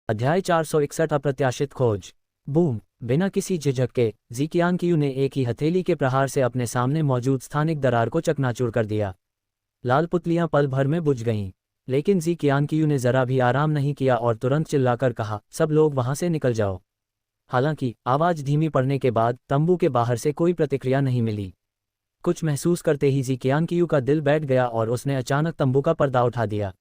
अध्याय 461 अप्रत्याशित खोज। बूम! बिना किसी झिझक के जी कियानकियू ने एक ही हथेली के प्रहार से अपने सामने मौजूद स्थानिक दरार को चकनाचूर कर दिया। लाल पुतलियां पल भर में बुझ गईं, लेकिन जी कियानकियू ने जरा भी आराम नहीं किया और तुरंत चिल्लाकर कहा, सब लोग वहां से निकल जाओ। हालांकि आवाज धीमी पड़ने के बाद तंबू के बाहर से कोई प्रतिक्रिया नहीं मिली। कुछ महसूस करते ही जी कियानकियू का दिल बैठ गया और उसने अचानक तंबू का पर्दा उठा दिया।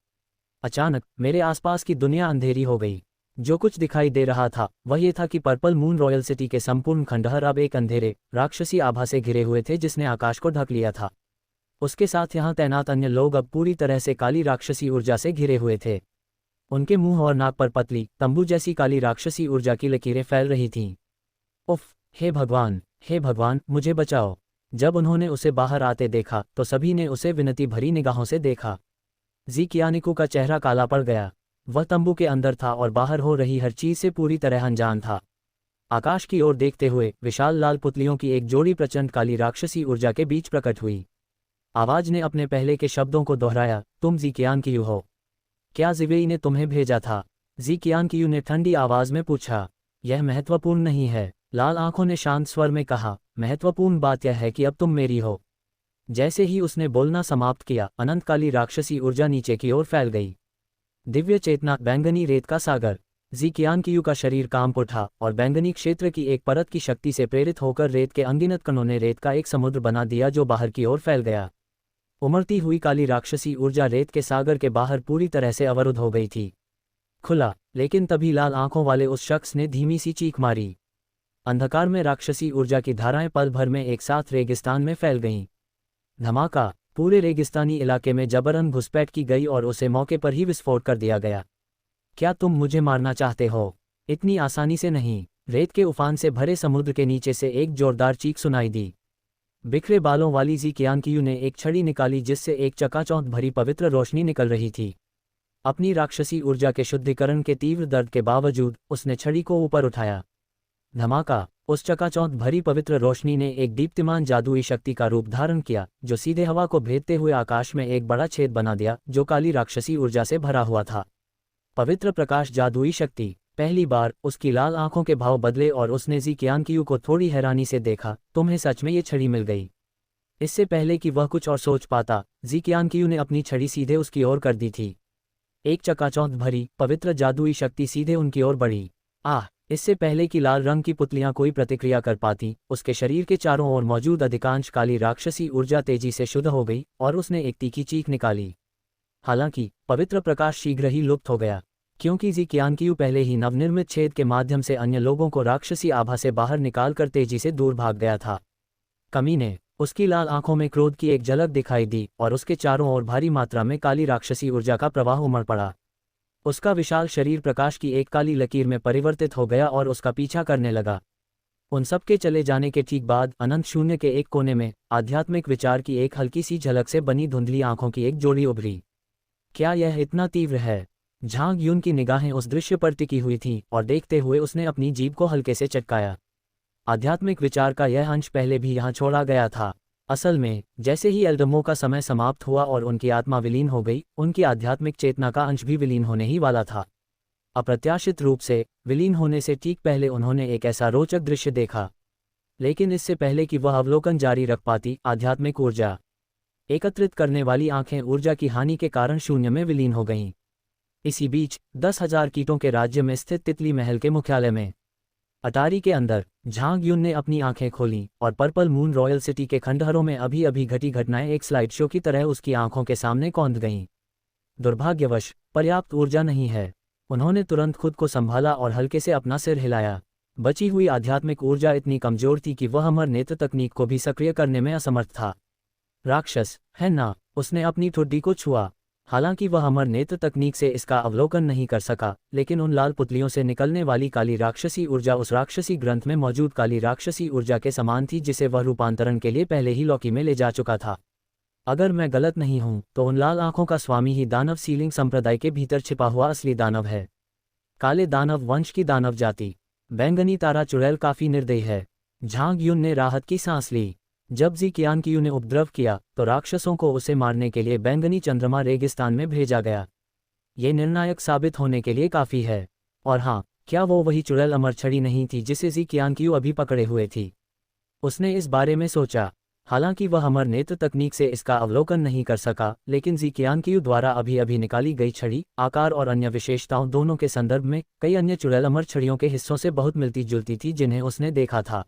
अचानक मेरे आसपास की दुनिया अंधेरी हो गई। जो कुछ दिखाई दे रहा था वह ये था कि पर्पल मून रॉयल सिटी के संपूर्ण खंडहर अब एक अंधेरे राक्षसी आभा से घिरे हुए थे जिसने आकाश को ढक लिया था। उसके साथ यहाँ तैनात अन्य लोग अब पूरी तरह से काली राक्षसी ऊर्जा से घिरे हुए थे। उनके मुंह और नाक पर पतली तंबू जैसी काली राक्षसी ऊर्जा की लकीरें फैल रही थीं। उफ! हे भगवान, मुझे बचाओ। जब उन्होंने उसे बाहर आते देखा तो सभी ने उसे विनती भरी निगाहों से देखा। जी कियानिकू का चेहरा काला पड़ गया। वह तंबू के अंदर था और बाहर हो रही हर चीज से पूरी तरह अनजान था। आकाश की ओर देखते हुए विशाल लाल पुतलियों की एक जोड़ी प्रचंड काली राक्षसी ऊर्जा के बीच प्रकट हुई। आवाज ने अपने पहले के शब्दों को दोहराया, तुम जी कियानकियू हो? क्या जिवेई ने तुम्हें भेजा था? जी कियानकियू ने ठंडी आवाज में पूछा। यह महत्वपूर्ण नहीं है, लाल आंखों ने शांत स्वर में कहा। महत्वपूर्ण बात यह है कि अब तुम मेरी हो। जैसे ही उसने बोलना समाप्त किया, अनंत काली राक्षसी ऊर्जा नीचे की ओर फैल गई। दिव्य चेतना, बैंगनी रेत का सागर। जी कियानकियू का शरीर कांप उठा और बैंगनी क्षेत्र की एक परत की शक्ति से प्रेरित होकर रेत के अनगिनत कणों ने रेत का एक समुद्र बना दिया जो बाहर की ओर फैल गया। उमड़ती हुई काली राक्षसी ऊर्जा रेत के सागर के बाहर पूरी तरह से अवरुद्ध हो गई थी। खुला, लेकिन तभी लाल आंखों वाले उस शख्स ने धीमी सी चीख मारी। अंधकार में राक्षसी ऊर्जा की धाराएं पल भर में एक साथ रेगिस्तान में फैल गईं। धमाका! पूरे रेगिस्तानी इलाके में जबरन घुसपैठ की गई और उसे मौके पर ही विस्फोट कर दिया गया। क्या तुम मुझे मारना चाहते हो? इतनी आसानी से नहीं। रेत के उफान से भरे समुद्र के नीचे से एक जोरदार चीख सुनाई दी। बिखरे बालों वाली जी कियानकियू ने एक छड़ी निकाली जिससे एक चकाचौंध भरी पवित्र रोशनी निकल रही थी। अपनी राक्षसी ऊर्जा के शुद्धिकरण के तीव्र दर्द के बावजूद उसने छड़ी को ऊपर उठाया। धमाका! उस चकाचौंध भरी पवित्र रोशनी ने एक दीप्तिमान जादुई शक्ति का रूप धारण किया जो सीधे हवा को भेदते हुए आकाश में एक बड़ा छेद बना दिया जो काली राक्षसी ऊर्जा से भरा हुआ था। पवित्र प्रकाश, जादुई शक्ति। पहली बार उसकी लाल आंखों के भाव बदले और उसने जी कियानकियू को थोड़ी हैरानी से देखा। तुम्हें सच में ये छड़ी मिल गई? इससे पहले कि वह कुछ और सोच पाता, जी कियानकियू ने अपनी छड़ी सीधे उसकी ओर कर दी थी। एक चकाचौंध भरी पवित्र जादुई शक्ति सीधे उनकी ओर बढ़ी। आह! इससे पहले कि लाल रंग की पुतलियां कोई प्रतिक्रिया कर पाती, उसके शरीर के चारों ओर मौजूद अधिकांश काली राक्षसी ऊर्जा तेजी से शुद्ध हो गई और उसने एक तीखी चीख निकाली। हालांकि पवित्र प्रकाश शीघ्र ही लुप्त हो गया, क्योंकि जी कियानकियू पहले ही नवनिर्मित छेद के माध्यम से अन्य लोगों को राक्षसी आभा से बाहर निकालकर तेजी से दूर भाग गया था। कमीने! उसकी लाल आंखों में क्रोध की एक झलक दिखाई दी और उसके चारों ओर भारी मात्रा में काली राक्षसी ऊर्जा का प्रवाह उमड़ पड़ा। उसका विशाल शरीर प्रकाश की एक काली लकीर में परिवर्तित हो गया और उसका पीछा करने लगा। उन सब के चले जाने के ठीक बाद अनंत शून्य के एक कोने में आध्यात्मिक विचार की एक हल्की सी झलक से बनी धुंधली आंखों की एक जोड़ी उभरी। क्या यह इतना तीव्र है? झांग यून की निगाहें उस दृश्य पर टिकी हुई थीं और देखते हुए उसने अपनी जीभ को हल्के से चटकाया। आध्यात्मिक विचार का यह अंश पहले भी यहाँ छोड़ा गया था। असल में जैसे ही एल्डमो का समय समाप्त हुआ और उनकी आत्मा विलीन हो गई, उनकी आध्यात्मिक चेतना का अंश भी विलीन होने ही वाला था। अप्रत्याशित रूप से विलीन होने से ठीक पहले उन्होंने एक ऐसा रोचक दृश्य देखा। लेकिन इससे पहले कि वह अवलोकन जारी रख पाती, आध्यात्मिक ऊर्जा एकत्रित करने वाली आंखें ऊर्जा की हानि के कारण शून्य में विलीन हो गईं। इसी बीच 10,000 कीटों के राज्य में स्थित तितली महल के मुख्यालय में अटारी के अंदर झांग यून ने अपनी आंखें खोलीं और पर्पल मून रॉयल सिटी के खंडहरों में अभी अभी घटी घटनाएं एक स्लाइड शो की तरह उसकी आंखों के सामने कौंध गईं। दुर्भाग्यवश पर्याप्त ऊर्जा नहीं है। उन्होंने तुरंत खुद को संभाला और हल्के से अपना सिर हिलाया। बची हुई आध्यात्मिक ऊर्जा इतनी कमजोर थी कि वह अमर नेत्र तकनीक को भी सक्रिय करने में असमर्थ था। राक्षस है ना? उसने अपनी ठुड्डी को छुआ। हालांकि वह अमर नेत्र तकनीक से इसका अवलोकन नहीं कर सका, लेकिन उन लाल पुतलियों से निकलने वाली काली राक्षसी ऊर्जा उस राक्षसी ग्रंथ में मौजूद काली राक्षसी ऊर्जा के समान थी जिसे वह रूपांतरण के लिए पहले ही लॉकी में ले जा चुका था। अगर मैं गलत नहीं हूं तो उन लाल आंखों का स्वामी ही दानव सीलिंग संप्रदाय के भीतर छिपा हुआ असली दानव है। काले दानव वंश की दानव जाति। बैंगनी तारा चुड़ैल काफी निर्दयी है। झांग यून ने राहत की सांस ली। जब जी कियानकियू ने उपद्रव किया तो राक्षसों को उसे मारने के लिए बैंगनी चंद्रमा रेगिस्तान में भेजा गया। ये निर्णायक साबित होने के लिए काफी है। और हाँ, क्या वो वही चुड़ैल अमर छड़ी नहीं थी जिसे जी कियांग अभी पकड़े हुए थी? उसने इस बारे में सोचा। हालांकि वह अमर नेत्र तकनीक से इसका अवलोकन नहीं कर सका, लेकिन जी कियांग द्वारा अभी अभी निकाली गई छड़ी, आकार और अन्य विशेषताओं दोनों के संदर्भ में कई अन्य चुड़ैल अमर छड़ियों के हिस्सों से बहुत मिलती जुलती थी जिन्हें उसने देखा था।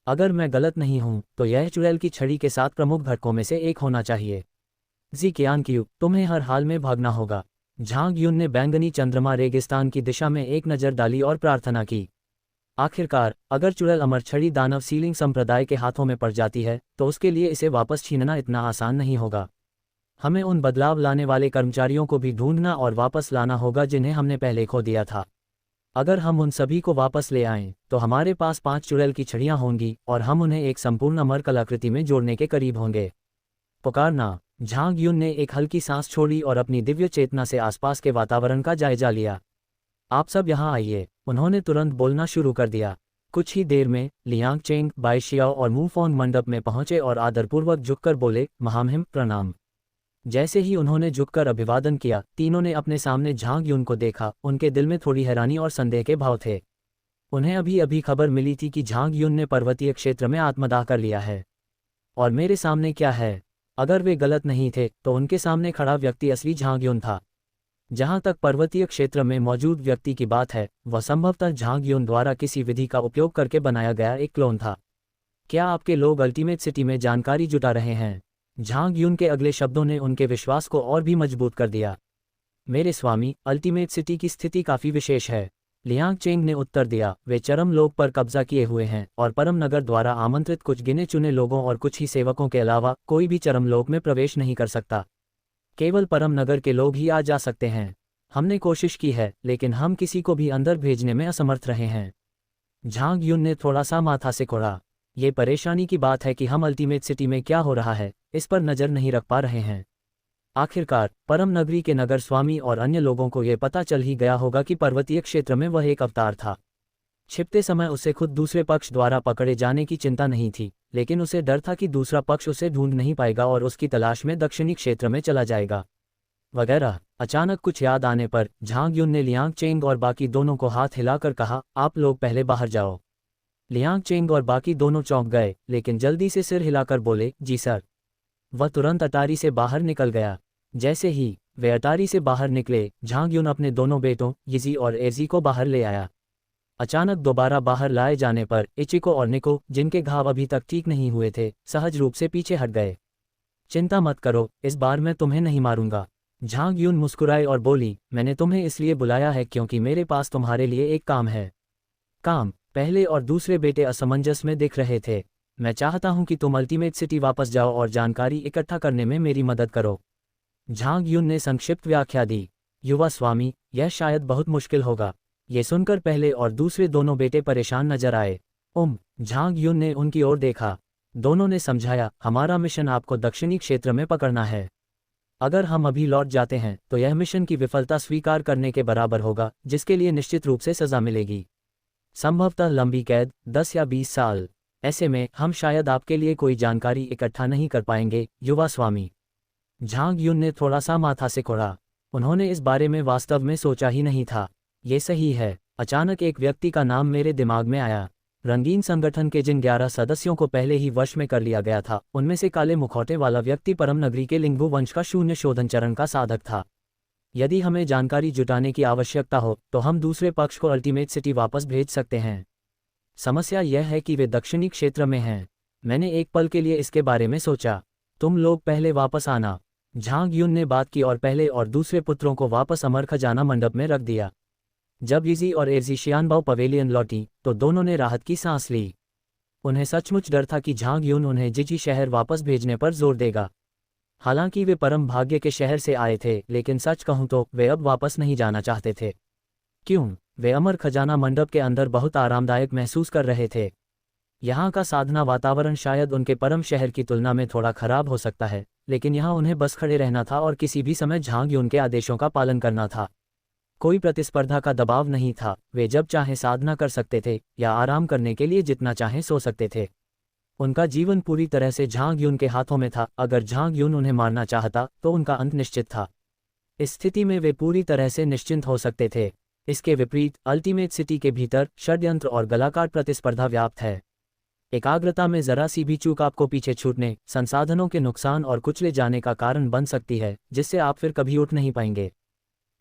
अगर मैं गलत नहीं हूं तो यह चुड़ैल की छड़ी के 7 प्रमुख घटकों में से एक होना चाहिए। जी कियांग, तुम्हें हर हाल में भागना होगा। झांग युन ने बैंगनी चंद्रमा रेगिस्तान की दिशा में एक नज़र डाली और प्रार्थना की। आखिरकार, अगर चुड़ैल अमर छड़ी दानव सीलिंग संप्रदाय के हाथों में पड़ जाती है तो उसके लिए इसे वापस छीनना इतना आसान नहीं होगा। हमें उन बदलाव लाने वाले कर्मचारियों को भी ढूंढना और वापस लाना होगा जिन्हें हमने पहले खो दिया था। अगर हम उन सभी को वापस ले आएं तो हमारे पास 5 चुड़ैल की छड़ियां होंगी और हम उन्हें एक संपूर्ण अमर कलाकृति में जोड़ने के करीब होंगे। पुकारना। झांग युन ने एक हल्की सांस छोड़ी और अपनी दिव्य चेतना से आसपास के वातावरण का जायजा लिया। आप सब यहाँ आइए, उन्होंने तुरंत बोलना शुरू कर दिया। कुछ ही देर में लियांग चेंग, बाइशियाओ और मूफोंग मंडप में पहुंचे और आदरपूर्वक झुककर बोले, महामहिम प्रणाम। जैसे ही उन्होंने झुककर अभिवादन किया, तीनों ने अपने सामने झांग युन को देखा। उनके दिल में थोड़ी हैरानी और संदेह के भाव थे। उन्हें अभी अभी खबर मिली थी कि झांग युन ने पर्वतीय क्षेत्र में आत्मदाह कर लिया है। और मेरे सामने क्या है? अगर वे गलत नहीं थे तो उनके सामने खड़ा व्यक्ति असली झांग युन था। जहां तक पर्वतीय क्षेत्र में मौजूद व्यक्ति की बात है, वह संभवतः झांग युन द्वारा किसी विधि का उपयोग करके बनाया गया एक क्लोन था। क्या आपके लोग अल्टीमेट सिटी में जानकारी जुटा रहे हैं? झांग युन के अगले शब्दों ने उनके विश्वास को और भी मजबूत कर दिया। मेरे स्वामी, अल्टीमेट सिटी की स्थिति काफी विशेष है, लियांग चेंग ने उत्तर दिया। वे चरम लोक पर कब्जा किए हुए हैं और परम नगर द्वारा आमंत्रित कुछ गिने चुने लोगों और कुछ ही सेवकों के अलावा कोई भी चरम लोक में प्रवेश नहीं कर सकता। केवल परम नगर के लोग ही आ जा सकते हैं। हमने कोशिश की है, लेकिन हम किसी को भी अंदर भेजने में असमर्थ रहे हैं। झांग युन ने थोड़ा सा माथा सिकोड़ा। ये परेशानी की बात है कि हम अल्टीमेट सिटी में क्या हो रहा है इस पर नज़र नहीं रख पा रहे हैं। आखिरकार परम नगरी के नगर स्वामी और अन्य लोगों को यह पता चल ही गया होगा कि पर्वतीय क्षेत्र में वह एक अवतार था। छिपते समय उसे खुद दूसरे पक्ष द्वारा पकड़े जाने की चिंता नहीं थी, लेकिन उसे डर था कि दूसरा पक्ष उसे ढूंढ नहीं पाएगा और उसकी तलाश में दक्षिणी क्षेत्र में चला जाएगा, वगैरह। अचानक कुछ याद आने पर झांग युन ने लियांग चेंग और बाकी दोनों को हाथ हिलाकर कहा, आप लोग पहले बाहर जाओ। लियांग चेंग और बाकी दोनों चौंक गए, लेकिन जल्दी से सिर हिलाकर बोले, जी सर। वह तुरंत अटारी से बाहर निकल गया। जैसे ही वे अटारी से बाहर निकले, झांग युन अपने दोनों बेटों यिजी और एजी को बाहर ले आया। अचानक दोबारा बाहर लाए जाने पर इचिको और निको, जिनके घाव अभी तक ठीक नहीं हुए थे, सहज रूप से पीछे हट गए। चिंता मत करो, इस बार मैं तुम्हें नहीं मारूंगा। झांग युन मुस्कुराई और बोली, मैंने तुम्हें इसलिए बुलाया है क्योंकि मेरे पास तुम्हारे लिए एक काम है। काम? पहले और दूसरे बेटे असमंजस में दिख रहे थे। मैं चाहता हूं कि तुम अल्टीमेट सिटी वापस जाओ और जानकारी इकट्ठा करने में मेरी मदद करो। झांग युन ने संक्षिप्त व्याख्या दी। युवा स्वामी, यह शायद बहुत मुश्किल होगा। ये सुनकर पहले और दूसरे दोनों बेटे परेशान नजर आए। झांग युन ने उनकी ओर देखा। दोनों ने समझाया, हमारा मिशन आपको दक्षिणी क्षेत्र में पकड़ना है। अगर हम अभी लौट जाते हैं तो यह मिशन की विफलता स्वीकार करने के बराबर होगा, जिसके लिए निश्चित रूप से सजा मिलेगी, संभवतः लंबी कैद, 10 या 20 साल। ऐसे में हम शायद आपके लिए कोई जानकारी इकट्ठा नहीं कर पाएंगे, युवा स्वामी। झांग युन ने थोड़ा सा माथा सिकोड़ा। उन्होंने इस बारे में वास्तव में सोचा ही नहीं था। ये सही है। अचानक एक व्यक्ति का नाम मेरे दिमाग में आया। रंगीन संगठन के जिन 11 सदस्यों को पहले ही वश में कर लिया गया था, उनमें से काले मुखौटे वाला व्यक्ति परम नगरी के लिंगवू वंश का शून्य शोधन चरण का साधक था। यदि हमें जानकारी जुटाने की आवश्यकता हो तो हम दूसरे पक्ष को अल्टीमेट सिटी वापस भेज सकते हैं। समस्या यह है कि वे दक्षिणी क्षेत्र में हैं। मैंने एक पल के लिए इसके बारे में सोचा। तुम लोग पहले वापस आना। झांग युन ने बात की और पहले और दूसरे पुत्रों को वापस अमर खजाना मंडप में रख दिया। जब यिजी और एजी शियानबाओ पवेलियन लौटी तो दोनों ने राहत की सांस ली। उन्हें सचमुच डर था कि झांग युन उन्हें जिजी शहर वापस भेजने पर जोर देगा। हालांकि वे परम भाग्य के शहर से आए थे, लेकिन सच कहूं तो वे अब वापस नहीं जाना चाहते थे। क्यों? वे अमर खजाना मंडप के अंदर बहुत आरामदायक महसूस कर रहे थे। यहाँ का साधना वातावरण शायद उनके परम शहर की तुलना में थोड़ा खराब हो सकता है, लेकिन यहाँ उन्हें बस खड़े रहना था और किसी भी समय झांग युन के आदेशों का पालन करना था। कोई प्रतिस्पर्धा का दबाव नहीं था। वे जब चाहें साधना कर सकते थे या आराम करने के लिए जितना चाहें सो सकते थे। उनका जीवन पूरी तरह से झांग युन के हाथों में था। अगर झांग युन उन्हें मारना चाहता तो उनका अंत निश्चित था। इस स्थिति में वे पूरी तरह से निश्चिंत हो सकते थे। इसके विपरीत अल्टीमेट सिटी के भीतर षड्यंत्र और गलाकाट प्रतिस्पर्धा व्याप्त है। एकाग्रता में जरा सी भी चूक आपको पीछे छूटने, संसाधनों के नुकसान और कुचले जाने का कारण बन सकती है, जिससे आप फिर कभी उठ नहीं पाएंगे।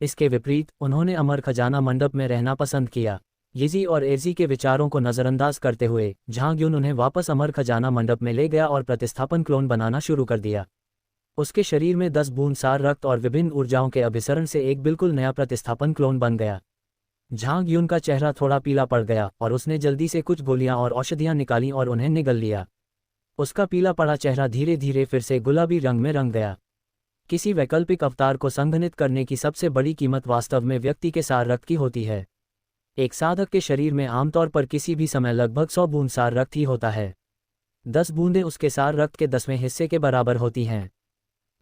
इसके विपरीत उन्होंने अमर खजाना मंडप में रहना पसंद किया। यिजी और एजी के विचारों को नज़रअंदाज करते हुए झांग युन उन्हें वापस अमर खजाना मंडप में ले गया और प्रतिस्थापन क्लोन बनाना शुरू कर दिया। उसके शरीर में 10 बूंद सार रक्त और विभिन्न ऊर्जाओं के अभिसरण से एक बिल्कुल नया प्रतिस्थापन क्लोन बन गया। झांग युन का चेहरा थोड़ा पीला पड़ गया और उसने जल्दी से कुछ गोलियां और औषधियां निकालीं और उन्हें निगल लिया। उसका पीला पड़ा चेहरा धीरे धीरे फिर से गुलाबी रंग में रंग गया। किसी वैकल्पिक अवतार को संघनित करने की सबसे बड़ी कीमत वास्तव में व्यक्ति के सार रक्त की होती है। एक साधक के शरीर में आमतौर पर किसी भी समय लगभग 100 बूंद सार रक्त ही होता है। 10 बूंदें उसके सार रक्त के 10वें हिस्से के बराबर होती हैं।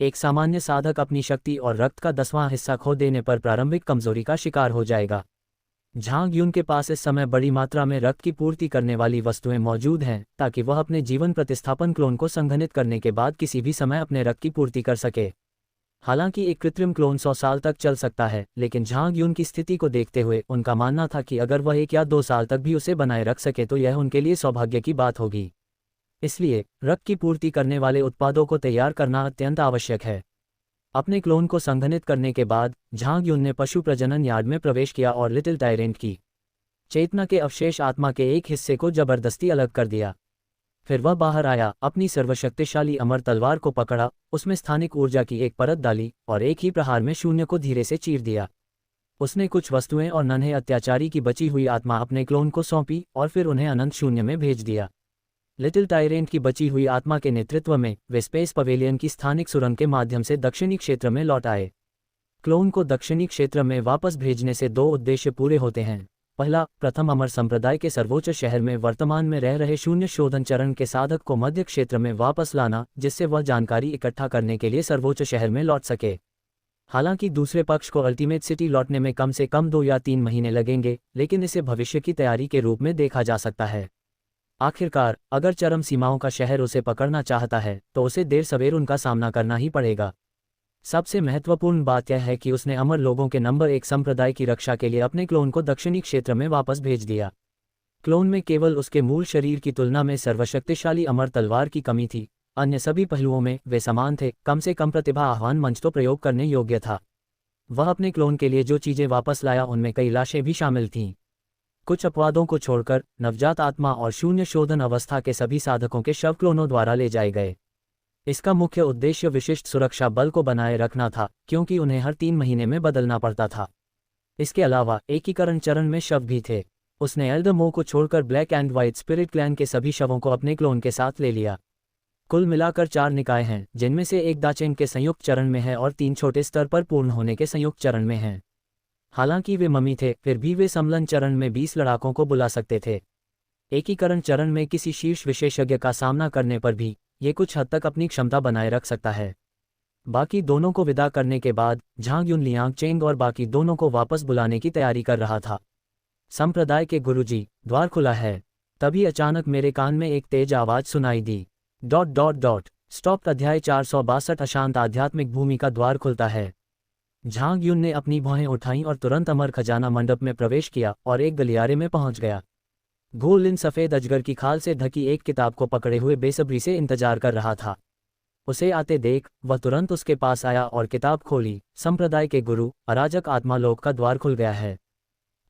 एक सामान्य साधक अपनी शक्ति और रक्त का 10वां हिस्सा खो देने पर प्रारंभिक कमजोरी का शिकार हो जाएगा। झांग युन के पास इस समय बड़ी मात्रा में रक्त की पूर्ति करने वाली वस्तुएं मौजूद हैं ताकि वह अपने जीवन प्रतिस्थापन क्लोन को संघनित करने के बाद किसी भी समय अपने रक्त की पूर्ति कर सके। हालांकि एक कृत्रिम क्लोन 100 साल तक चल सकता है, लेकिन झांग युन की स्थिति को देखते हुए उनका मानना था कि अगर वह 1 या 2 साल तक भी उसे बनाए रख सके तो यह उनके लिए सौभाग्य की बात होगी। इसलिए रक्त की पूर्ति करने वाले उत्पादों को तैयार करना अत्यंत आवश्यक है। अपने क्लोन को संघनित करने के बाद झांग युन ने पशु प्रजनन यार्ड में प्रवेश किया और लिटिल टायरेंट की चेतना के अवशेष आत्मा के एक हिस्से को जबरदस्ती अलग कर दिया। फिर वह बाहर आया, अपनी सर्वशक्तिशाली अमर तलवार को पकड़ा, उसमें स्थानिक ऊर्जा की एक परत डाली और एक ही प्रहार में शून्य को धीरे से चीर दिया। उसने कुछ वस्तुएं और नन्हे अत्याचारी की बची हुई आत्मा अपने क्लोन को सौंपी और फिर उन्हें अनंत शून्य में भेज दिया। लिटिल टायरेंट की बची हुई आत्मा के नेतृत्व में वे स्पेस पवेलियन की स्थानिक सुरंग के माध्यम से दक्षिणी क्षेत्र में लौट आए। क्लोन को दक्षिणी क्षेत्र में वापस भेजने से 2 उद्देश्य पूरे होते हैं। पहला, प्रथम अमर संप्रदाय के सर्वोच्च शहर में वर्तमान में रह रहे शून्य शोधन चरण के साधक को मध्य क्षेत्र में वापस लाना, जिससे वह जानकारी इकट्ठा करने के लिए सर्वोच्च शहर में लौट सके। हालांकि दूसरे पक्ष को अल्टीमेट सिटी लौटने में कम से कम 2 या 3 महीने लगेंगे, लेकिन इसे भविष्य की तैयारी के रूप में देखा जा सकता है। आखिरकार अगर चरम सीमाओं का शहर उसे पकड़ना चाहता है तो उसे देर सवेर उनका सामना करना ही पड़ेगा। सबसे महत्वपूर्ण बात यह है कि उसने अमर लोगों के नंबर 1 संप्रदाय की रक्षा के लिए अपने क्लोन को दक्षिणी क्षेत्र में वापस भेज दिया। क्लोन में केवल उसके मूल शरीर की तुलना में सर्वशक्तिशाली अमर तलवार की कमी थी, अन्य सभी पहलुओं में वे समान थे। कम से कम प्रतिभा आह्वान मंच तो प्रयोग करने योग्य था। वह अपने क्लोन के लिए जो चीजें वापस लाया उनमें कई लाशें भी शामिल थीं। कुछ अपवादों को छोड़कर नवजात आत्मा और शून्य शोधन अवस्था के सभी साधकों के शव क्लोनों द्वारा ले जाए गए। इसका मुख्य उद्देश्य विशिष्ट सुरक्षा बल को बनाए रखना था, क्योंकि उन्हें हर 3 महीने में बदलना पड़ता था। इसके अलावा एकीकरण चरण में शव भी थे। उसने एल्डर मो को छोड़कर black and white spirit clan के सभी शवों को अपने क्लोन के साथ ले लिया। कुल मिलाकर 4 निकाय हैं, जिनमें से एक दाचेंग के संयुक्त चरण में है और 3 छोटे स्तर पर पूर्ण होने के संयुक्त चरण में हैं। हालांकि वे मम्मी थे, फिर भी वे सम्मलन चरण में 20 लड़ाकों को बुला सकते थे। एकीकरण चरण में किसी शीर्ष विशेषज्ञ का सामना करने पर भी ये कुछ हद तक अपनी क्षमता बनाए रख सकता है। बाकी दोनों को विदा करने के बाद झांग युन लियांग चेंग और बाकी दोनों को वापस बुलाने की तैयारी कर रहा था। संप्रदाय के गुरुजी, द्वार खुला है। तभी अचानक मेरे कान में एक तेज आवाज सुनाई दी। ... स्टॉप। अध्याय 462 अशांत आध्यात्मिक भूमि का द्वार खुलता है। झांग युन ने अपनी भौहें उठाईं और तुरंत अमर खजाना मंडप में प्रवेश किया और एक गलियारे में पहुंच गया। घोलिन सफेद अजगर की खाल से ढकी एक किताब को पकड़े हुए बेसब्री से इंतजार कर रहा था। उसे आते देख वह तुरंत उसके पास आया और किताब खोली। संप्रदाय के गुरु, अराजक आत्मालोक का द्वार खुल गया है।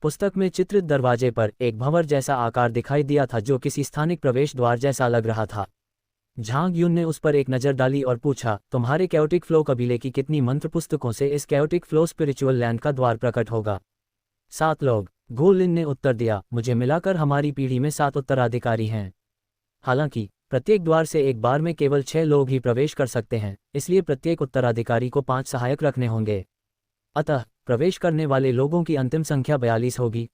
पुस्तक में चित्रित दरवाजे पर एक भंवर जैसा आकार दिखाई दिया था जो किसी स्थानिक प्रवेश द्वार जैसा लग रहा था। झांग युन ने उस पर एक नज़र डाली और पूछा, तुम्हारे कैओटिक फ्लो कबीले की कितनी मंत्र पुस्तकों से इस कैओटिक फ्लो स्पिरिचुअल लैंड का द्वार प्रकट होगा? 7 लोग, गोलिन ने उत्तर दिया। मुझे मिलाकर हमारी पीढ़ी में 7 उत्तराधिकारी हैं। हालांकि प्रत्येक द्वार से एक बार में केवल 6 लोग ही प्रवेश कर सकते हैं, इसलिए प्रत्येक उत्तराधिकारी को 5 सहायक रखने होंगे। अतः प्रवेश करने वाले लोगों की अंतिम संख्या 42 होगी।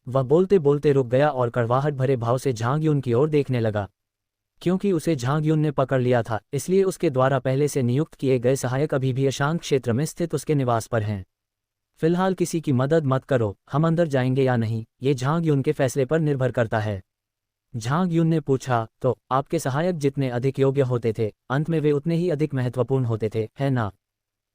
वह बोलते बोलते रुक गया और कड़वाहट भरे भाव से झांग युन की ओर देखने लगा। क्योंकि उसे झांग युन ने पकड़ लिया था, इसलिए उसके द्वारा पहले से नियुक्त किए गए सहायक अभी भी अशांत क्षेत्र में स्थित उसके निवास पर हैं। फिलहाल किसी की मदद मत करो, हम अंदर जाएंगे या नहीं ये झांग युन के फैसले पर निर्भर करता है। झांग युन ने पूछा, तो आपके सहायक जितने अधिक योग्य होते थे, अंत में वे उतने ही अधिक महत्वपूर्ण होते थे, है ना?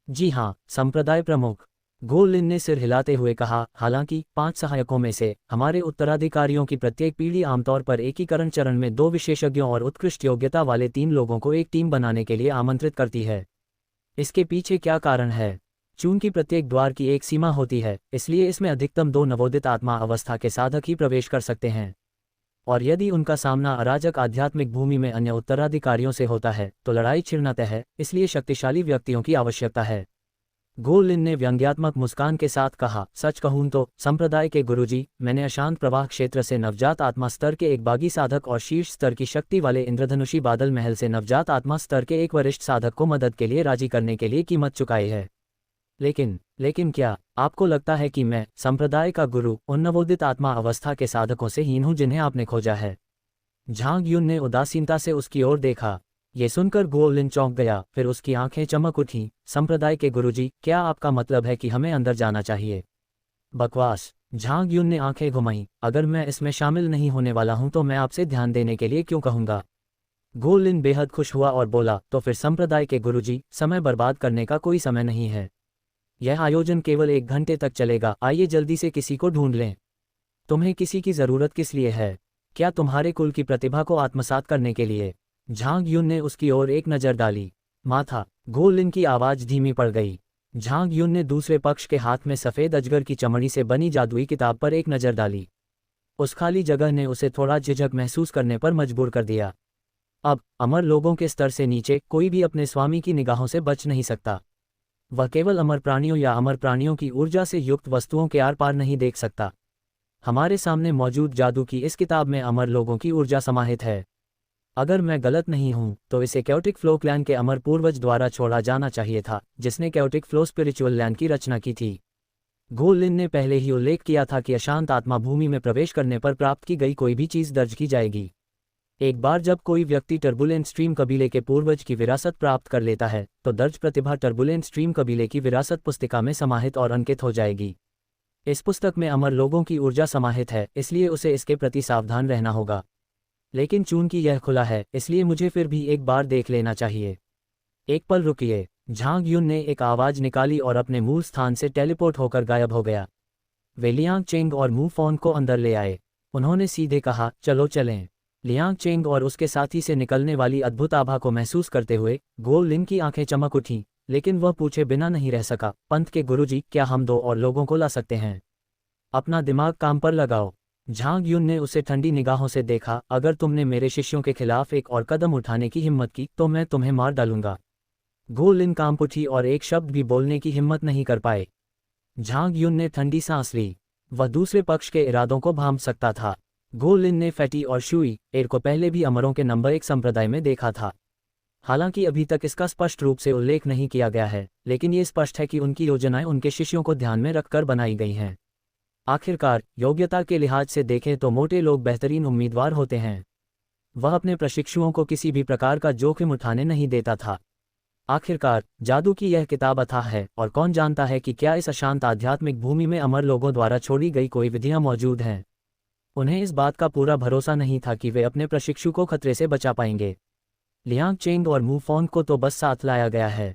जी हाँ, संप्रदाय प्रमुख। गोलिन ने सिर हिलाते हुए कहा, हालांकि 5 सहायकों में से हमारे उत्तराधिकारियों की प्रत्येक पीढ़ी आमतौर पर एकीकरण चरण में 2 विशेषज्ञों और उत्कृष्ट योग्यता वाले 3 लोगों को एक टीम बनाने के लिए आमंत्रित करती है। इसके पीछे क्या कारण है? चूंकि प्रत्येक द्वार की एक सीमा होती है, इसलिए इसमें अधिकतम 2 नवोदित आत्मा अवस्था के साधक ही प्रवेश कर सकते हैं। और यदि उनका सामना अराजक आध्यात्मिक भूमि में अन्य उत्तराधिकारियों से होता है तो लड़ाई छिड़ना तय है, इसलिए शक्तिशाली व्यक्तियों की आवश्यकता है। गोलिन ने व्यंग्यात्मक मुस्कान के साथ कहा, सच कहूं तो संप्रदाय के गुरुजी, मैंने अशांत प्रवाह क्षेत्र से नवजात आत्मा स्तर के एक बागी साधक और शीर्ष स्तर की शक्ति वाले इंद्रधनुषी बादल महल से नवजात आत्मा स्तर के एक वरिष्ठ साधक को मदद के लिए राजी करने के लिए कीमत चुकाई है। लेकिन क्या आपको लगता है कि मैं, संप्रदाय का गुरु, उन नवोदित आत्मा अवस्था के साधकों से हीन हूं जिन्हें आपने खोजा है? झांग युन ने उदासीनता से उसकी ओर देखा। ये सुनकर गोलिन चौंक गया, फिर उसकी आंखें चमक उठीं। संप्रदाय के गुरुजी, क्या आपका मतलब है कि हमें अंदर जाना चाहिए? बकवास। झांग युन ने आंखें घुमाईं। अगर मैं इसमें शामिल नहीं होने वाला हूं तो मैं आपसे ध्यान देने के लिए क्यों कहूंगा? गोलिन बेहद खुश हुआ और बोला, तो फिर संप्रदाय के गुरुजी, समय बर्बाद करने का कोई समय नहीं है। यह आयोजन केवल 1 घंटे तक चलेगा, आइए जल्दी से किसी को ढूंढ लें। तुम्हें किसी की जरूरत किस लिए है? क्या तुम्हारे कुल की प्रतिभा को आत्मसात करने के लिए? झांग युन ने उसकी ओर एक नज़र डाली। माथा। गोलिन की आवाज़ धीमी पड़ गई। झांग युन ने दूसरे पक्ष के हाथ में सफ़ेद अजगर की चमड़ी से बनी जादुई किताब पर एक नज़र डाली। उस खाली जगह ने उसे थोड़ा झिझक महसूस करने पर मजबूर कर दिया। अब अमर लोगों के स्तर से नीचे कोई भी अपने स्वामी की निगाहों से बच नहीं सकता। वह केवल अमर प्राणियों या अमर प्राणियों की ऊर्जा से युक्त वस्तुओं के आर पार नहीं देख सकता। हमारे सामने मौजूद जादू की इस किताब में अमर लोगों की ऊर्जा समाहित है। अगर मैं गलत नहीं हूं तो इसे कैओटिक फ्लो क्लैन के अमर पूर्वज द्वारा छोड़ा जाना चाहिए था, जिसने कैओटिक फ्लो स्पिरिचुअल लैंड की रचना की थी। गोलिन ने पहले ही उल्लेख किया था कि अशांत आत्मा भूमि में प्रवेश करने पर प्राप्त की गई कोई भी चीज़ दर्ज की जाएगी। एक बार जब कोई व्यक्ति टर्बुलेंट स्ट्रीम कबीले के पूर्वज की विरासत प्राप्त कर लेता है तो दर्ज प्रतिभा टर्बुलेंट स्ट्रीम कबीले की विरासत पुस्तिका में समाहित और अंकित हो जाएगी। इस पुस्तक में अमर लोगों की ऊर्जा समाहित है, इसलिए उसे इसके प्रति सावधान रहना होगा। लेकिन चूंकि यह खुला है, इसलिए मुझे फिर भी एक बार देख लेना चाहिए। एक पल रुकिए। झांग युन ने एक आवाज़ निकाली और अपने मूल स्थान से टेलीपोर्ट होकर गायब हो गया। वे लियांग चेंग और मू फॉन को अंदर ले आए। उन्होंने सीधे कहा, चलो चलें। लियांग चेंग और उसके साथी से निकलने वाली अद्भुत आभा को महसूस करते हुए गोलिन की आंखें चमक उठीं, लेकिन वह पूछे बिना नहीं रह सका, पंथ के गुरुजी, क्या हम 2 और लोगों को ला सकते हैं? अपना दिमाग काम पर लगाओ। झांग युन ने उसे ठंडी निगाहों से देखा, अगर तुमने मेरे शिष्यों के खिलाफ एक और कदम उठाने की हिम्मत की तो मैं तुम्हें मार डालूंगा। गोलिन कांप उठी और एक शब्द भी बोलने की हिम्मत नहीं कर पाए। झांग युन ने ठंडी सांस ली। वह दूसरे पक्ष के इरादों को भांप सकता था। गोलिन ने फैटी और शुई एर को पहले भी अमरों के नंबर 1 संप्रदाय में देखा था। हालांकि अभी तक इसका स्पष्ट रूप से उल्लेख नहीं किया गया है, लेकिन ये स्पष्ट है कि उनकी योजनाएं उनके शिष्यों को ध्यान में रखकर बनाई गई हैं। आखिरकार योग्यता के लिहाज से देखें तो मोटे लोग बेहतरीन उम्मीदवार होते हैं। वह अपने प्रशिक्षुओं को किसी भी प्रकार का जोखिम उठाने नहीं देता था। आखिरकार जादू की यह किताब अथाह है, और कौन जानता है कि क्या इस अशांत आध्यात्मिक भूमि में अमर लोगों द्वारा छोड़ी गई कोई विधियां मौजूद हैं। उन्हें इस बात का पूरा भरोसा नहीं था कि वे अपने प्रशिक्षु को खतरे से बचा पाएंगे। लियांग चेंग और मू फॉन को तो बस साथ लाया गया है।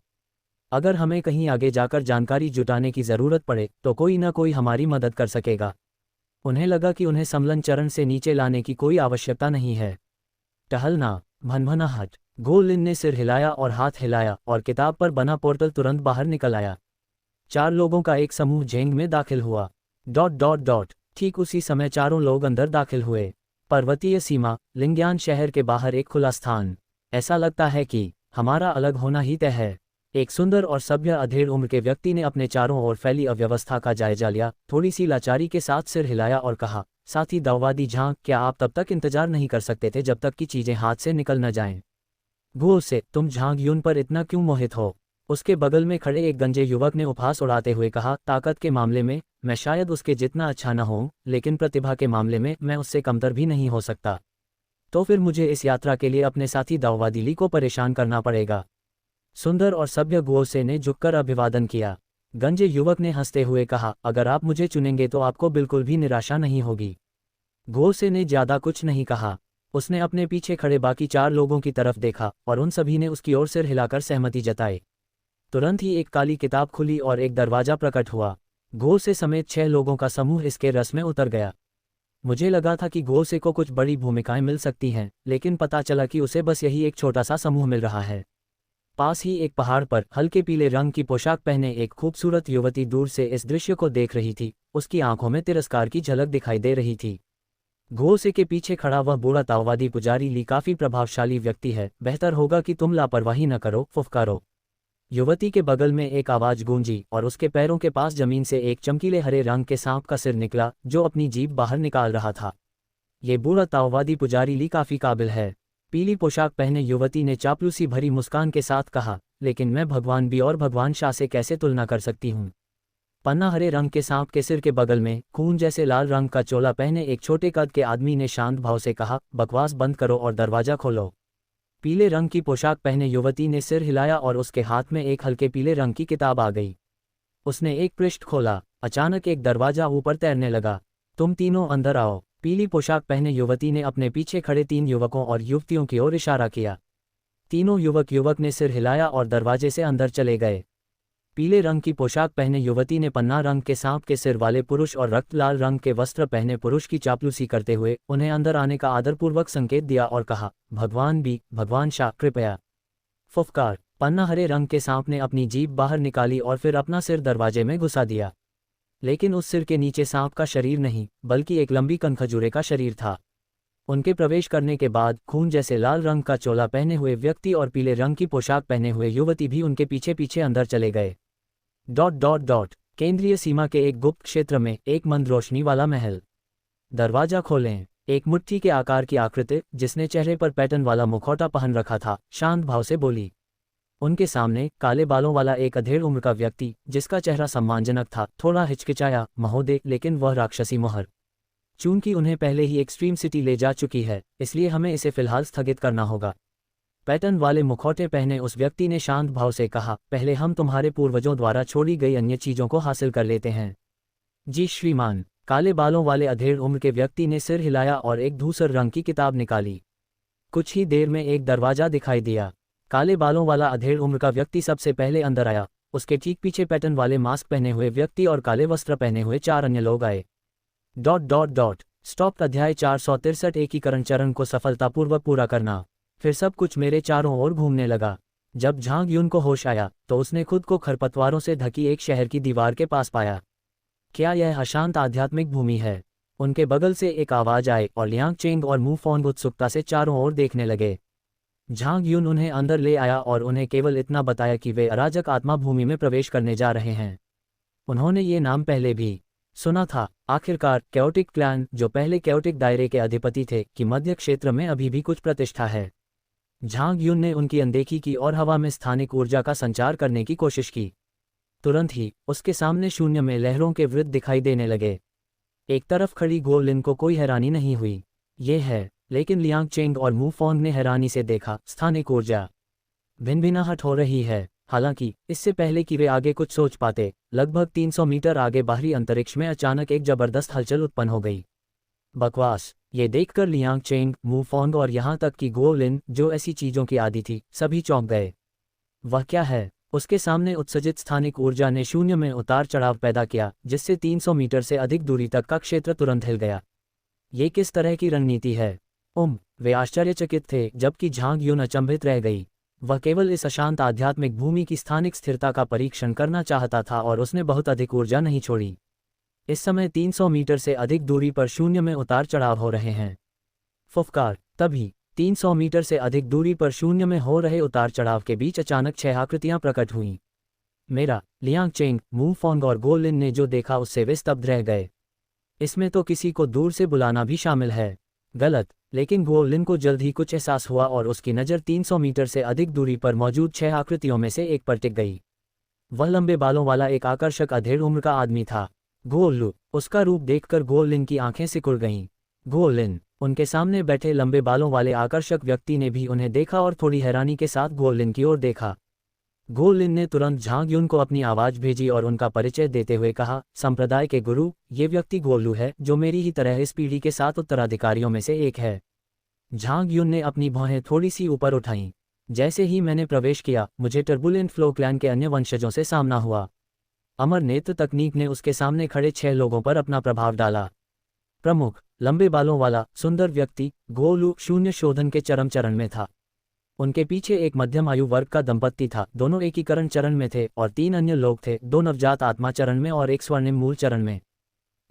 अगर हमें कहीं आगे जाकर जानकारी जुटाने की ज़रूरत पड़े तो कोई न कोई हमारी मदद कर सकेगा। उन्हें लगा कि उन्हें समलन चरण से नीचे लाने की कोई आवश्यकता नहीं है। टहलना, भनभनाहट। गोलिन ने सिर हिलाया और हाथ हिलाया और किताब पर बना पोर्टल तुरंत बाहर निकल आया। 4 लोगों का एक समूह झेंग में दाखिल हुआ। ... ठीक उसी समय चारों लोग अंदर दाखिल हुए। पर्वतीय सीमा, लिंग्यान शहर के बाहर एक खुला स्थान। ऐसा लगता है कि हमारा अलग होना ही तय है। एक सुंदर और सभ्य अधेड़ उम्र के व्यक्ति ने अपने चारों ओर फैली अव्यवस्था का जायजा लिया, थोड़ी सी लाचारी के साथ सिर हिलाया और कहा, साथी दाववादी झांग, क्या आप तब तक इंतजार नहीं कर सकते थे जब तक कि चीजें हाथ से निकल न जाएं? गो से, तुम झांग युन पर इतना क्यों मोहित हो? उसके बगल में खड़े एक गंजे युवक ने उपहास उड़ाते हुए कहा, ताकत के मामले में मैं शायद उसके जितना अच्छा न हूं, लेकिन प्रतिभा के मामले में मैं उससे कमतर भी नहीं हो सकता। तो फिर मुझे इस यात्रा के लिए अपने साथी दाववादी ली को परेशान करना पड़ेगा। सुंदर और सभ्य गुओसे ने झुककर अभिवादन किया। गंजे युवक ने हंसते हुए कहा, अगर आप मुझे चुनेंगे तो आपको बिल्कुल भी निराशा नहीं होगी। गुओसे ने ज्यादा कुछ नहीं कहा। उसने अपने पीछे खड़े बाकी 4 लोगों की तरफ देखा और उन सभी ने उसकी ओर सिर हिलाकर सहमति जताई। तुरंत ही एक काली किताब खुली और एक दरवाजा प्रकट हुआ। गोसे समेत 6 लोगों का समूह इसके रस में उतर गया। मुझे लगा था कि गोसे को कुछ बड़ी भूमिकाएं मिल सकती हैं, लेकिन पता चला कि उसे बस यही एक छोटा सा समूह मिल रहा है। पास ही एक पहाड़ पर हल्के पीले रंग की पोशाक पहने एक खूबसूरत युवती दूर से इस दृश्य को देख रही थी। उसकी आंखों में तिरस्कार की झलक दिखाई दे रही थी। गोसे के पीछे खड़ा वह बूढ़ा ताओवादी पुजारी ली काफी प्रभावशाली व्यक्ति है, बेहतर होगा कि तुम लापरवाही न करो, फुफकारो। युवती के बगल में एक आवाज गूंजी और उसके पैरों के पास जमीन से एक चमकीले हरे रंग के सांप का सिर निकला जो अपनी जीभ बाहर निकाल रहा था। ये बूढ़ा ताओवादी पुजारी ली काफी काबिल है, पीली पोशाक पहने युवती ने चापलूसी भरी मुस्कान के साथ कहा, लेकिन मैं भगवान बी और भगवान शाह से कैसे तुलना कर सकती हूँ। पन्ना हरे रंग के सांप के सिर के बगल में खून जैसे लाल रंग का चोला पहने एक छोटे कद के आदमी ने शांत भाव से कहा, बकवास बंद करो और दरवाजा खोलो। पीले रंग की पोशाक पहने युवती ने सिर हिलाया और उसके हाथ में एक हल्के पीले रंग की किताब आ गई। उसने एक पृष्ठ खोला। अचानक एक दरवाजा ऊपर तैरने लगा। तुम तीनों अंदर आओ। पीली पोशाक पहने युवती ने अपने पीछे खड़े 3 युवकों और युवतियों की ओर इशारा किया। तीनों युवक ने सिर हिलाया और दरवाजे से अंदर चले गए। पीले रंग की पोशाक पहने युवती ने पन्ना रंग के सांप के सिर वाले पुरुष और रक्त लाल रंग के वस्त्र पहने पुरुष की चापलूसी करते हुए उन्हें अंदर आने का आदरपूर्वक संकेत दिया और कहा, भगवान बी, भगवान शाह, कृपया। फुफकार। पन्ना हरे रंग के सांप ने अपनी जीभ बाहर निकाली और फिर अपना सिर दरवाजे में घुसा दिया। लेकिन उस सिर के नीचे सांप का शरीर नहीं, बल्कि एक लंबी कनखजूरे का शरीर था। उनके प्रवेश करने के बाद खून जैसे लाल रंग का चोला पहने हुए व्यक्ति और पीले रंग की पोशाक पहने हुए युवती भी उनके पीछे पीछे अंदर चले गए। ... केंद्रीय सीमा के एक गुप्त क्षेत्र में एक मंद रोशनी वाला महल। दरवाजा खोलें। एक मुट्ठी के आकार की आकृति जिसने चेहरे पर पैटर्न वाला मुखौटा पहन रखा था शांत भाव से बोली। उनके सामने काले बालों वाला एक अधेड़ उम्र का व्यक्ति जिसका चेहरा सम्मानजनक था थोड़ा हिचकिचाया, महोदय, लेकिन वह राक्षसी मोहर चूंकि उन्हें पहले ही एक्सट्रीम सिटी ले जा चुकी है, इसलिए हमें इसे फिलहाल स्थगित करना होगा। पैटर्न वाले मुखौटे पहने उस व्यक्ति ने शांत भाव से कहा, पहले हम तुम्हारे पूर्वजों द्वारा छोड़ी गई अन्य चीज़ों को हासिल कर लेते हैं। जी श्रीमान। काले बालों वाले अधेड़ उम्र के व्यक्ति ने सिर हिलाया और एक धूसर रंग की किताब निकाली। कुछ ही देर में एक दरवाजा दिखाई दिया। काले बालों वाला अधेड़ उम्र का व्यक्ति सबसे पहले अंदर आया। उसके ठीक पीछे पैटर्न वाले मास्क पहने हुए व्यक्ति और काले वस्त्र पहने हुए 4 अन्य लोग आए। ... स्टॉप। अध्याय 463 एकीकरण चरण को सफलतापूर्वक पूरा करना। फिर सब कुछ मेरे चारों ओर घूमने लगा। जब झांग युन को होश आया तो उसने खुद को खरपतवारों से ढकी एक शहर की दीवार के पास पाया। क्या यह अशांत आध्यात्मिक भूमि है? उनके बगल से एक आवाज आई और लियांग चेंग और मू फॉन्ग उत्सुकता से चारों ओर देखने लगे। झांग युन उन्हें अंदर ले आया और उन्हें केवल इतना बताया कि वे अराजक आत्मा भूमि में प्रवेश करने जा रहे हैं। उन्होंने ये नाम पहले भी सुना था। आखिरकार कैओटिक क्लैन, जो पहले कैओटिक दायरे के अधिपति थे, कि मध्य क्षेत्र में अभी भी कुछ प्रतिष्ठा है। झांग युन ने उनकी अनदेखी की और हवा में स्थानिक ऊर्जा का संचार करने की कोशिश की। तुरंत ही उसके सामने शून्य में लहरों के वृत्त दिखाई देने लगे। एक तरफ खड़ी गो लिन को कोई हैरानी नहीं हुई। ये है, लेकिन लियांग चेंग और मू फॉन्ग ने हैरानी से देखा, स्थानिक ऊर्जा भिनभिनाहट हो रही है। हालांकि इससे पहले कि वे आगे कुछ सोच पाते, लगभग 300 मीटर आगे बाहरी अंतरिक्ष में अचानक एक जबरदस्त हलचल उत्पन्न हो गई। बकवास। ये देखकर लियांग चेंग, मू फॉन्ग और यहाँ तक कि गो लिन, जो ऐसी चीजों की आदी थी, सभी चौंक गए। वह क्या है? उसके सामने उत्सर्जित स्थानिक ऊर्जा ने शून्य में उतार चढ़ाव पैदा किया, जिससे 300 मीटर से अधिक दूरी तक का क्षेत्र तुरंत हिल गया। ये किस तरह की रणनीति है? वे आश्चर्यचकित थे, जबकि झांग युन अचंभित रह गई। वह केवल इस अशांत आध्यात्मिक भूमि की स्थानिक स्थिरता का परीक्षण करना चाहता था और उसने बहुत अधिक ऊर्जा नहीं छोड़ी। इस समय 300 मीटर से अधिक दूरी पर शून्य में उतार चढ़ाव हो रहे हैं। फुफकार। तभी 300 मीटर से अधिक दूरी पर शून्य में हो रहे उतार चढ़ाव के बीच अचानक 6 आकृतियां प्रकट हुईं। मेरा, लियांग चेंग, मू फॉन्ग और गो लिन ने जो देखा उससे वे स्तब्ध रह गए। इसमें तो किसी को दूर से बुलाना भी शामिल है। गलत। लेकिन गो लिन को जल्द ही कुछ एहसास हुआ और उसकी नज़र 300 मीटर से अधिक दूरी पर मौजूद 6 आकृतियों में से एक पर टिक गई। वह लंबे बालों वाला एक आकर्षक अधेड़ उम्र का आदमी था। गोलू। उसका रूप देखकर गो लिन की आंखें सिकुड़ गईं। गो लिन। उनके सामने बैठे लंबे बालों वाले आकर्षक व्यक्ति ने भी उन्हें देखा और थोड़ी हैरानी के साथ गो लिन की ओर देखा। गो लिन ने तुरंत झांग युन को अपनी आवाज भेजी और उनका परिचय देते हुए कहा, संप्रदाय के गुरु, ये व्यक्ति गोलू है, जो मेरी ही तरह इस पीढ़ी के 7 उत्तराधिकारियों में से एक है। झांग युन ने अपनी भौहें थोड़ी सी ऊपर उठाईं। जैसे ही मैंने प्रवेश किया, मुझे टर्बुलेंट फ्लो क्लैन के अन्य वंशजों से सामना हुआ। अमर नेत्र तकनीक ने उसके सामने खड़े 6 लोगों पर अपना प्रभाव डाला। प्रमुख, लंबे बालों वाला सुंदर व्यक्ति गोलू शून्य शोधन के चरम चरण में था। उनके पीछे एक मध्यम आयु वर्ग का दंपत्ति था, दोनों एकीकरण चरण में थे, और 3 अन्य लोग थे, 2 नवजात आत्मा चरण में और एक स्वर्णिम मूल चरण में।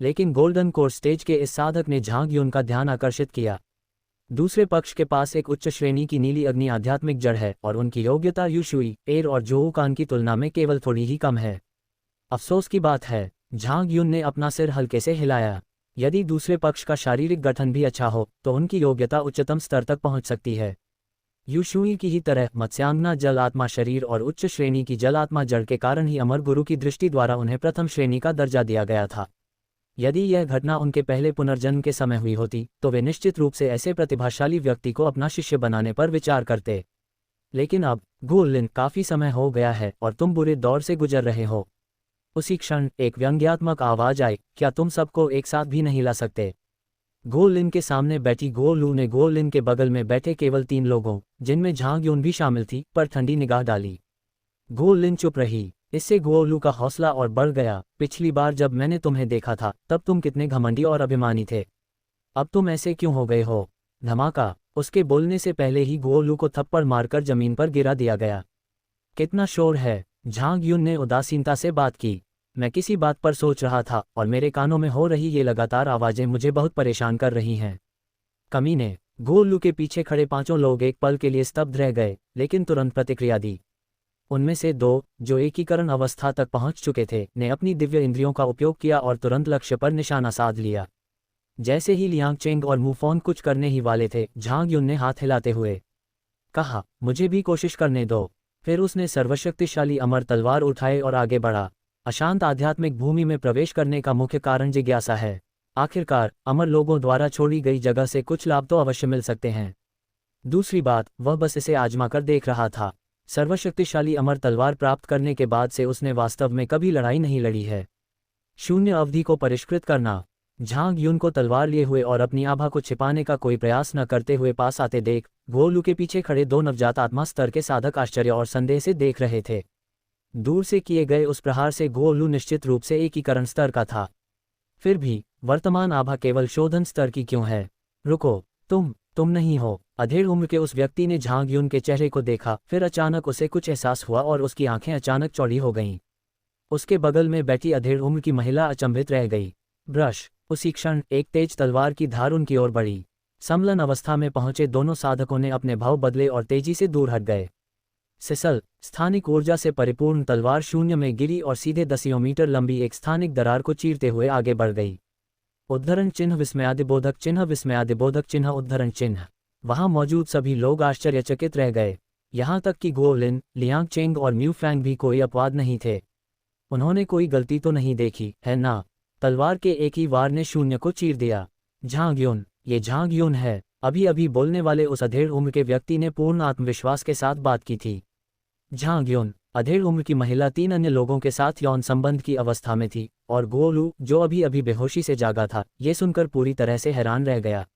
लेकिन गोल्डन कोर स्टेज के इस साधक ने झांग युन का ध्यान आकर्षित किया। दूसरे पक्ष के पास एक उच्च श्रेणी की नीली अग्नि आध्यात्मिक जड़ है और उनकी योग्यता युशुई, एर और जोऊकान की तुलना में केवल थोड़ी ही कम है। अफसोस की बात है, झांग युन ने अपना सिर हल्के से हिलाया। यदि दूसरे पक्ष का शारीरिक गठन भी अच्छा हो तो उनकी योग्यता उच्चतम स्तर तक पहुंच सकती है। युशुई की ही तरह मत्स्यांगना जल आत्मा शरीर और उच्च श्रेणी की जल आत्मा जड़ के कारण ही अमर गुरु की दृष्टि द्वारा उन्हें प्रथम श्रेणी का दर्जा दिया गया था। यदि यह घटना उनके पहले पुनर्जन्म के समय हुई होती तो वे निश्चित रूप से ऐसे प्रतिभाशाली व्यक्ति को अपना शिष्य बनाने पर विचार करते। लेकिन अब गुलिन, काफी समय हो गया है और तुम बुरे दौर से गुजर रहे हो। उसी क्षण एक व्यंग्यात्मक आवाज आई, क्या तुम सबको एक साथ भी नहीं ला सकते? गोलिन के सामने बैठी गोलू ने गोलिन के बगल में बैठे केवल 3 लोगों, जिनमें झांग युन भी शामिल थी, पर ठंडी निगाह डाली। गोलिन चुप रही। इससे गोलू का हौसला और बढ़ गया। पिछली बार जब मैंने तुम्हें देखा था तब तुम कितने घमंडी और अभिमानी थे, अब तुम ऐसे क्यों हो गए हो? धमाका! उसके बोलने से पहले ही गोलू को थप्पड़ मारकर जमीन पर गिरा दिया गया। कितना शोर है? झांग युन ने उदासीनता से बात की। मैं किसी बात पर सोच रहा था और मेरे कानों में हो रही ये लगातार आवाजें मुझे बहुत परेशान कर रही हैं। कमीने! गोलू के पीछे खड़े 5 लोग एक पल के लिए स्तब्ध रह गए, लेकिन तुरंत प्रतिक्रिया दी। उनमें से 2, जो एकीकरण अवस्था तक पहुंच चुके थे, ने अपनी दिव्य इंद्रियों का उपयोग किया और तुरंत लक्ष्य पर निशाना साध लिया। जैसे ही लियांग चेंग और मुफोन कुछ करने ही वाले थे, झांग युन ने हाथ हिलाते हुए कहा, मुझे भी कोशिश करने दो। फिर उसने सर्वशक्तिशाली अमर तलवार उठाए और आगे बढ़ा। अशांत आध्यात्मिक भूमि में प्रवेश करने का मुख्य कारण जिज्ञासा है। आखिरकार अमर लोगों द्वारा छोड़ी गई जगह से कुछ लाभ तो अवश्य मिल सकते हैं। दूसरी बात, वह बस इसे आजमा कर देख रहा था। सर्वशक्तिशाली अमर तलवार प्राप्त करने के बाद से उसने वास्तव में कभी लड़ाई नहीं लड़ी है। शून्य अवधि को परिष्कृत करना। झांग युन को तलवार लिए हुए और अपनी आभा को छिपाने का कोई प्रयास न करते हुए पास आते देख गोलू के पीछे खड़े 2 नवजात आत्मा स्तर के साधक आश्चर्य और संदेह से देख रहे थे। दूर से किए गए उस प्रहार से गोलू निश्चित रूप से एकीकरण स्तर का था। फिर भी वर्तमान आभा केवल शोधन स्तर की क्यों है? रुको, तुम नहीं हो। अधेड़ उम्र के उस व्यक्ति ने झांग युन के चेहरे को देखा, फिर अचानक उसे कुछ एहसास हुआ और उसकी आंखें अचानक चौड़ी हो गईं। उसके बगल में बैठी अधेड़ उम्र की महिला अचंभित रह गई। ब्रश! उसी क्षण एक तेज तलवार की धार उनकी ओर बढ़ी। सम्मलन अवस्था में पहुंचे दोनों साधकों ने अपने भाव बदले और तेजी से दूर हट गए। सिसल! स्थानिक ऊर्जा से परिपूर्ण तलवार शून्य में गिरी और सीधे 10 मीटर लंबी एक स्थानिक दरार को चीरते हुए आगे बढ़ गई। उद्धरण चिन्ह विस्मयादिबोधक चिन्ह विस्मयादिबोधक चिन्ह उद्धरण चिन्ह। वहां मौजूद सभी लोग आश्चर्यचकित रह गए। यहां तक कि गोलिन, लियांग चेंग और म्यू फैंग भी कोई अपवाद नहीं थे। उन्होंने कोई गलती तो नहीं देखी है ना? तलवार के एक ही वार ने शून्य को चीर दिया। झांग युन! ये झांग युन है। अभी अभी बोलने वाले उस अधेड़ उम्र के व्यक्ति ने पूर्ण आत्मविश्वास के साथ बात की थी। झांग युन! अधेड़ उम्र की महिला 3 अन्य लोगों के साथ यौन संबंध की अवस्था में थी, और गोलू, जो अभी अभी बेहोशी से जागा था, ये सुनकर पूरी तरह से हैरान रह गया।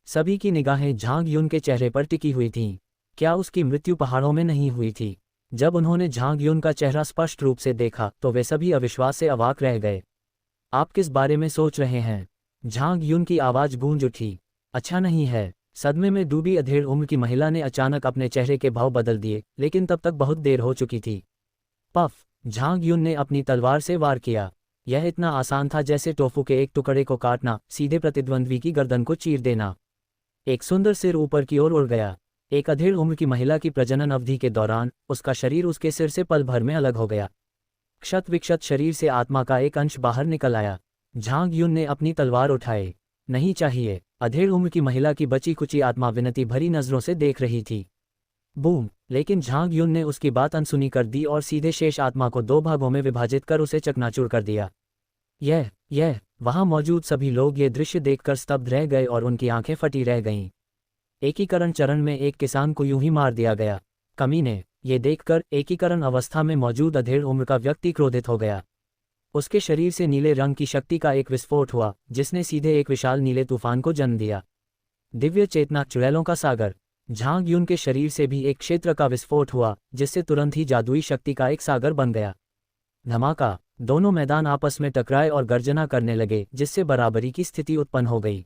सभी की निगाहें झांग युन के चेहरे पर टिकी हुई थीं। क्या उसकी मृत्यु पहाड़ों में नहीं हुई थी? जब उन्होंने झांग युन का चेहरा स्पष्ट रूप से देखा तो वे सभी अविश्वास से अवाक रह गए। आप किस बारे में सोच रहे हैं? झांग युन की आवाज गूंज उठी। अच्छा नहीं है। सदमे में डूबी अधेड़ उम्र की महिला ने अचानक अपने चेहरे के भाव बदल दिए, लेकिन तब तक बहुत देर हो चुकी थी। पफ! झांग युन ने अपनी तलवार से वार किया। यह इतना आसान था जैसे टोफू के एक टुकड़े को काटना, सीधे प्रतिद्वंद्वी की गर्दन को चीर देना। एक सुंदर सिर ऊपर की ओर उड़ गया। एक अधेड़ उम्र की महिला की प्रजनन अवधि के दौरान उसका शरीर उसके सिर से पल भर में अलग हो गया। क्षत विक्षत शरीर से आत्मा का एक अंश बाहर निकल आया। झांग युन ने अपनी तलवार उठाई। नहीं चाहिए। अधेड़ उम्र की महिला की बची कुची आत्मा विनती भरी नजरों से देख रही थी। बूम! लेकिन झांग युन ने उसकी बात अनसुनी कर दी और सीधे शेष आत्मा को 2 भागों में विभाजित कर उसे चकनाचूर कर दिया। यह वहां मौजूद सभी लोग ये दृश्य देखकर स्तब्ध रह गए और उनकी आंखें फटी रह गईं। एकीकरण चरण में एक किसान को यूं ही मार दिया गया। कमीने! ये देखकर एकीकरण अवस्था में मौजूद अधेड़ उम्र का व्यक्ति क्रोधित हो गया। उसके शरीर से नीले रंग की शक्ति का एक विस्फोट हुआ, जिसने सीधे एक विशाल नीले तूफान को जन्म दिया। दिव्य चेतना, चुड़ैलों का सागर! झांग युन के शरीर से भी एक क्षेत्र का विस्फोट हुआ, जिससे तुरंत ही जादुई शक्ति का एक सागर बन गया। धमाका, दोनों मैदान आपस में टकराए और गर्जना करने लगे, जिससे बराबरी की स्थिति उत्पन्न हो गई।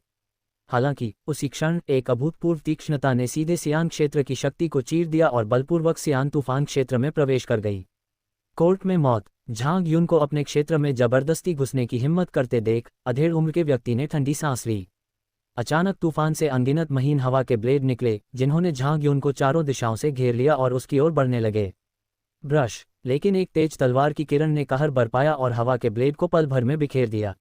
हालांकि उसी क्षण एक अभूतपूर्व तीक्ष्णता ने सीधे सियान क्षेत्र की शक्ति को चीर दिया और बलपूर्वक सियान तूफान क्षेत्र में प्रवेश कर गई। कोर्ट में मौत। झांग युन को अपने क्षेत्र में जबरदस्ती घुसने की हिम्मत करते देख अधेड़ उम्र के व्यक्ति ने ठंडी सांस ली। अचानक तूफान से अनगिनत महीन हवा के ब्लेड निकले, जिन्होंने झांग युन को चारों दिशाओं से घेर लिया और उसकी ओर बढ़ने लगे। ब्रश, लेकिन एक तेज तलवार की किरण ने कहर बरपाया और हवा के ब्लेड को पल भर में बिखेर दिया।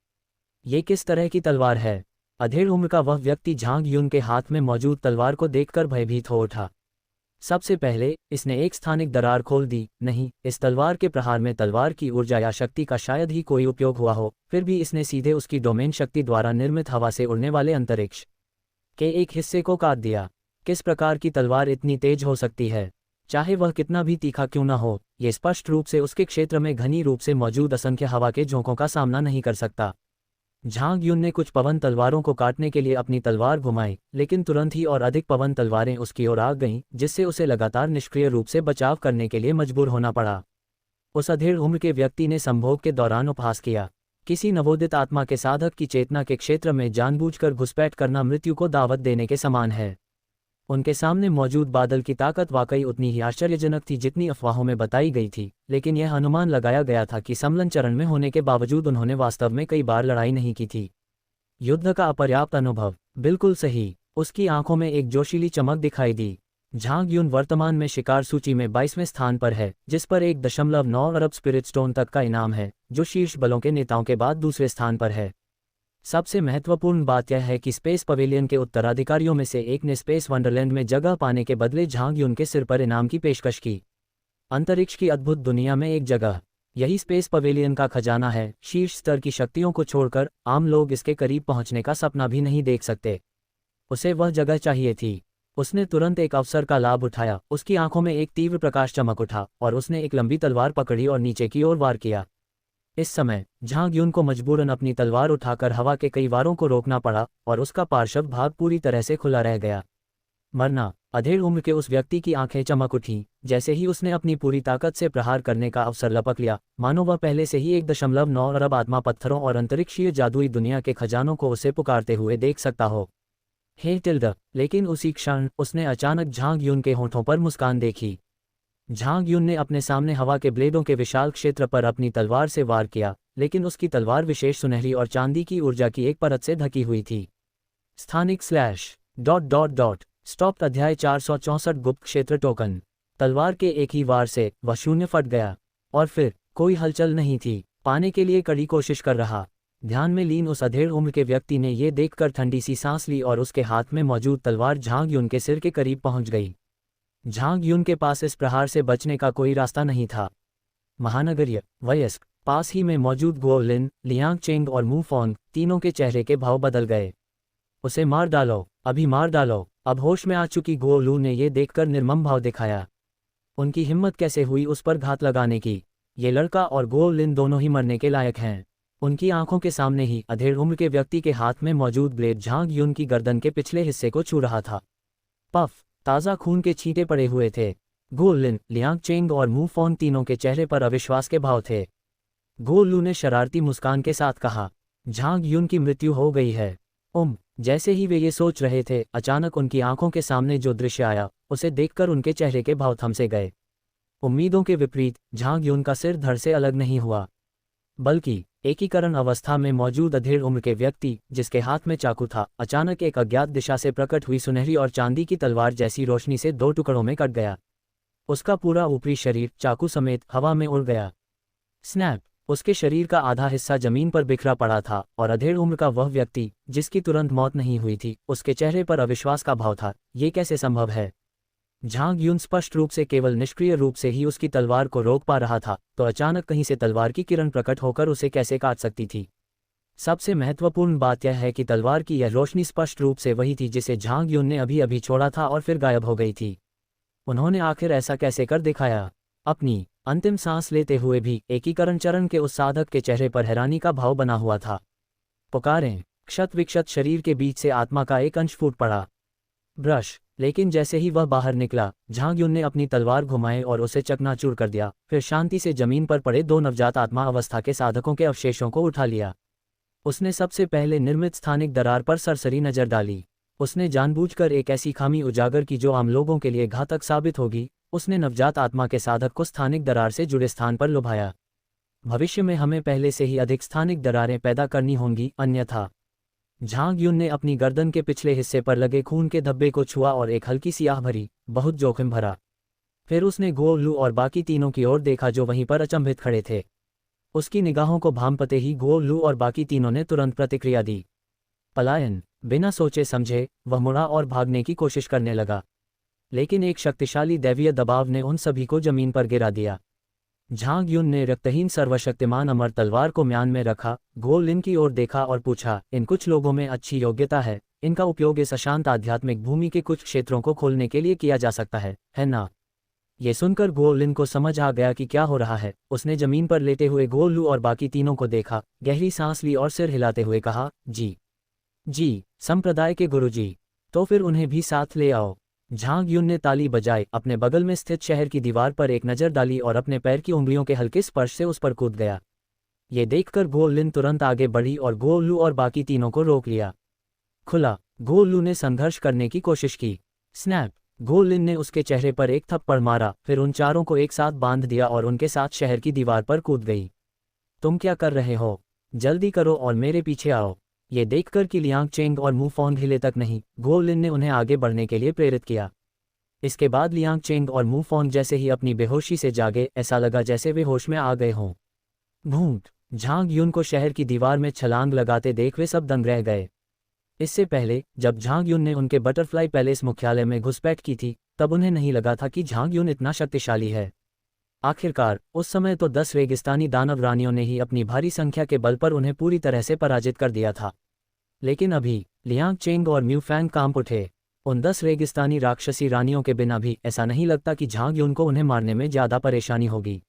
ये किस तरह की तलवार है? अधेड़ उम्र का वह व्यक्ति झांग युन के हाथ में मौजूद तलवार को देखकर भयभीत हो उठा। सबसे पहले इसने एक स्थानिक दरार खोल दी। नहीं, इस तलवार के प्रहार में तलवार की ऊर्जा या शक्ति का शायद ही कोई उपयोग हुआ हो, फिर भी इसने सीधे उसकी डोमेन शक्ति द्वारा निर्मित हवा से उड़ने वाले अंतरिक्ष के एक हिस्से को काट दिया। किस प्रकार की तलवार इतनी तेज हो सकती है? चाहे वह कितना भी तीखा क्यों न हो, यह स्पष्ट रूप से उसके क्षेत्र में घनी रूप से मौजूद असंख्य हवा के झोंकों का सामना नहीं कर सकता। झांग युन ने कुछ पवन तलवारों को काटने के लिए अपनी तलवार घुमाई, लेकिन तुरंत ही और अधिक पवन तलवारें उसकी ओर आ गईं, जिससे उसे लगातार निष्क्रिय रूप से बचाव करने के लिए मजबूर होना पड़ा। उस अधेड़ उम्र के व्यक्ति ने संभोग के दौरान उपहास किया। किसी नवोदित आत्मा के साधक की चेतना के क्षेत्र में जानबूझकर घुसपैठ करना मृत्यु को दावत देने के समान है। उनके सामने मौजूद बादल की ताकत वाकई उतनी ही आश्चर्यजनक थी जितनी अफवाहों में बताई गई थी, लेकिन यह अनुमान लगाया गया था कि सम्मेलन चरण में होने के बावजूद उन्होंने वास्तव में कई बार लड़ाई नहीं की थी। युद्ध का अपर्याप्त अनुभव। बिल्कुल सही। उसकी आंखों में एक जोशीली चमक दिखाई दी। झांग युन वर्तमान में शिकार सूची में 22वें स्थान पर है, जिस पर 1.9 अरब स्पिरिट स्टोन तक का इनाम है, जो शीर्ष बलों के नेताओं के बाद दूसरे स्थान पर है। सबसे महत्वपूर्ण बात यह है कि स्पेस पवेलियन के उत्तराधिकारियों में से एक ने स्पेस वंडरलैंड में जगह पाने के बदले झांग युन के सिर पर इनाम की पेशकश की। अंतरिक्ष की अद्भुत दुनिया में एक जगह, यही स्पेस पवेलियन का खजाना है। शीर्ष स्तर की शक्तियों को छोड़कर आम लोग इसके करीब पहुंचने का सपना भी नहीं देख सकते। उसे वह जगह चाहिए थी। उसने तुरंत एक अवसर का लाभ उठाया। उसकी आंखों में एक तीव्र प्रकाश चमक उठा और उसने एक लंबी तलवार पकड़ी और नीचे की ओर वार किया। इस समय झांग युन को मजबूरन अपनी तलवार उठाकर हवा के कई वारों को रोकना पड़ा और उसका पार्श्व भाग पूरी तरह से खुला रह गया। मरना। अधेड़ उम्र के उस व्यक्ति की आंखें चमक उठीं जैसे ही उसने अपनी पूरी ताकत से प्रहार करने का अवसर लपक लिया, मानो वह पहले से ही 1.9 अरब आत्मा पत्थरों और अंतरिक्षीय जादुई दुनिया के खजानों को उसे पुकारते हुए देख सकता हो। हे टिल्डा। लेकिन उसी क्षण उसने अचानक झांग युन के होठों पर मुस्कान देखी। झांग युन ने अपने सामने हवा के ब्लेडों के विशाल क्षेत्र पर अपनी तलवार से वार किया, लेकिन उसकी तलवार विशेष सुनहरी और चांदी की ऊर्जा की एक परत से ढकी हुई थी। स्थानिक /... स्टॉप। अध्याय 464 गुप्त क्षेत्र टोकन। तलवार के एक ही वार से वह शून्य फट गया और फिर कोई हलचल नहीं थी। पाने के लिए कड़ी कोशिश कर रहा। ध्यान में लीन उस अधेड़ उम्र के व्यक्ति ने यह देखकर ठंडी सी सांस ली और उसके हाथ में मौजूद तलवार झांग युन के सिर के करीब पहुंच गई। झांग युन के पास इस प्रहार से बचने का कोई रास्ता नहीं था। महानगरीय वयस्क। पास ही में मौजूद गुओ लिन, लियांग चेंग और मू फोंग तीनों के चेहरे के भाव बदल गए। उसे मार डालो, अभी मार डालो। अब होश में आ चुकी गुओ लू ने यह देखकर निर्मम भाव दिखाया। उनकी हिम्मत कैसे हुई उस पर घात लगाने की? ये लड़का और गुओ लिन दोनों ही मरने के लायक हैं। उनकी आंखों के सामने ही अधेड़ उम्र के व्यक्ति के हाथ में मौजूद ब्लेड झांग युन की गर्दन के पिछले हिस्से को छू रहा था। पफ। ताज़ा खून के छींटे पड़े हुए थे। गुओ लिन, लियांग चेंग और मू फोंग तीनों के चेहरे पर अविश्वास के भाव थे। गुओ लू ने शरारती मुस्कान के साथ कहा, झांग युन की मृत्यु हो गई है। जैसे ही वे ये सोच रहे थे, अचानक उनकी आंखों के सामने जो दृश्य आया, उसे देखकर उनके चेहरे के भाव थम से गए। उम्मीदों के विपरीत झांग युन का सिर धड़ से अलग नहीं हुआ, बल्कि एकीकरण अवस्था में मौजूद अधेड़ उम्र के व्यक्ति, जिसके हाथ में चाकू था, अचानक एक अज्ञात दिशा से प्रकट हुई सुनहरी और चांदी की तलवार जैसी रोशनी से 2 टुकड़ों में कट गया। उसका पूरा ऊपरी शरीर चाकू समेत हवा में उड़ गया। स्नैप। उसके शरीर का आधा हिस्सा जमीन पर बिखरा पड़ा था और अधेड़ उम्र का वह व्यक्ति, जिसकी तुरंत मौत नहीं हुई थी, उसके चेहरे पर अविश्वास का भाव था। ये कैसे संभव है? झांग युन स्पष्ट रूप से केवल निष्क्रिय रूप से ही उसकी तलवार को रोक पा रहा था, तो अचानक कहीं से तलवार की किरण प्रकट होकर उसे कैसे काट सकती थी? सबसे महत्वपूर्ण बात यह है कि तलवार की यह रोशनी स्पष्ट रूप से वही थी जिसे झांग युन ने अभी अभी छोड़ा था और फिर गायब हो गई थी। उन्होंने आखिर ऐसा कैसे कर दिखाया? अपनी अंतिम सांस लेते हुए भी एकीकरण चरण के उस साधक के चेहरे पर हैरानी का भाव बना हुआ था। पुकारें। क्षत विक्षत शरीर के बीच से आत्मा का एक अंश फूट पड़ा। ब्रश। लेकिन जैसे ही वह बाहर निकला, झांग युन ने अपनी तलवार घुमाई और उसे चकनाचूर कर दिया, फिर शांति से जमीन पर पड़े 2 नवजात आत्मा अवस्था के साधकों के अवशेषों को उठा लिया। उसने सबसे पहले निर्मित स्थानिक दरार पर सरसरी नजर डाली। उसने जानबूझकर एक ऐसी खामी उजागर की जो आम लोगों के लिए घातक साबित होगी। उसने नवजात आत्मा के साधक को स्थानिक दरार से जुड़े स्थान पर लुभाया। भविष्य में हमें पहले से ही अधिक स्थानिक दरारें पैदा करनी होंगी, अन्यथा। झांग युन ने अपनी गर्दन के पिछले हिस्से पर लगे खून के धब्बे को छुआ और एक हल्की सी आह भरी, बहुत जोखिम भरा। फिर उसने गो लू और बाकी तीनों की ओर देखा जो वहीं पर अचंभित खड़े थे। उसकी निगाहों को भांपते ही गो लू और बाकी तीनों ने तुरंत प्रतिक्रिया दी। पलायन। बिना सोचे समझे वह मुड़ा और भागने की कोशिश करने लगा, लेकिन एक शक्तिशाली दैवीय दबाव ने उन सभी को जमीन पर गिरा दिया। झांग युन ने रक्तहीन सर्वशक्तिमान अमर तलवार को म्यान में रखा, गो लिन की ओर देखा और पूछा, इन कुछ लोगों में अच्छी योग्यता है, इनका उपयोग इस अशांत आध्यात्मिक भूमि के कुछ क्षेत्रों को खोलने के लिए किया जा सकता है ना? ये सुनकर गो लिन को समझ आ गया कि क्या हो रहा है। उसने जमीन पर लेटे हुए गो लू और बाकी तीनों को देखा, गहरी सांस ली और सिर हिलाते हुए कहा, जी संप्रदाय के गुरुजी, तो फिर उन्हें भी साथ ले आओ। झांग युन ने ताली बजाई, अपने बगल में स्थित शहर की दीवार पर एक नज़र डाली और अपने पैर की उंगलियों के हल्के स्पर्श से उस पर कूद गया। ये देखकर गो लिन तुरंत आगे बढ़ी और गो लू और बाकी तीनों को रोक लिया। खुला। गो लू ने संघर्ष करने की कोशिश की। स्नैप। गो लिन ने उसके चेहरे पर एक थप्पड़ मारा, फिर उन चारों को एक साथ बांध दिया और उनके साथ शहर की दीवार पर कूद गई। तुम क्या कर रहे हो? जल्दी करो और मेरे पीछे आओ। ये देखकर कि लियांग चेंग और मू फोंग हिले तक नहीं, गो लिन ने उन्हें आगे बढ़ने के लिए प्रेरित किया। इसके बाद लियांग चेंग और मू फोंग जैसे ही अपनी बेहोशी से जागे, ऐसा लगा जैसे वे होश में आ गए हों। भूत। झांग युन को शहर की दीवार में छलांग लगाते देख वे सब दंग रह गए। इससे पहले जब झांग युन ने उनके बटरफ्लाई पैलेस मुख्यालय में घुसपैठ की थी, तब उन्हें नहीं लगा था कि झांग युन इतना शक्तिशाली है। आखिरकार उस समय तो 10 रेगिस्तानी दानव रानियों ने ही अपनी भारी संख्या के बल पर उन्हें पूरी तरह से पराजित कर दिया था। लेकिन अभी लियांग चेंग और म्यू फैंग कांप उठे। उन 10 रेगिस्तानी राक्षसी रानियों के बिना भी ऐसा नहीं लगता कि झांग युन को उन्हें मारने में ज़्यादा परेशानी होगी।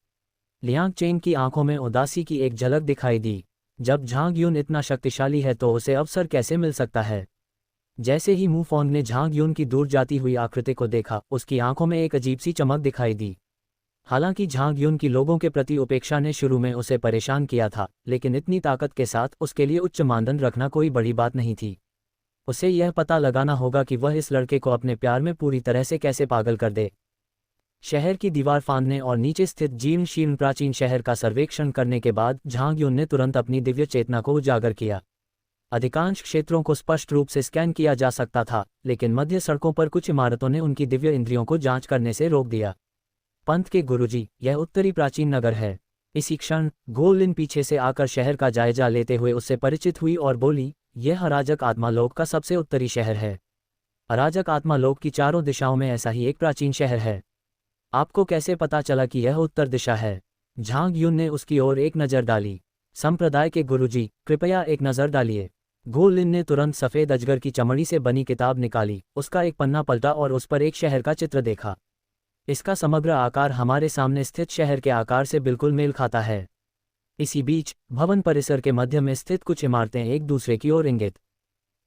लियांग चेंग की आंखों में उदासी की एक झलक दिखाई दी। जब झांग युन इतना शक्तिशाली है तो उसे अवसर कैसे मिल सकता है? जैसे ही मू फोंग ने झांग युन की दूर जाती हुई आकृति को देखा, उसकी आंखों में एक अजीब सी चमक दिखाई दी। हालांकि झांग युन की लोगों के प्रति उपेक्षा ने शुरू में उसे परेशान किया था, लेकिन इतनी ताकत के साथ उसके लिए उच्च मानदंड रखना कोई बड़ी बात नहीं थी। उसे यह पता लगाना होगा कि वह इस लड़के को अपने प्यार में पूरी तरह से कैसे पागल कर दे। शहर की दीवार फांदने और नीचे स्थित जीर्ण शीर्ण प्राचीन शहर का सर्वेक्षण करने के बाद झांग युन ने तुरंत अपनी दिव्य चेतना को उजागर किया। अधिकांश क्षेत्रों को स्पष्ट रूप से स्कैन किया जा सकता था, लेकिन मध्य सड़कों पर कुछ इमारतों ने उनकी दिव्य इंद्रियों को जांच करने से रोक दिया। पंथ के गुरुजी, यह उत्तरी प्राचीन नगर है। इसी क्षण गो लिन पीछे से आकर शहर का जायजा लेते हुए उससे परिचित हुई और बोली, यह अराजक आत्मालोक का सबसे उत्तरी शहर है। अराजक आत्मालोक की चारों दिशाओं में ऐसा ही एक प्राचीन शहर है। आपको कैसे पता चला कि यह उत्तर दिशा है? झांग युन ने उसकी ओर एक नज़र डाली। संप्रदाय के गुरुजी, कृपया एक नज़र डालिए। गो लिन ने तुरंत सफ़ेद अजगर की चमड़ी से बनी किताब निकाली, उसका एक पन्ना पलटा और उस पर एक शहर का चित्र देखा। इसका समग्र आकार हमारे सामने स्थित शहर के आकार से बिल्कुल मेल खाता है। इसी बीच भवन परिसर के मध्य में स्थित कुछ इमारतें एक दूसरे की ओर इंगित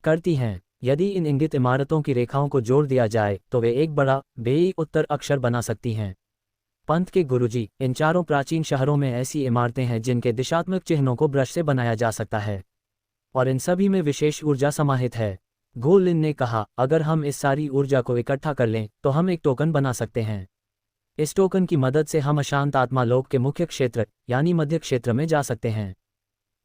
करती हैं। यदि इन इंगित इमारतों की रेखाओं को जोड़ दिया जाए तो वे एक बड़ा बेई उत्तर अक्षर बना सकती हैं। पंथ के गुरुजी, इन चारों प्राचीन शहरों में ऐसी इमारतें हैं जिनके दिशात्मक चिन्हों को ब्रश से बनाया जा सकता है, और इन सभी में विशेष ऊर्जा समाहित है। गो लिन ने कहा, अगर हम इस सारी ऊर्जा को इकट्ठा कर लें तो हम एक टोकन बना सकते हैं। इस टोकन की मदद से हम अशांत आत्मा लोक के मुख्य क्षेत्र यानी मध्य क्षेत्र में जा सकते हैं।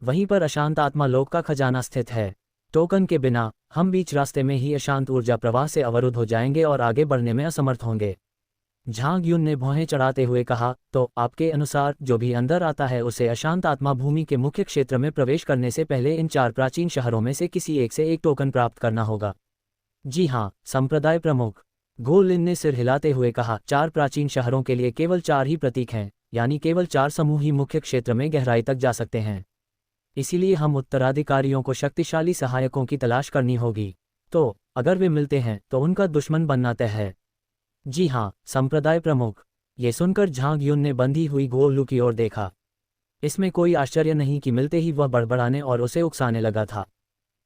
वहीं पर अशांत आत्मा लोक का खजाना स्थित है। टोकन के बिना हम बीच रास्ते में ही अशांत ऊर्जा प्रवाह से अवरुद्ध हो जाएंगे और आगे बढ़ने में असमर्थ होंगे। झांग युन ने भौहें चढ़ाते हुए कहा, तो आपके अनुसार जो भी अंदर आता है उसे अशांत आत्मा भूमि के मुख्य क्षेत्र में प्रवेश करने से पहले इन 4 प्राचीन शहरों में से किसी एक से एक टोकन प्राप्त करना होगा। जी हाँ, संप्रदाय प्रमुख। गो लिन ने सिर हिलाते हुए कहा, 4 प्राचीन शहरों के लिए केवल 4 ही प्रतीक हैं, यानी केवल 4 समूह ही मुख्य क्षेत्र में गहराई तक जा सकते हैं। इसीलिए हम उत्तराधिकारियों को शक्तिशाली सहायकों की तलाश करनी होगी। तो अगर वे मिलते हैं तो उनका दुश्मन बनना तय है। जी हाँ, संप्रदाय प्रमुख। ये सुनकर झांग युन ने बंधी हुई गो लू की ओर देखा। इसमें कोई आश्चर्य नहीं कि मिलते ही वह बड़बड़ाने और उसे उकसाने लगा था।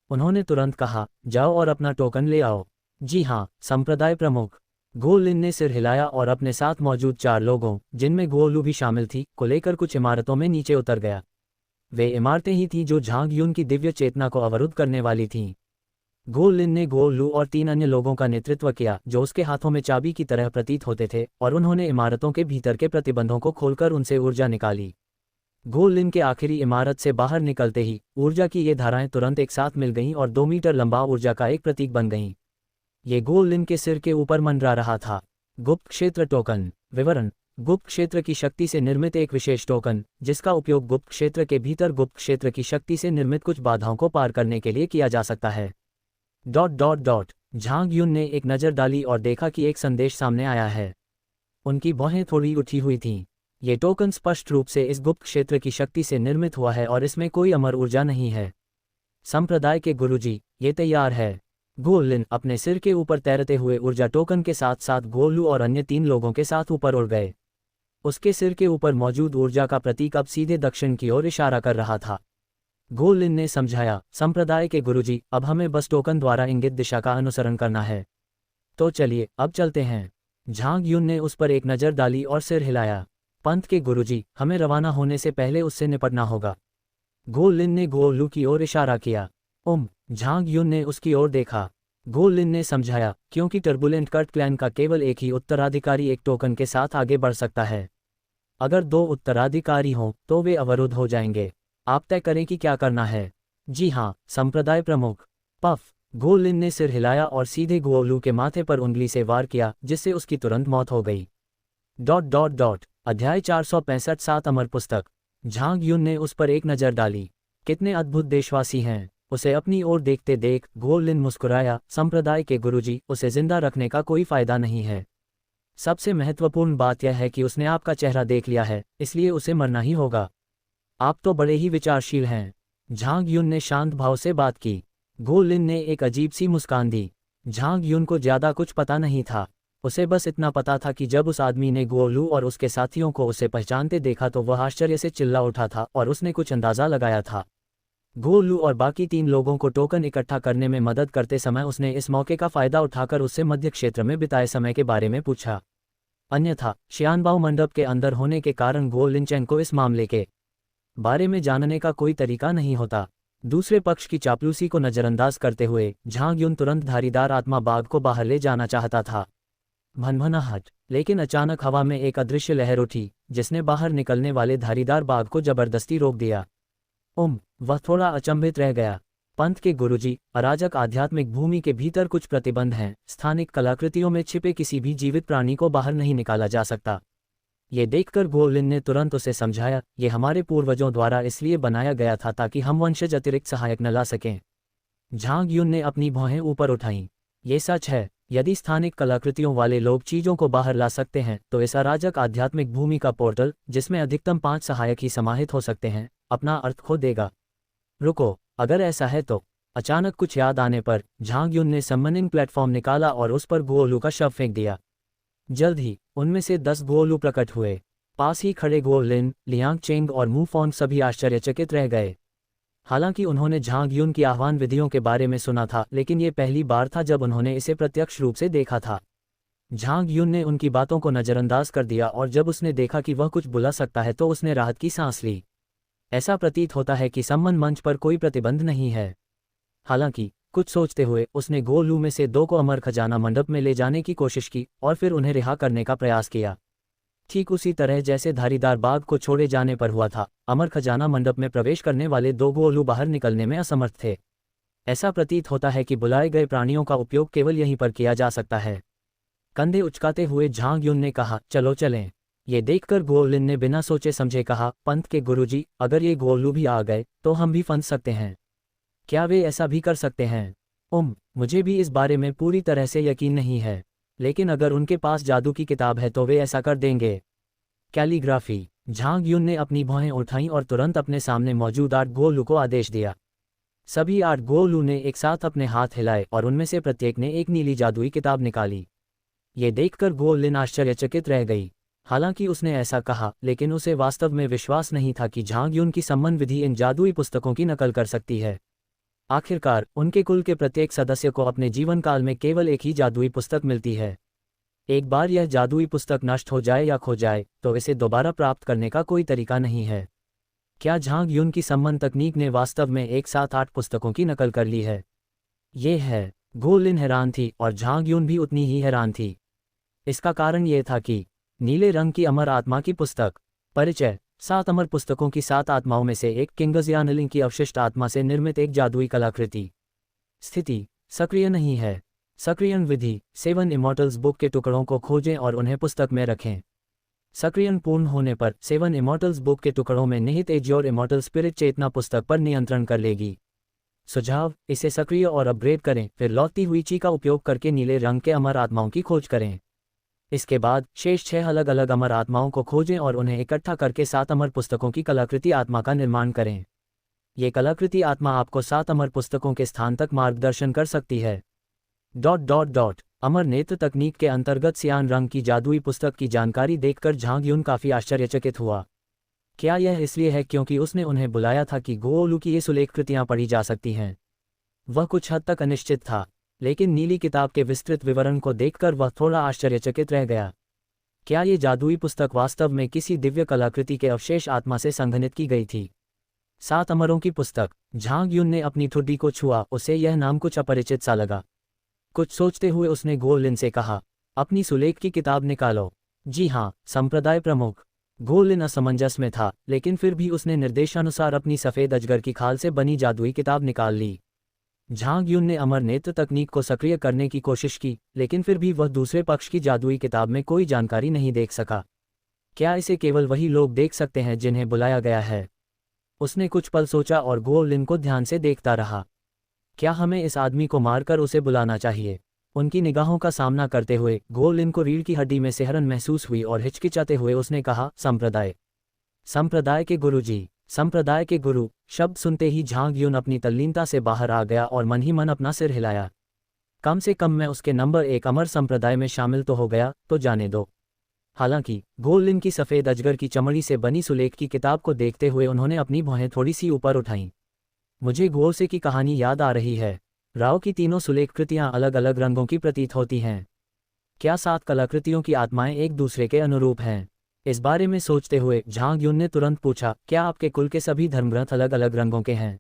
उन्होंने तुरंत कहा, जाओ और अपना टोकन ले आओ। जी हाँ, संप्रदाय प्रमुख। गो लिन ने सिर हिलाया और अपने साथ मौजूद 4 लोगों, जिनमें गो लू भी शामिल थी, को लेकर कुछ इमारतों में नीचे उतर गया। वे इमारतें ही थीं जो झांग यून की दिव्य चेतना को अवरुद्ध करने वाली थीं। गो लिन ने गो लू और 3 अन्य लोगों का नेतृत्व किया, जो उसके हाथों में चाबी की तरह प्रतीत होते थे, और उन्होंने इमारतों के भीतर के प्रतिबंधों को खोलकर उनसे ऊर्जा निकाली। गो लिन के आखिरी इमारत से बाहर निकलते ही ऊर्जा की ये धाराएं तुरंत एक साथ मिल गईं और 2 मीटर लंबा ऊर्जा का एक प्रतीक बन गईं। ये गो लिन के सिर के ऊपर मंडरा रहा था। गुप्त क्षेत्र टोकन विवरण। गुप्त क्षेत्र की शक्ति से निर्मित एक विशेष टोकन, जिसका उपयोग गुप्त क्षेत्र के भीतर गुप्त क्षेत्र की शक्ति से निर्मित कुछ बाधाओं को पार करने के लिए किया जा सकता है। ... झांग यून ने एक नज़र डाली और देखा कि एक संदेश सामने आया है। उनकी भौहें थोड़ी उठी हुई थीं। ये टोकन स्पष्ट रूप से इस गुप्त क्षेत्र की शक्ति से निर्मित हुआ है और इसमें कोई अमर ऊर्जा नहीं है। संप्रदाय के गुरुजी, ये तैयार है। गो लिन अपने सिर के ऊपर तैरते हुए ऊर्जा टोकन के साथ साथ गो लू और अन्य 3 लोगों के साथ ऊपर उड़ गए। उसके सिर के ऊपर मौजूद ऊर्जा का प्रतीक अब सीधे दक्षिण की ओर इशारा कर रहा था। गो लिन ने समझाया, संप्रदाय के गुरुजी, अब हमें बस टोकन द्वारा इंगित दिशा का अनुसरण करना है। तो चलिए, अब चलते हैं। झांग यून ने उस पर एक नज़र डाली और सिर हिलाया। पंथ के गुरुजी, हमें रवाना होने से पहले उससे निपटना होगा। गो लिन ने गो लू की ओर इशारा किया। झांग यून ने उसकी ओर देखा। गो लिन ने समझाया, क्योंकि टर्बुलेंट कट क्लैन का केवल एक ही उत्तराधिकारी एक टोकन के साथ आगे बढ़ सकता है। अगर 2 उत्तराधिकारी हों तो वे अवरुद्ध हो जाएंगे। आप तय करें कि क्या करना है। जी हाँ, संप्रदाय प्रमुख। पफ। गो लिन ने सिर हिलाया और सीधे गो लू के माथे पर उंगली से वार किया, जिससे उसकी तुरंत मौत हो गई। ... अध्याय 465 7 अमर पुस्तक। झांग यून ने उस पर एक नज़र डाली। कितने अद्भुत देशवासी हैं। उसे अपनी ओर देखते देख गो लिन मुस्कुराया। संप्रदाय के गुरुजी, उसे जिंदा रखने का कोई फायदा नहीं है। सबसे महत्वपूर्ण बात यह है कि उसने आपका चेहरा देख लिया है, इसलिए उसे मरना ही होगा। आप तो बड़े ही विचारशील हैं। झांग यून ने शांत भाव से बात की। गो लिन ने एक अजीब सी मुस्कान दी। झांग यून को ज्यादा कुछ पता नहीं था। उसे बस इतना पता था कि जब उस आदमी ने गो लू और उसके साथियों को उसे पहचानते देखा तो वह आश्चर्य से चिल्ला उठा था और उसने कुछ अंदाजा लगाया था। गो लू और बाकी 3 लोगों को टोकन इकट्ठा करने में मदद करते समय उसने इस मौके का फायदा उठाकर उससे मध्य क्षेत्र में बिताए समय के बारे में पूछा। अन्यथा शियानबाओ मंडप के अंदर होने के कारण गो लिनचेंग को इस मामले के बारे में जानने का कोई तरीका नहीं होता। दूसरे पक्ष की चापलूसी को नज़रअंदाज करते हुए झांग यून तुरंत धारीदार आत्मा बाघ को बाहर ले जाना चाहता था। भनभनाहट। लेकिन अचानक हवा में एक अदृश्य लहर उठी, जिसने बाहर निकलने वाले धारीदार बाघ को जबरदस्ती रोक दिया। वह थोड़ा अचंभित रह गया। पंथ के गुरुजी, अराजक आध्यात्मिक भूमि के भीतर कुछ प्रतिबंध हैं। स्थानिक कलाकृतियों में छिपे किसी भी जीवित प्राणी को बाहर नहीं निकाला जा सकता। ये देखकर गो लिन ने तुरंत उसे समझाया, ये हमारे पूर्वजों द्वारा इसलिए बनाया गया था ताकि हम वंशज अतिरिक्त सहायक न ला सकें। झांग यून ने अपनी भौहें ऊपर उठाईं। ये सच है। यदि स्थानिक कलाकृतियों वाले लोग चीज़ों को बाहर ला सकते हैं तो इस अराजक आध्यात्मिक भूमि का पोर्टल, जिसमें अधिकतम 5 सहायक ही समाहित हो सकते हैं, अपना अर्थ खो देगा। रुको, अगर ऐसा है तो। अचानक कुछ याद आने पर झांग यून ने समनिंग प्लेटफॉर्म निकाला और उस पर गोलू का शव फेंक दिया। जल्द ही उनमें से 10 गोलू प्रकट हुए। पास ही खड़े गो लिन, लियांग चेंग और मू फॉन्ग सभी आश्चर्यचकित रह गए। हालांकि उन्होंने झांग यून की आह्वान विधियों के बारे में सुना था, लेकिन ये पहली बार था जब उन्होंने इसे प्रत्यक्ष रूप से देखा था। झांग यून ने उनकी बातों को नज़रअंदाज कर दिया और जब उसने देखा कि वह कुछ बुला सकता है तो उसने राहत की सांस ली। ऐसा प्रतीत होता है कि सम्मन मंच पर कोई प्रतिबंध नहीं है। हालांकि कुछ सोचते हुए उसने गो लू में से 2 को अमर खजाना मंडप में ले जाने की कोशिश की और फिर उन्हें रिहा करने का प्रयास किया। ठीक उसी तरह जैसे धारीदार बाघ को छोड़े जाने पर हुआ था, अमर खजाना मंडप में प्रवेश करने वाले 2 गोलू बाहर निकलने में असमर्थ थे। ऐसा प्रतीत होता है कि बुलाए गए प्राणियों का उपयोग केवल यहीं पर किया जा सकता है। कंधे उचकाते हुए झांग यून ने कहा, चलो चलें। ये देखकर गो लिन ने बिना सोचे समझे कहा, पंथ के गुरुजी, अगर ये गोलू भी आ गए तो हम भी फंस सकते हैं। क्या वे ऐसा भी कर सकते हैं? मुझे भी इस बारे में पूरी तरह से यकीन नहीं है, लेकिन अगर उनके पास जादू की किताब है तो वे ऐसा कर देंगे। कैलीग्राफी। झांग यून ने अपनी भौहें उठाईं और तुरंत अपने सामने मौजूद 8 गोलू को आदेश दिया। सभी 8 गोलू ने एक साथ अपने हाथ हिलाए और उनमें से प्रत्येक ने एक नीली जादुई किताब निकाली। ये देखकर गो लिन आश्चर्यचकित रह गई। हालांकि उसने ऐसा कहा, लेकिन उसे वास्तव में विश्वास नहीं था कि झांग यून की सम्मन विधि इन जादुई पुस्तकों की नकल कर सकती है। आखिरकार उनके कुल के प्रत्येक सदस्य को अपने जीवन काल में केवल एक ही जादुई पुस्तक मिलती है। एक बार यह जादुई पुस्तक नष्ट हो जाए या खो जाए तो इसे दोबारा प्राप्त करने का कोई तरीका नहीं है। क्या झांग युन की सम्मन तकनीक ने वास्तव में एक साथ 8 पुस्तकों की नकल कर ली है? ये है। गो लिन हैरान थी और झांग युन भी उतनी ही हैरान थी। इसका कारण ये था कि नीले रंग की अमर आत्मा की पुस्तक। परिचय। 7 अमर पुस्तकों की 7 आत्माओं में से एक किंगजियानलिंग की अवशिष्ट आत्मा से निर्मित एक जादुई कलाकृति। स्थिति। सक्रिय नहीं है। सक्रियण विधि। 7 इमॉर्टल्स बुक के टुकड़ों को खोजें और उन्हें पुस्तक में रखें। सक्रियण पूर्ण होने पर 7 इमॉर्टल्स बुक के टुकड़ों में निहित एज योर इमॉर्टल स्पिरिट चेतना पुस्तक पर नियंत्रण कर लेगी। सुझाव। इसे सक्रिय और अपग्रेड करें, फिर लौटती हुई ची का उपयोग करके नीले रंग के अमर आत्माओं की खोज करें। इसके बाद शेष 6 अलग अलग अमर आत्माओं को खोजें और उन्हें इकट्ठा करके 7 अमर पुस्तकों की कलाकृति आत्मा का निर्माण करें। ये कलाकृति आत्मा आपको 7 अमर पुस्तकों के स्थान तक मार्गदर्शन कर सकती है। अमर नेत्र तकनीक के अंतर्गत सियान रंग की जादुई पुस्तक की जानकारी देखकर झांग युन काफी आश्चर्यचकित हुआ। क्या यह इसलिए है क्योंकि उसने उन्हें बुलाया था कि गोओलू की ये सुलेख कृतियां पढ़ी जा सकती हैं? वह कुछ हद तक अनिश्चित था, लेकिन नीली किताब के विस्तृत विवरण को देखकर वह थोड़ा आश्चर्यचकित रह गया। क्या ये जादुई पुस्तक वास्तव में किसी दिव्य कलाकृति के अवशेष आत्मा से संघनित की गई थी? 7 अमरों की पुस्तक। झांग युन ने अपनी ठुड्डी को छुआ, उसे यह नाम कुछ अपरिचित सा लगा। कुछ सोचते हुए उसने गो लिन से कहा, अपनी सुलेख की किताब निकालो। जी हाँ, संप्रदाय प्रमुख। गो लिन असमंजस में था, लेकिन फिर भी उसने निर्देशानुसार अपनी सफ़ेद अजगर की खाल से बनी जादुई किताब निकाल ली। झांग युन ने अमर नेत्र तकनीक को सक्रिय करने की कोशिश की, लेकिन फिर भी वह दूसरे पक्ष की जादुई किताब में कोई जानकारी नहीं देख सका। क्या इसे केवल वही लोग देख सकते हैं जिन्हें बुलाया गया है? उसने कुछ पल सोचा और गो लिन को ध्यान से देखता रहा। क्या हमें इस आदमी को मारकर उसे बुलाना चाहिए? उनकी निगाहों का सामना करते हुए गो लिन को रीढ़ की हड्डी में सिहरन महसूस हुई और हिचकिचाते हुए उसने कहा, संप्रदाय के गुरुजी। संप्रदाय के गुरु शब्द सुनते ही झांग युन अपनी तल्लीनता से बाहर आ गया और मन ही मन अपना सिर हिलाया। कम से कम मैं उसके नंबर 1 अमर संप्रदाय में शामिल तो हो गया, तो जाने दो। हालांकि गो लिन की सफ़ेद अजगर की चमड़ी से बनी सुलेख की किताब को देखते हुए उन्होंने अपनी भौहें थोड़ी सी ऊपर उठाईं। मुझे गोसे की कहानी याद आ रही है। राव की तीनों सुलेख कृतियाँ अलग अलग रंगों की प्रतीत होती हैं। क्या 7 कलाकृतियों की आत्माएं एक दूसरे के अनुरूप हैं? इस बारे में सोचते हुए झांग युन ने तुरंत पूछा, क्या आपके कुल के सभी धर्मग्रंथ अलग अलग रंगों के हैं?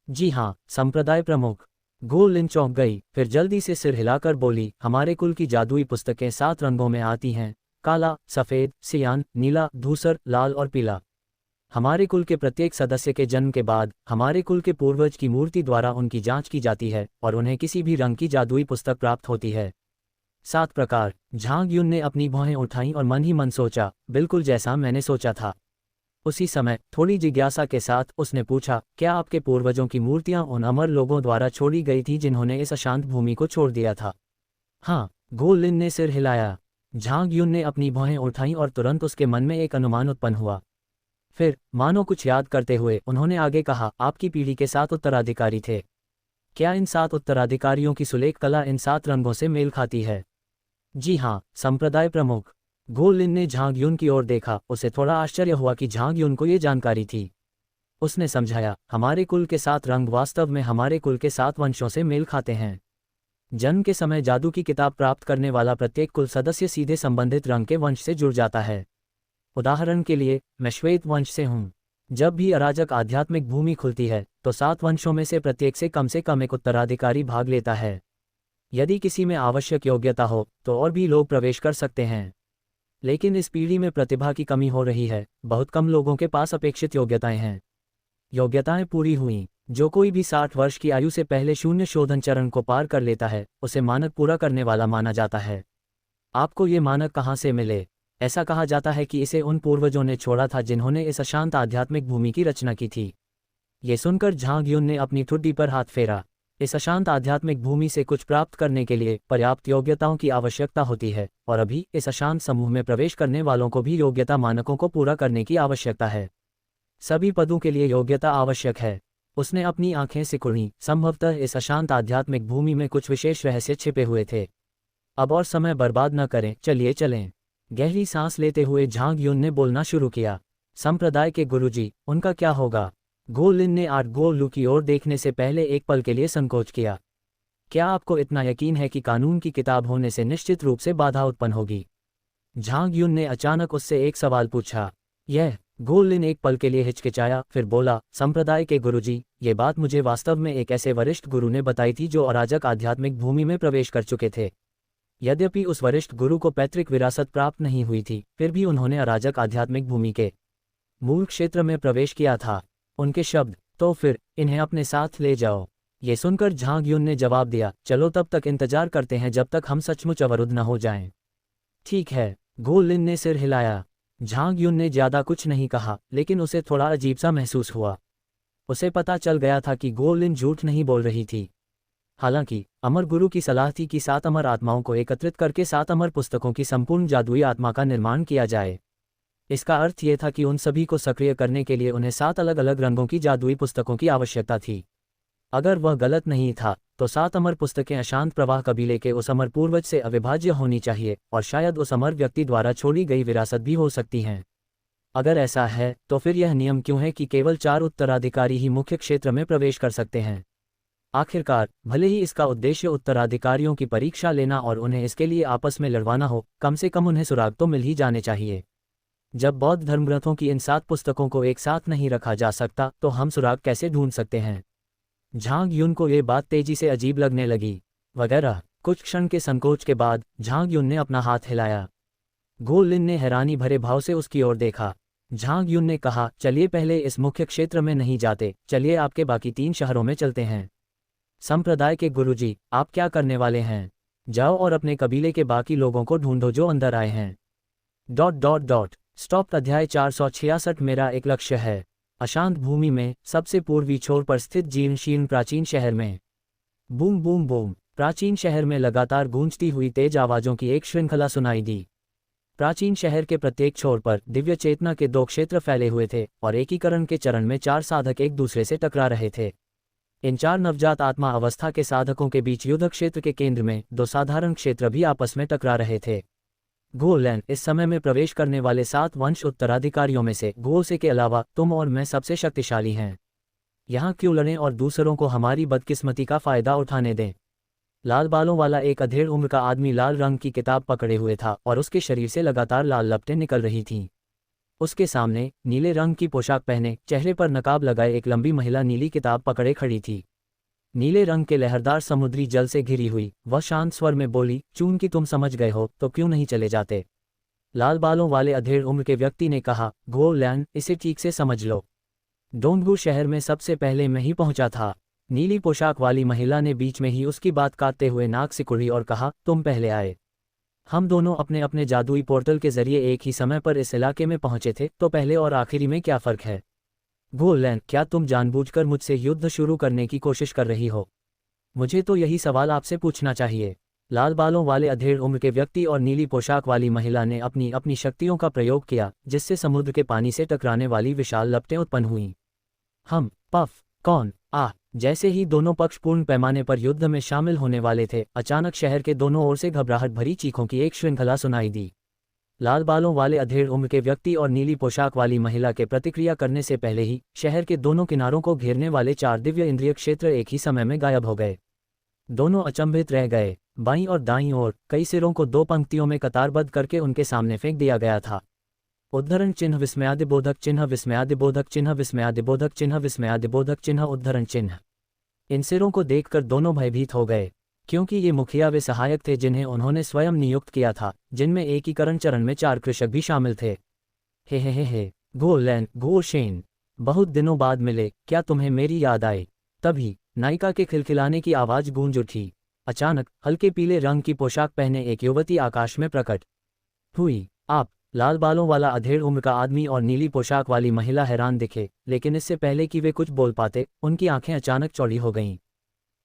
जी हाँ, संप्रदाय प्रमुख। गो लिन चौंक गई, फिर जल्दी से सिर हिलाकर बोली, हमारे कुल की जादुई पुस्तकें 7 रंगों में आती हैं, काला, सफ़ेद, सियान, नीला, धूसर, लाल और पीला। हमारे कुल के प्रत्येक सदस्य के जन्म के बाद हमारे कुल के पूर्वज की मूर्ति द्वारा उनकी जांच की जाती है और उन्हें किसी भी रंग की जादुई पुस्तक प्राप्त होती है। 7 प्रकार। झांग युन ने अपनी भौहें उठाईं और मन ही मन सोचा, बिल्कुल जैसा मैंने सोचा था। उसी समय थोड़ी जिज्ञासा के साथ उसने पूछा, क्या आपके पूर्वजों की मूर्तियां उन अमर लोगों द्वारा छोड़ी गई थी जिन्होंने इस अशांत भूमि को छोड़ दिया था? हाँ, गो लिन ने सिर हिलाया। झांग युन ने अपनी भौहें उठाईं और तुरंत उसके मन में एक अनुमान उत्पन्न हुआ। फिर मानो कुछ याद करते हुए उन्होंने आगे कहा, आपकी पीढ़ी के 7 उत्तराधिकारी थे। क्या इन 7 उत्तराधिकारियों की सुलेख कला इन 7 रंगों से मेल खाती है? जी हाँ, संप्रदाय प्रमुख। गो लिन ने झांग युन की ओर देखा, उसे थोड़ा आश्चर्य हुआ कि झांग युन को ये जानकारी थी। उसने समझाया, हमारे कुल के 7 रंग वास्तव में हमारे कुल के 7 वंशों से मेल खाते हैं। जन्म के समय जादू की किताब प्राप्त करने वाला प्रत्येक कुल सदस्य सीधे संबंधित रंग के वंश से जुड़ जाता है। उदाहरण के लिए, मैं श्वेत वंश से हूँ। जब भी अराजक आध्यात्मिक भूमि खुलती है तो 7 वंशों में से प्रत्येक से कम एक उत्तराधिकारी भाग लेता है। यदि किसी में आवश्यक योग्यता हो तो और भी लोग प्रवेश कर सकते हैं, लेकिन इस पीढ़ी में प्रतिभा की कमी हो रही है। बहुत कम लोगों के पास अपेक्षित योग्यताएं हैं। योग्यताएं पूरी हुई, जो कोई भी 60 वर्ष की आयु से पहले शून्य शोधन चरण को पार कर लेता है उसे मानक पूरा करने वाला माना जाता है। आपको ये मानक कहाँ से मिले? ऐसा कहा जाता है कि इसे उन पूर्वजों ने छोड़ा था जिन्होंने इस अशांत आध्यात्मिक भूमि की रचना की थी। ये सुनकर झांग युन ने अपनी ठुड्डी पर हाथ फेरा। इस अशांत आध्यात्मिक भूमि से कुछ प्राप्त करने के लिए पर्याप्त योग्यताओं की आवश्यकता होती है, और अभी इस अशांत समूह में प्रवेश करने वालों को भी योग्यता मानकों को पूरा करने की आवश्यकता है। सभी पदों के लिए योग्यता आवश्यक है। उसने अपनी आंखें सिकुड़ी। संभवतः इस अशांत आध्यात्मिक भूमि में कुछ विशेष रहस्य छिपे हुए थे। अब और समय बर्बाद न करें, चलिए चलें। गहरी सांस लेते हुए झांग युन ने बोलना शुरू किया। संप्रदाय के गुरुजी, उनका क्या होगा? गो लिन ने आर्ट गो लू की ओर देखने से पहले एक पल के लिए संकोच किया। क्या आपको इतना यकीन है कि कानून की किताब होने से निश्चित रूप से बाधा उत्पन्न होगी? झांग युन ने अचानक उससे एक सवाल पूछा। यह गो लिन एक पल के लिए हिचकिचाया, फिर बोला, संप्रदाय के गुरुजी, ये बात मुझे वास्तव में एक ऐसे वरिष्ठ गुरु ने बताई थी जो अराजक आध्यात्मिक भूमि में प्रवेश कर चुके थे। यद्यपि उस वरिष्ठ गुरु को पैतृक विरासत प्राप्त नहीं हुई थी, फिर भी उन्होंने अराजक आध्यात्मिक भूमि के मूल क्षेत्र में प्रवेश किया था। उनके शब्द, तो फिर इन्हें अपने साथ ले जाओ। ये सुनकर झांग युन ने जवाब दिया, चलो तब तक इंतजार करते हैं जब तक हम सचमुच अवरुद्ध न हो जाएं। ठीक है, गो लिन ने सिर हिलाया। झांग युन ने ज्यादा कुछ नहीं कहा, लेकिन उसे थोड़ा अजीब सा महसूस हुआ। उसे पता चल गया था कि गो लिन झूठ नहीं बोल रही थी। हालांकि अमर गुरु की सलाह थी कि 7 अमर आत्माओं को एकत्रित करके 7 अमर पुस्तकों की संपूर्ण जादुई आत्मा का निर्माण किया जाए। इसका अर्थ ये था कि उन सभी को सक्रिय करने के लिए उन्हें 7 अलग अलग रंगों की जादुई पुस्तकों की आवश्यकता थी। अगर वह गलत नहीं था, तो 7 अमर पुस्तकें अशांत प्रवाह कबीले के उस अमर पूर्वज से अविभाज्य होनी चाहिए, और शायद उस अमर व्यक्ति द्वारा छोड़ी गई विरासत भी हो सकती हैं। अगर ऐसा है, तो फिर यह नियम क्यों है कि केवल 4 उत्तराधिकारी ही मुख्य क्षेत्र में प्रवेश कर सकते हैं? आखिरकार, भले ही इसका उद्देश्य उत्तराधिकारियों की परीक्षा लेना और उन्हें इसके लिए आपस में लड़वाना हो, कम से कम उन्हें सुराग तो मिल ही जाने चाहिए। जब बौद्ध धर्मग्रंथों की इन 7 पुस्तकों को एक साथ नहीं रखा जा सकता, तो हम सुराग कैसे ढूंढ सकते हैं? झांग युन को ये बात तेजी से अजीब लगने लगी। वगैरह कुछ क्षण के संकोच के बाद झांग युन ने अपना हाथ हिलाया। गो लिन ने हैरानी भरे भाव से उसकी ओर देखा। झांग युन ने कहा, चलिए पहले इस मुख्य क्षेत्र में नहीं जाते, चलिए आपके बाकी 3 शहरों में चलते हैं। संप्रदाय के गुरुजी, आप क्या करने वाले हैं? जाओ और अपने कबीले के बाकी लोगों को ढूंढो जो अंदर आए हैं। स्टॉप। अध्याय 466। मेरा एक लक्ष्य है। अशांत भूमि में सबसे पूर्वी छोर पर स्थित जीर्ण शीर्ण प्राचीन शहर में। Boom boom boom. प्राचीन शहर में लगातार गूंजती हुई तेज आवाजों की एक श्रृंखला सुनाई दी। प्राचीन शहर के प्रत्येक छोर पर दिव्य चेतना के 2 क्षेत्र फैले हुए थे, और एकीकरण के चरण में 4 साधक एक दूसरे से टकरा रहे थे। इन 4 नवजात आत्मा अवस्था के साधकों के बीच युद्ध क्षेत्र के केंद्र में 2 साधारण क्षेत्र भी आपस में टकरा रहे थे। गो लैन, इस समय में प्रवेश करने वाले 7 वंश उत्तराधिकारियों में से गो से के अलावा तुम और मैं सबसे शक्तिशाली हैं। यहाँ क्यों लड़ें और दूसरों को हमारी बदकिस्मती का फायदा उठाने दें? लाल बालों वाला एक अधेड़ उम्र का आदमी लाल रंग की किताब पकड़े हुए था, और उसके शरीर से लगातार लाल लपटें निकल रही थीं। उसके सामने नीले रंग की पोशाक पहने, चेहरे पर नकाब लगाए एक लंबी महिला नीली किताब पकड़े खड़ी थी। नीले रंग के लहरदार समुद्री जल से घिरी हुई वह शांत स्वर में बोली, चून कि तुम समझ गए हो तो क्यों नहीं चले जाते? लाल बालों वाले अधेड़ उम्र के व्यक्ति ने कहा, गो लैन, इसे ठीक से समझ लो। डोंगू शहर में सबसे पहले मैं ही पहुंचा था। नीली पोशाक वाली महिला ने बीच में ही उसकी बात काटते हुए नाक सिकुड़ी और कहा, तुम पहले आए। हम दोनों अपने अपने जादुई पोर्टल के जरिए एक ही समय पर इस इलाके में पहुंचे थे, तो पहले और आखिरी में क्या फर्क है? गो लैन, क्या तुम जानबूझकर मुझसे युद्ध शुरू करने की कोशिश कर रही हो? मुझे तो यही सवाल आपसे पूछना चाहिए। लाल बालों वाले अधेड़ उम्र के व्यक्ति और नीली पोशाक वाली महिला ने अपनी अपनी शक्तियों का प्रयोग किया, जिससे समुद्र के पानी से टकराने वाली विशाल लपटें उत्पन्न हुईं। हम, पफ, कौन, आ। जैसे ही दोनों पक्ष पूर्ण पैमाने पर युद्ध में शामिल होने वाले थे, अचानक शहर के दोनों ओर से घबराहट भरी चीखों की एक श्रृंखला सुनाई दी। लाल बालों वाले अधेड़ उम्र के व्यक्ति और नीली पोशाक वाली महिला के प्रतिक्रिया करने से पहले ही शहर के दोनों किनारों को घेरने वाले 4 दिव्य इंद्रिय क्षेत्र एक ही समय में गायब हो गए। दोनों अचंभित रह गए। बाईं और दाईं ओर कई सिरों को 2 पंक्तियों में कतारबद्ध करके उनके सामने फेंक दिया गया था। उद्धरण चिन्ह, विस्मयादिबोधक चिन्ह, विस्मयादिबोधक चिन्ह, विस्मयादिबोधक चिन्ह, विस्मयादिबोधक चिन्ह, उद्धरण चिन्ह। इन सिरों को देखकर दोनों भयभीत हो गए, क्योंकि ये मुखिया वे सहायक थे जिन्हें उन्होंने स्वयं नियुक्त किया था, जिनमें एकीकरण चरण में 4 कृषक भी शामिल थे। हे, गो लैन, गो शेन, बहुत दिनों बाद मिले, क्या तुम्हें मेरी याद आई? तभी नायिका के खिलखिलाने की आवाज गूंज उठी। अचानक हल्के पीले रंग की पोशाक पहने एक युवती आकाश में प्रकट हुई। आप? लाल बालों वाला अधेड़ उम्र का आदमी और नीली पोशाक वाली महिला हैरान दिखे, लेकिन इससे पहले कि वे कुछ बोल पाते, उनकी आंखें अचानक चौड़ी हो गईं।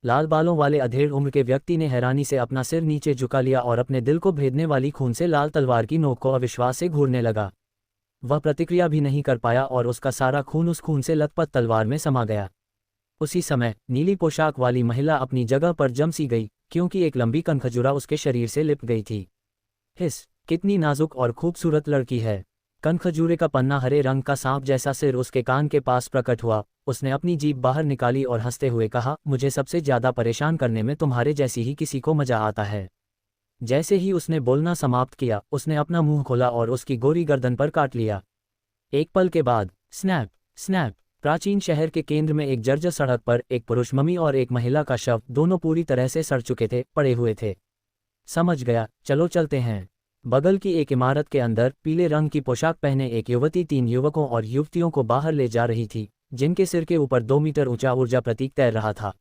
लाल बालों वाले अधेड़ उम्र के व्यक्ति ने हैरानी से अपना सिर नीचे झुका लिया और अपने दिल को भेदने वाली खून से लाल तलवार की नोक को अविश्वास से घूरने लगा। वह प्रतिक्रिया भी नहीं कर पाया और उसका सारा खून उस खून से लथपथ तलवार में समा गया। उसी समय नीली पोशाक वाली महिला अपनी जगह पर जम सी गई, क्योंकि एक लंबी कनखजुरा उसके शरीर से लिपट गई थी। हिस, कितनी नाजुक और खूबसूरत लड़की है। कनखजूरे का पन्ना हरे रंग का सांप जैसा सिर उसके कान के पास प्रकट हुआ, उसने अपनी जीभ बाहर निकाली और हंसते हुए कहा, मुझे सबसे ज्यादा परेशान करने में तुम्हारे जैसी ही किसी को मजा आता है। जैसे ही उसने बोलना समाप्त किया, उसने अपना मुंह खोला और उसकी गोरी गर्दन पर काट लिया। एक पल के बाद स्नैप स्नैप, प्राचीन शहर के केंद्र में एक जर्जर सड़क पर एक पुरुष मम्मी और एक महिला का शव, दोनों पूरी तरह से सड़ चुके थे, पड़े हुए थे। समझ गया, चलो चलते हैं। बगल की एक इमारत के अंदर पीले रंग की पोशाक पहने एक युवती 3 युवकों और युवतियों को बाहर ले जा रही थी, जिनके सिर के ऊपर 2 मीटर ऊंचा ऊर्जा प्रतीक तैर रहा था।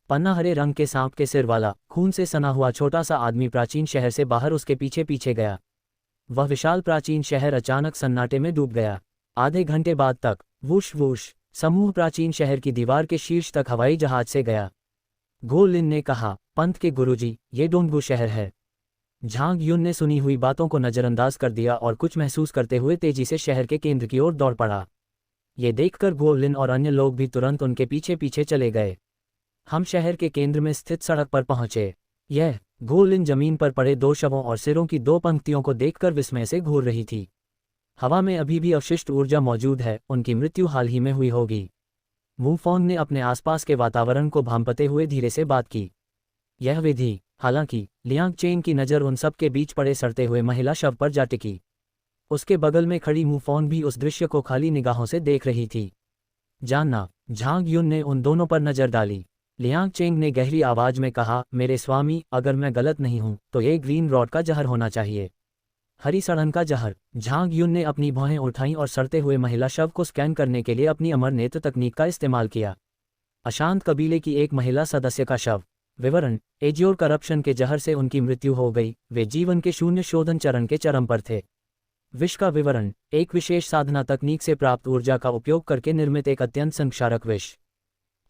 पन्ना हरे रंग के सांप के सिर वाला, खून से सना हुआ छोटा सा आदमी प्राचीन शहर से बाहर उसके पीछे पीछे गया। वह विशाल प्राचीन शहर अचानक सन्नाटे में डूब गया। आधे घंटे बाद तक वूश वूश समूह प्राचीन शहर की दीवार के शीर्ष तक हवाई जहाज से गया। गो लिन ने कहा, पंत के गुरुजी, ये डोंगबू शहर है। झांग युन ने सुनी हुई बातों को नजरअंदाज कर दिया और कुछ महसूस करते हुए तेजी से शहर के केंद्र की ओर दौड़ पड़ा। ये देखकर गो लिन और अन्य लोग भी तुरंत उनके पीछे पीछे चले गए। हम शहर के केंद्र में स्थित सड़क पर पहुंचे। यह गो लिन जमीन पर पड़े 2 शवों और सिरों की 2 पंक्तियों को देखकर विस्मय से घूर रही थी। हवा में अभी भी अवशिष्ट ऊर्जा मौजूद है, उनकी मृत्यु हाल ही में हुई होगी। वूफोंग ने अपने आसपास के वातावरण को भांपते हुए धीरे से बात की। यह विधि, हालांकि लियांग चेन की नज़र उन सब के बीच पड़े सड़ते हुए महिला शव पर जा टिकी। उसके बगल में खड़ी वूफोंग भी उस दृश्य को खाली निगाहों से देख रही थी। जानना, झांग युन ने उन दोनों पर नजर डाली। लियांग चेंग ने गहरी आवाज में कहा, मेरे स्वामी, अगर मैं गलत नहीं हूं तो ये ग्रीन रॉड का जहर होना चाहिए। हरी सड़न का जहर। झांग युन ने अपनी भौहें उठाईं और सड़ते हुए महिला शव को स्कैन करने के लिए अपनी अमर नेत्र तकनीक का इस्तेमाल किया। अशांत कबीले की एक महिला सदस्य का शव। विवरण, एजियोर करप्शन के जहर से उनकी मृत्यु हो गई। वे जीवन के शून्य शोधन चरण के चरम पर थे। विष का विवरण, एक विशेष साधना तकनीक से प्राप्त ऊर्जा का उपयोग करके निर्मित एक अत्यंत संक्षारक विष।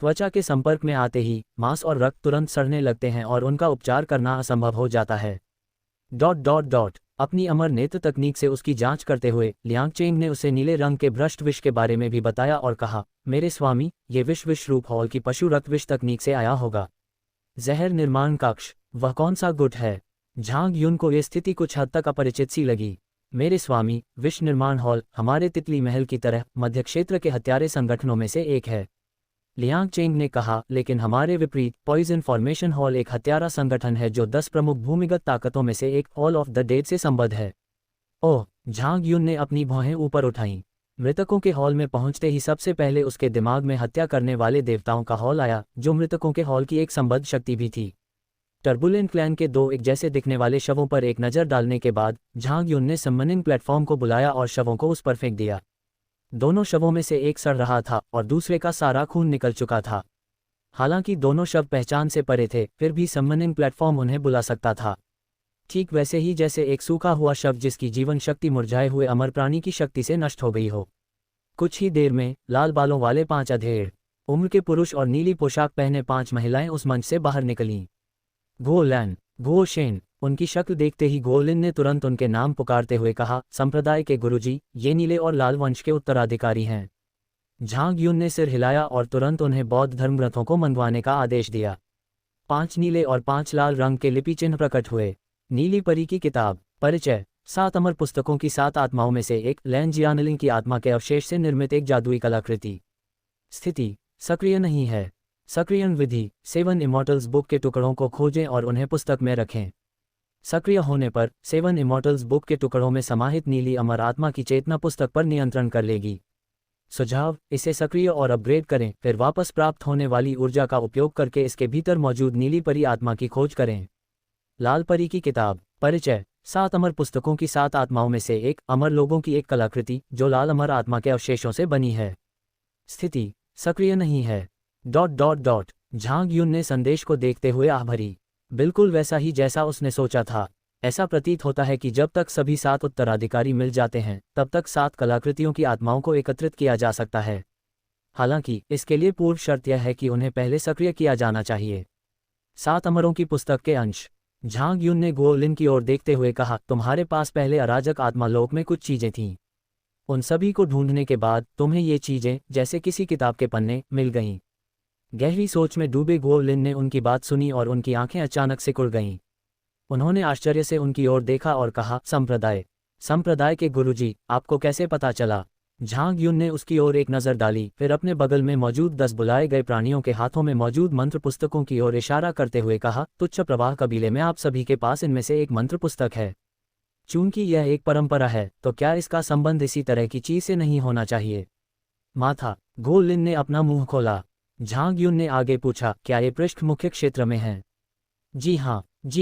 त्वचा के संपर्क में आते ही मांस और रक्त तुरंत सड़ने लगते हैं और उनका उपचार करना असंभव हो जाता है। अपनी अमर नेत्र तकनीक से उसकी जांच करते हुए लियांग चेंग ने उसे नीले रंग के भ्रष्ट विष के बारे में भी बताया और कहा, मेरे स्वामी, ये विष विश्वरूप हॉल की पशु रक्त विष तकनीक से आया होगा। जहर निर्माण कक्ष, वह कौन सा गुट है? झांग युन को यह स्थिति कुछ हद तक अपरिचित सी लगी। मेरे स्वामी, विष निर्माण हॉल हमारे तितली महल की तरह मध्य क्षेत्र के हत्यारे संगठनों में से एक है। लियांग चेंग ने कहा, लेकिन हमारे विपरीत पॉइजन फॉर्मेशन हॉल एक हत्यारा संगठन है जो 10 प्रमुख भूमिगत ताकतों में से एक हॉल ऑफ द डेड से संबद्ध है। ओह, झांग युन ने अपनी भौहें ऊपर उठाईं। मृतकों के हॉल में पहुंचते ही सबसे पहले उसके दिमाग में हत्या करने वाले देवताओं का हॉल आया, जो मृतकों के हॉल की एक संबद्ध शक्ति भी थी। टर्बुलेंट क्लैन के 2 एक जैसे दिखने वाले शवों पर एक नज़र डालने के बाद झांग युन ने समनिंग प्लेटफॉर्म को बुलाया और शवों को उस पर फेंक दिया। दोनों शवों में से एक सड़ रहा था और दूसरे का सारा खून निकल चुका था। हालांकि दोनों शव पहचान से परे थे, फिर भी समनिंग प्लेटफॉर्म उन्हें बुला सकता था। ठीक वैसे ही जैसे एक सूखा हुआ शव जिसकी जीवन शक्ति मुरझाए हुए अमर प्राणी की शक्ति से नष्ट हो गई हो। कुछ ही देर में लाल बालों वाले 5 अधेड़ उम्र के पुरुष और नीली पोशाक पहने 5 महिलाएं उस मंच से बाहर निकलीं। गो लैन, गो शेन। उनकी शक्ल देखते ही गो लिन ने तुरंत उनके नाम पुकारते हुए कहा, संप्रदाय के गुरुजी, ये नीले और लाल वंश के उत्तराधिकारी हैं। झांग युन ने सिर हिलाया और तुरंत उन्हें बौद्ध धर्मग्रंथों को मंगवाने का आदेश दिया। 5 नीले और 5 लाल रंग के लिपि चिन्ह प्रकट हुए। नीली परी की किताब, परिचय, 7 अमर पुस्तकों की 7 आत्माओं में से एक लैन जियानलिंग की आत्मा के अवशेष से निर्मित एक जादुई कलाकृति। स्थिति, सक्रिय नहीं है। सक्रियण विधि, 7 इमॉर्टल्स बुक के टुकड़ों को खोजें और उन्हें पुस्तक में रखें। सक्रिय होने पर 7 इमॉर्टल्स बुक के टुकड़ों में समाहित नीली अमर आत्मा की चेतना पुस्तक पर नियंत्रण कर लेगी। सुझाव, इसे सक्रिय और अपग्रेड करें, फिर वापस प्राप्त होने वाली ऊर्जा का उपयोग करके इसके भीतर मौजूद नीली परी आत्मा की खोज करें। लाल परी की किताब, परिचय, 7 अमर पुस्तकों की 7 आत्माओं में से एक अमर लोगों की एक कलाकृति जो लाल अमर आत्मा के अवशेषों से बनी है। स्थिति, सक्रिय नहीं है। झांग युन ने संदेश को देखते हुए आह भरी। बिल्कुल वैसा ही जैसा उसने सोचा था। ऐसा प्रतीत होता है कि जब तक सभी 7 उत्तराधिकारी मिल जाते हैं तब तक 7 कलाकृतियों की आत्माओं को एकत्रित किया जा सकता है। हालांकि इसके लिए पूर्व शर्त यह है कि उन्हें पहले सक्रिय किया जाना चाहिए। 7 अमरों की पुस्तक के अंश। झांग युन ने गो लिन की ओर देखते हुए कहा, तुम्हारे पास पहले अराजक आत्मा लोक में कुछ चीजें थीं। उन सभी को ढूंढने के बाद तुम्हें ये चीजें, जैसे किसी किताब के पन्ने, मिल गईं। गहरी सोच में डूबे गो लिन ने उनकी बात सुनी और उनकी आंखें अचानक सिकुड़ गईं। उन्होंने आश्चर्य से उनकी ओर देखा और कहा, संप्रदाय के गुरुजी, आपको कैसे पता चला? झांग युन ने उसकी ओर एक नज़र डाली, फिर अपने बगल में मौजूद 10 बुलाए गए प्राणियों के हाथों में मौजूद मंत्र पुस्तकों की ओर इशारा करते हुए कहा, तुच्छ प्रवाह कबीले में आप सभी के पास इनमें से एक मंत्र पुस्तक है। चूंकि यह एक परंपरा है, तो क्या इसका संबंध इसी तरह की चीज से नहीं होना चाहिए? माथा। गो लिन ने अपना मुंह खोला। झांग युन ने आगे पूछा, क्या ये पृष्ठ मुख्य क्षेत्र में है? जी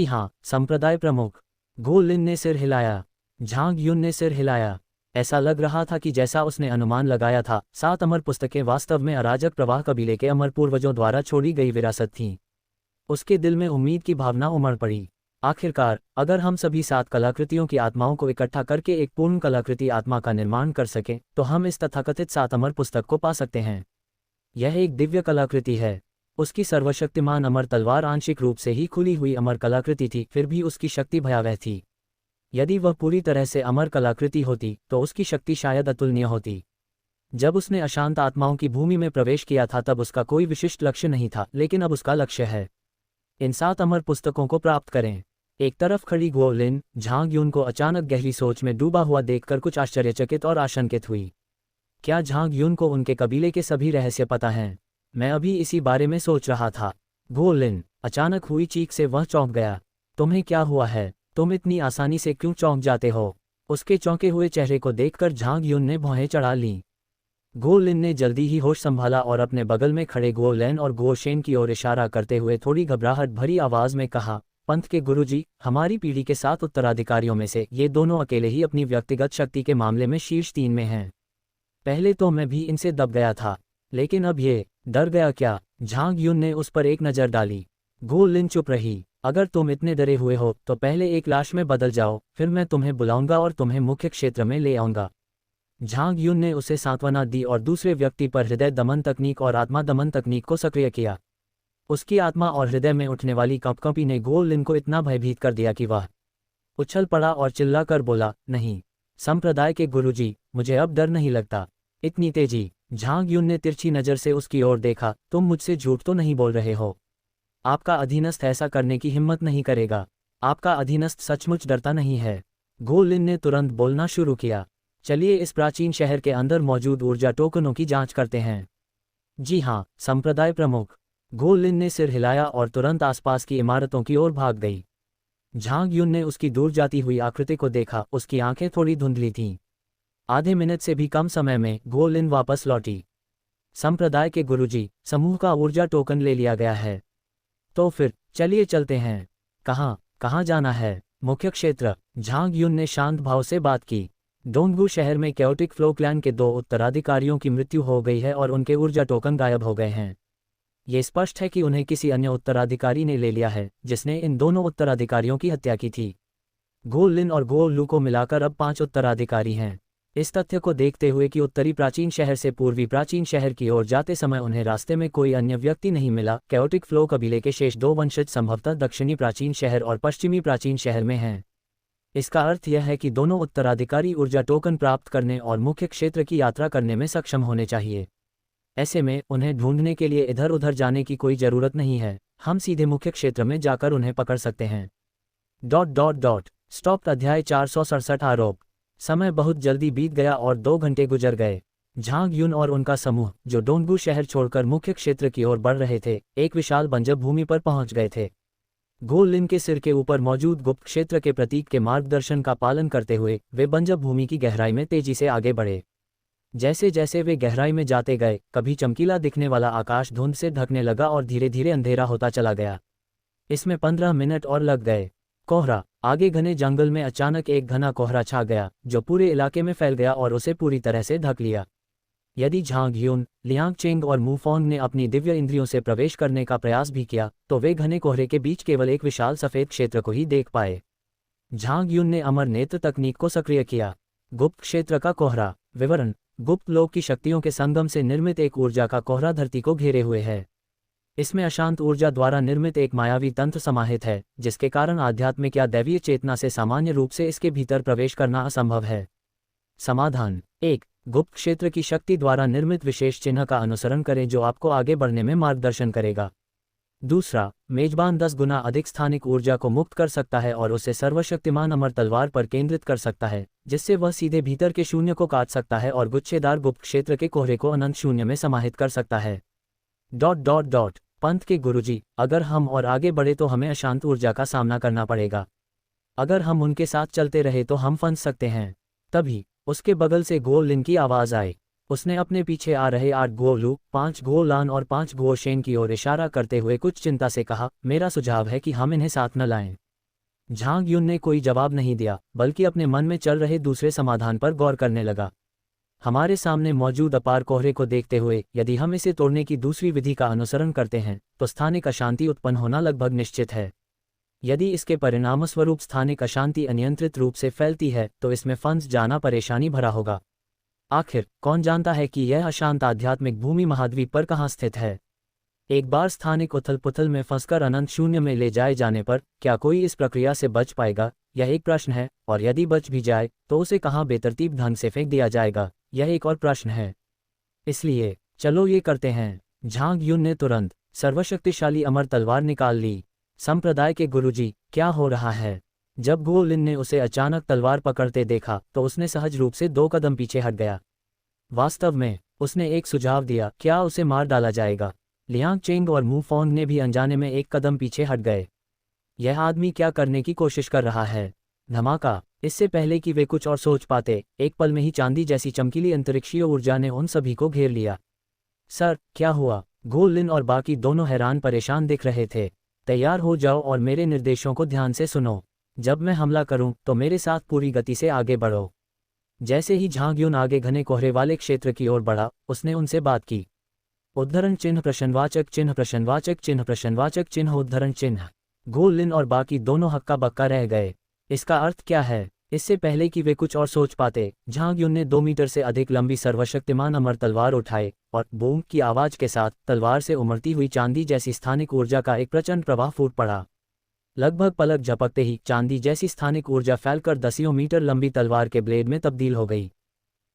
हाँ, संप्रदाय प्रमुख। गो लिन ने सिर हिलाया। झांग युन ने सिर हिलाया। ऐसा लग रहा था कि जैसा उसने अनुमान लगाया था, 7 अमर पुस्तकें वास्तव में अराजक प्रवाह कबीले के अमर पूर्वजों द्वारा छोड़ी गई विरासत थीं। उसके दिल में उम्मीद की भावना उमड़ पड़ी। आखिरकार, अगर हम सभी 7 कलाकृतियों की आत्माओं को इकट्ठा करके एक पूर्ण कलाकृति आत्मा का निर्माण कर सकें, तो हम इस तथाकथित 7 अमर पुस्तक को पा सकते हैं। यह एक दिव्य कलाकृति है। उसकी सर्वशक्तिमान अमर तलवार आंशिक रूप से ही खुली हुई अमर कलाकृति थी, फिर भी उसकी शक्ति भयावह थी। यदि वह पूरी तरह से अमर कलाकृति होती, तो उसकी शक्ति शायद अतुलनीय होती। जब उसने अशांत आत्माओं की भूमि में प्रवेश किया था, तब उसका कोई विशिष्ट लक्ष्य नहीं था, लेकिन अब उसका लक्ष्य है इन 7 अमर पुस्तकों को प्राप्त करें। एक तरफ खड़ी गो लिन, झांग युन को अचानक गहरी सोच में डूबा हुआ देखकर कुछ आश्चर्यचकित और आशंकित हुई। क्या झांग युन को उनके कबीले के सभी रहस्य पता हैं? मैं अभी इसी बारे में सोच रहा था। गो लिन, अचानक हुई चीख से वह चौंक गया। तुम्हें क्या हुआ है? तुम इतनी आसानी से क्यों चौंक जाते हो? उसके चौंके हुए चेहरे को देखकर झांग युन ने भौहें चढ़ा लीं। गो लिन ने जल्दी ही होश संभाला और अपने बगल में खड़े गो लेन और गो शेन की ओर इशारा करते हुए थोड़ी घबराहट भरी आवाज में कहा, पंथ के गुरुजी, हमारी पीढ़ी के 7 उत्तराधिकारियों में से ये दोनों अकेले ही अपनी व्यक्तिगत शक्ति के मामले में शीर्ष 3 में हैं। पहले तो मैं भी इनसे दब गया था, लेकिन अब ये डर गया क्या? झांग युन ने उस पर एक नज़र डाली। गो लिन चुप रही। अगर तुम इतने डरे हुए हो, तो पहले एक लाश में बदल जाओ, फिर मैं तुम्हें बुलाऊंगा और तुम्हें मुख्य क्षेत्र में ले आऊंगा। झांग युन ने उसे सांत्वना दी और दूसरे व्यक्ति पर हृदय दमन तकनीक और आत्मा दमन तकनीक को सक्रिय किया। उसकी आत्मा और हृदय में उठने वाली कंपकंपी ने गो लिन को इतना भयभीत कर दिया कि वह उछल पड़ा और चिल्लाकर बोला, नहीं, संप्रदाय के गुरुजी, मुझे अब डर नहीं लगता। इतनी तेजी। झांग युन ने तिरछी नज़र से उसकी ओर देखा। तुम मुझसे झूठ तो नहीं बोल रहे हो? आपका अधीनस्थ ऐसा करने की हिम्मत नहीं करेगा। आपका अधीनस्थ सचमुच डरता नहीं है। गो लिन ने तुरंत बोलना शुरू किया। चलिए इस प्राचीन शहर के अंदर मौजूद ऊर्जा टोकनों की जांच करते हैं। जी हाँ, संप्रदाय प्रमुख। गो लिन ने सिर हिलाया और तुरंत आसपास की इमारतों की ओर भाग गई। झांग युन ने उसकी दूर जाती हुई आकृति को देखा। उसकी आंखें थोड़ी धुंधली थीं। आधे मिनट से भी कम समय में गो लिन वापस लौटी। संप्रदाय के गुरुजी, समूह का ऊर्जा टोकन ले लिया गया है। तो फिर चलिए चलते हैं। कहाँ जाना है? मुख्य क्षेत्र। झांग युन ने शांत भाव से बात की। डोंगगू शहर में कैओटिक फ्लो क्लैन के 2 उत्तराधिकारियों की मृत्यु हो गई है और उनके ऊर्जा टोकन गायब हो गए हैं। ये स्पष्ट है कि उन्हें किसी अन्य उत्तराधिकारी ने ले लिया है, जिसने इन दोनों उत्तराधिकारियों की हत्या की थी। गो लिन और गो लू को मिलाकर अब 5 उत्तराधिकारी हैं। इस तथ्य को देखते हुए कि उत्तरी प्राचीन शहर से पूर्वी प्राचीन शहर की ओर जाते समय उन्हें रास्ते में कोई अन्य व्यक्ति नहीं मिला, कैओटिक फ्लो कबीले के शेष 2 वंशज संभवतः दक्षिणी प्राचीन शहर और पश्चिमी प्राचीन शहर में हैं। इसका अर्थ यह है कि दोनों उत्तराधिकारी ऊर्जा टोकन प्राप्त करने और मुख्य क्षेत्र की यात्रा करने में सक्षम होने चाहिए। ऐसे में उन्हें ढूंढने के लिए इधर उधर जाने की कोई ज़रूरत नहीं है। हम सीधे मुख्य क्षेत्र में जाकर उन्हें पकड़ सकते हैं। ... स्टॉप। अध्याय 467 आरोप। समय बहुत जल्दी बीत गया और 2 घंटे गुजर गए। झांग युन और उनका समूह, जो डोंगगू शहर छोड़कर मुख्य क्षेत्र की ओर बढ़ रहे थे, एक विशाल बंजर भूमि पर पहुंच गए थे। गो लिन के सिर के ऊपर मौजूद गुप्त क्षेत्र के प्रतीक के मार्गदर्शन का पालन करते हुए वे बंजर भूमि की गहराई में तेजी से आगे बढ़े। जैसे जैसे वे गहराई में जाते गए, कभी चमकीला दिखने वाला आकाश धुंध से ढकने लगा और धीरे धीरे अंधेरा होता चला गया। इसमें 15 मिनट और लग गए। कोहरा। आगे घने जंगल में अचानक एक घना कोहरा छा गया, जो पूरे इलाके में फैल गया और उसे पूरी तरह से ढक लिया। यदि झांग युन, लियांग चेंग और मूफोंग ने अपनी दिव्य इंद्रियों से प्रवेश करने का प्रयास भी किया, तो वे घने कोहरे के बीच केवल एक विशाल सफेद क्षेत्र को ही देख पाए। झांग युन ने अमर नेत्र तकनीक को सक्रिय किया। गुप्त क्षेत्र का कोहरा। विवरण: गुप्त लोक की शक्तियों के संगम से निर्मित एक ऊर्जा का कोहरा धरती को घेरे हुए है। इसमें अशांत ऊर्जा द्वारा निर्मित एक मायावी तंत्र समाहित है, जिसके कारण आध्यात्मिक या दैवीय चेतना से सामान्य रूप से इसके भीतर प्रवेश करना असंभव है। समाधान: 1. गुप्त क्षेत्र की शक्ति द्वारा निर्मित विशेष चिन्ह का अनुसरण करें जो आपको आगे बढ़ने में मार्गदर्शन करेगा। दूसरा, मेजबान 10 गुना अधिक स्थानिक ऊर्जा को मुक्त कर सकता है और उसे सर्वशक्तिमान अमर तलवार पर केंद्रित कर सकता है, जिससे वह सीधे भीतर के शून्य को काट सकता है और गुच्छेदार गुप्त क्षेत्र के कोहरे को अनंत शून्य में समाहित कर सकता है। पंथ के गुरुजी, अगर हम और आगे बढ़े तो हमें अशांत ऊर्जा का सामना करना पड़ेगा। अगर हम उनके साथ चलते रहे तो हम फंस सकते हैं। तभी उसके बगल से गो लिन की आवाज आई। उसने अपने पीछे आ रहे 8 गो लू, 5 गो लान और 5 गो शेन की ओर इशारा करते हुए कुछ चिंता से कहा, मेरा सुझाव है कि हम इन्हें साथ न लाएं। झांग युन ने कोई जवाब नहीं दिया, बल्कि अपने मन में चल रहे दूसरे समाधान पर गौर करने लगा। हमारे सामने मौजूद अपार कोहरे को देखते हुए, यदि हम इसे तोड़ने की दूसरी विधि का अनुसरण करते हैं तो स्थानिक अशांति उत्पन्न होना लगभग निश्चित है। यदि इसके परिणामस्वरूप स्थानिक अशांति अनियंत्रित रूप से फैलती है तो इसमें फंस जाना परेशानी भरा होगा। आखिर कौन जानता है कि यह अशांत आध्यात्मिक भूमि महाद्वीप पर कहाँ स्थित है। एक बार स्थानिक उथल पुथल में फंसकर अनंत शून्य में ले जाए जाने पर क्या कोई इस प्रक्रिया से बच पाएगा, यह एक प्रश्न है, और यदि बच भी जाए तो उसे कहाँ बेतरतीब ढंग से फेंक दिया जाएगा, यह एक और प्रश्न है। इसलिए चलो ये करते हैं। झांग युन ने तुरंत सर्वशक्तिशाली अमर तलवार निकाल ली। संप्रदाय के गुरुजी, क्या हो रहा है? जब गो लिन ने उसे अचानक तलवार पकड़ते देखा तो उसने सहज रूप से 2 कदम पीछे हट गया। वास्तव में उसने एक सुझाव दिया, क्या उसे मार डाला जाएगा? लियांग चेंग और मू फोंग ने भी अनजाने में 1 कदम पीछे हट गए। यह आदमी क्या करने की कोशिश कर रहा है? धमाका! इससे पहले कि वे कुछ और सोच पाते, एक पल में ही चांदी जैसी चमकीली अंतरिक्षीय ऊर्जा ने उन सभी को घेर लिया। सर, क्या हुआ? गो लिन और बाकी दोनों हैरान परेशान दिख रहे थे। तैयार हो जाओ और मेरे निर्देशों को ध्यान से सुनो। जब मैं हमला करूं तो मेरे साथ पूरी गति से आगे बढ़ो। जैसे ही झांग युन आगे घने कोहरे वाले क्षेत्र की ओर बढ़ा, उसने उनसे बात की। उद्धरण चिन्ह प्रश्नवाचक चिन्ह प्रश्नवाचक चिन्ह प्रश्नवाचक चिन्ह उद्धरण चिन्ह। गो लिन और बाकी दोनों हक्का बक्का रह गए। इसका अर्थ क्या है? इससे पहले कि वे कुछ और सोच पाते, झांग युन ने 2 मीटर से अधिक लंबी सर्वशक्तिमान अमर तलवार उठाए और बूम की आवाज के साथ तलवार से उमड़ती हुई चांदी जैसी स्थानिक ऊर्जा का एक प्रचंड प्रवाह फूट पड़ा। लगभग पलक झपकते ही चांदी जैसी स्थानिक ऊर्जा फैलकर 10 मीटर लंबी तलवार के ब्लेड में तब्दील हो गई।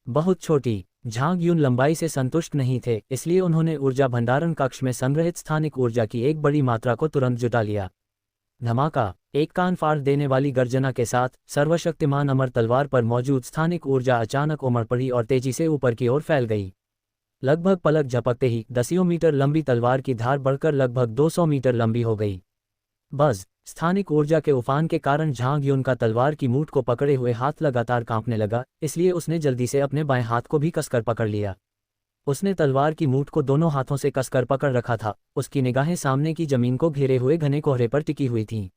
बहुत छोटी। झांग युन लंबाई से संतुष्ट नहीं थे, इसलिए उन्होंने ऊर्जा भंडारण कक्ष में संग्रहित स्थानिक ऊर्जा की एक बड़ी मात्रा को तुरंत जुटा लिया। धमाका! एक कान फाड़ देने वाली गर्जना के साथ सर्वशक्तिमान अमर तलवार पर मौजूद स्थानिक ऊर्जा अचानक उमड़ पड़ी और तेजी से ऊपर की ओर फैल गई। लगभग पलक झपकते ही 10 मीटर लंबी तलवार की धार बढ़कर लगभग 200 मीटर लंबी हो गई। बस स्थानिक ऊर्जा के उफान के कारण झांग युन का तलवार की मूठ को पकड़े हुए हाथ लगातार कांपने लगा, इसलिए उसने जल्दी से अपने बाएं हाथ को भी कसकर पकड़ लिया। उसने तलवार की मूठ को दोनों हाथों से कसकर पकड़ रखा था। उसकी निगाहें सामने की जमीन को घेरे हुए घने कोहरे पर टिकी हुई थीं।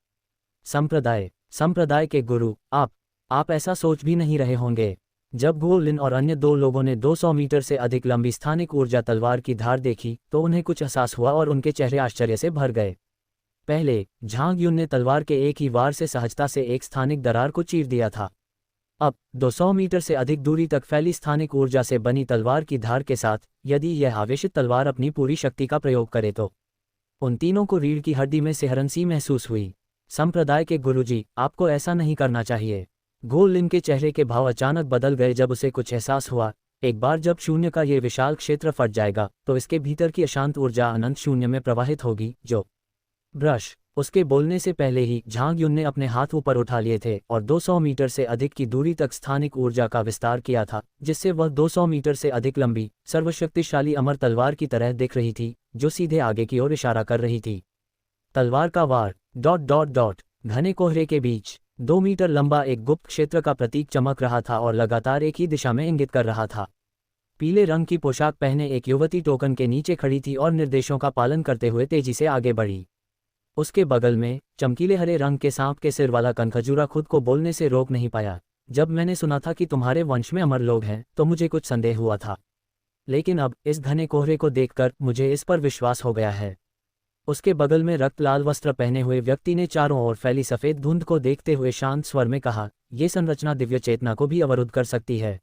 संप्रदाय के गुरु, आप ऐसा सोच भी नहीं रहे होंगे। जब गो लिन और अन्य 2 लोगों ने 200 मीटर से अधिक लंबी स्थानिक ऊर्जा तलवार की धार देखी तो उन्हें कुछ एहसास हुआ और उनके चेहरे आश्चर्य से भर गए। पहले झांग युन ने तलवार के एक ही वार से सहजता से एक स्थानिक दरार को चीर दिया था। अब 200 मीटर से अधिक दूरी तक फैली स्थानिक ऊर्जा से बनी तलवार की धार के साथ यदि यह आवेशित तलवार अपनी पूरी शक्ति का प्रयोग करे तो उन तीनों को रीढ़ की हड्डी में सिहरन सी महसूस हुई। संप्रदाय के गुरुजी, आपको ऐसा नहीं करना चाहिए। गो लिन के चेहरे के भाव अचानक बदल गए जब उसे कुछ एहसास हुआ। एक बार जब शून्य का ये विशाल क्षेत्र फट जाएगा तो इसके भीतर की अशांत ऊर्जा अनंत शून्य में प्रवाहित होगी। जो ब्रश! उसके बोलने से पहले ही झांग युन ने अपने हाथ ऊपर उठा लिए थे और 200 मीटर से अधिक की दूरी तक स्थानिक ऊर्जा का विस्तार किया था, जिससे वह 200 मीटर से अधिक लंबी सर्वशक्तिशाली अमर तलवार की तरह दिख रही थी, जो सीधे आगे की ओर इशारा कर रही थी। तलवार का वार... घने कोहरे के बीच 2 मीटर लंबा एक गुप्त क्षेत्र का प्रतीक चमक रहा था और लगातार एक ही दिशा में इंगित कर रहा था। पीले रंग की पोशाक पहने एक युवती टोकन के नीचे खड़ी थी और निर्देशों का पालन करते हुए तेजी से आगे बढ़ी। उसके बगल में चमकीले हरे रंग के सांप के सिर वाला कनखजूरा खुद को बोलने से रोक नहीं पाया। जब मैंने सुना था कि तुम्हारे वंश में अमर लोग हैं तो मुझे कुछ संदेह हुआ था, लेकिन अब इस घने कोहरे को देखकर मुझे इस पर विश्वास हो गया है। उसके बगल में रक्त लाल वस्त्र पहने हुए व्यक्ति ने चारों ओर फैली सफेद धुंध को देखते हुए शांत स्वर में कहा, ये संरचना दिव्य चेतना को भी अवरुद्ध कर सकती है।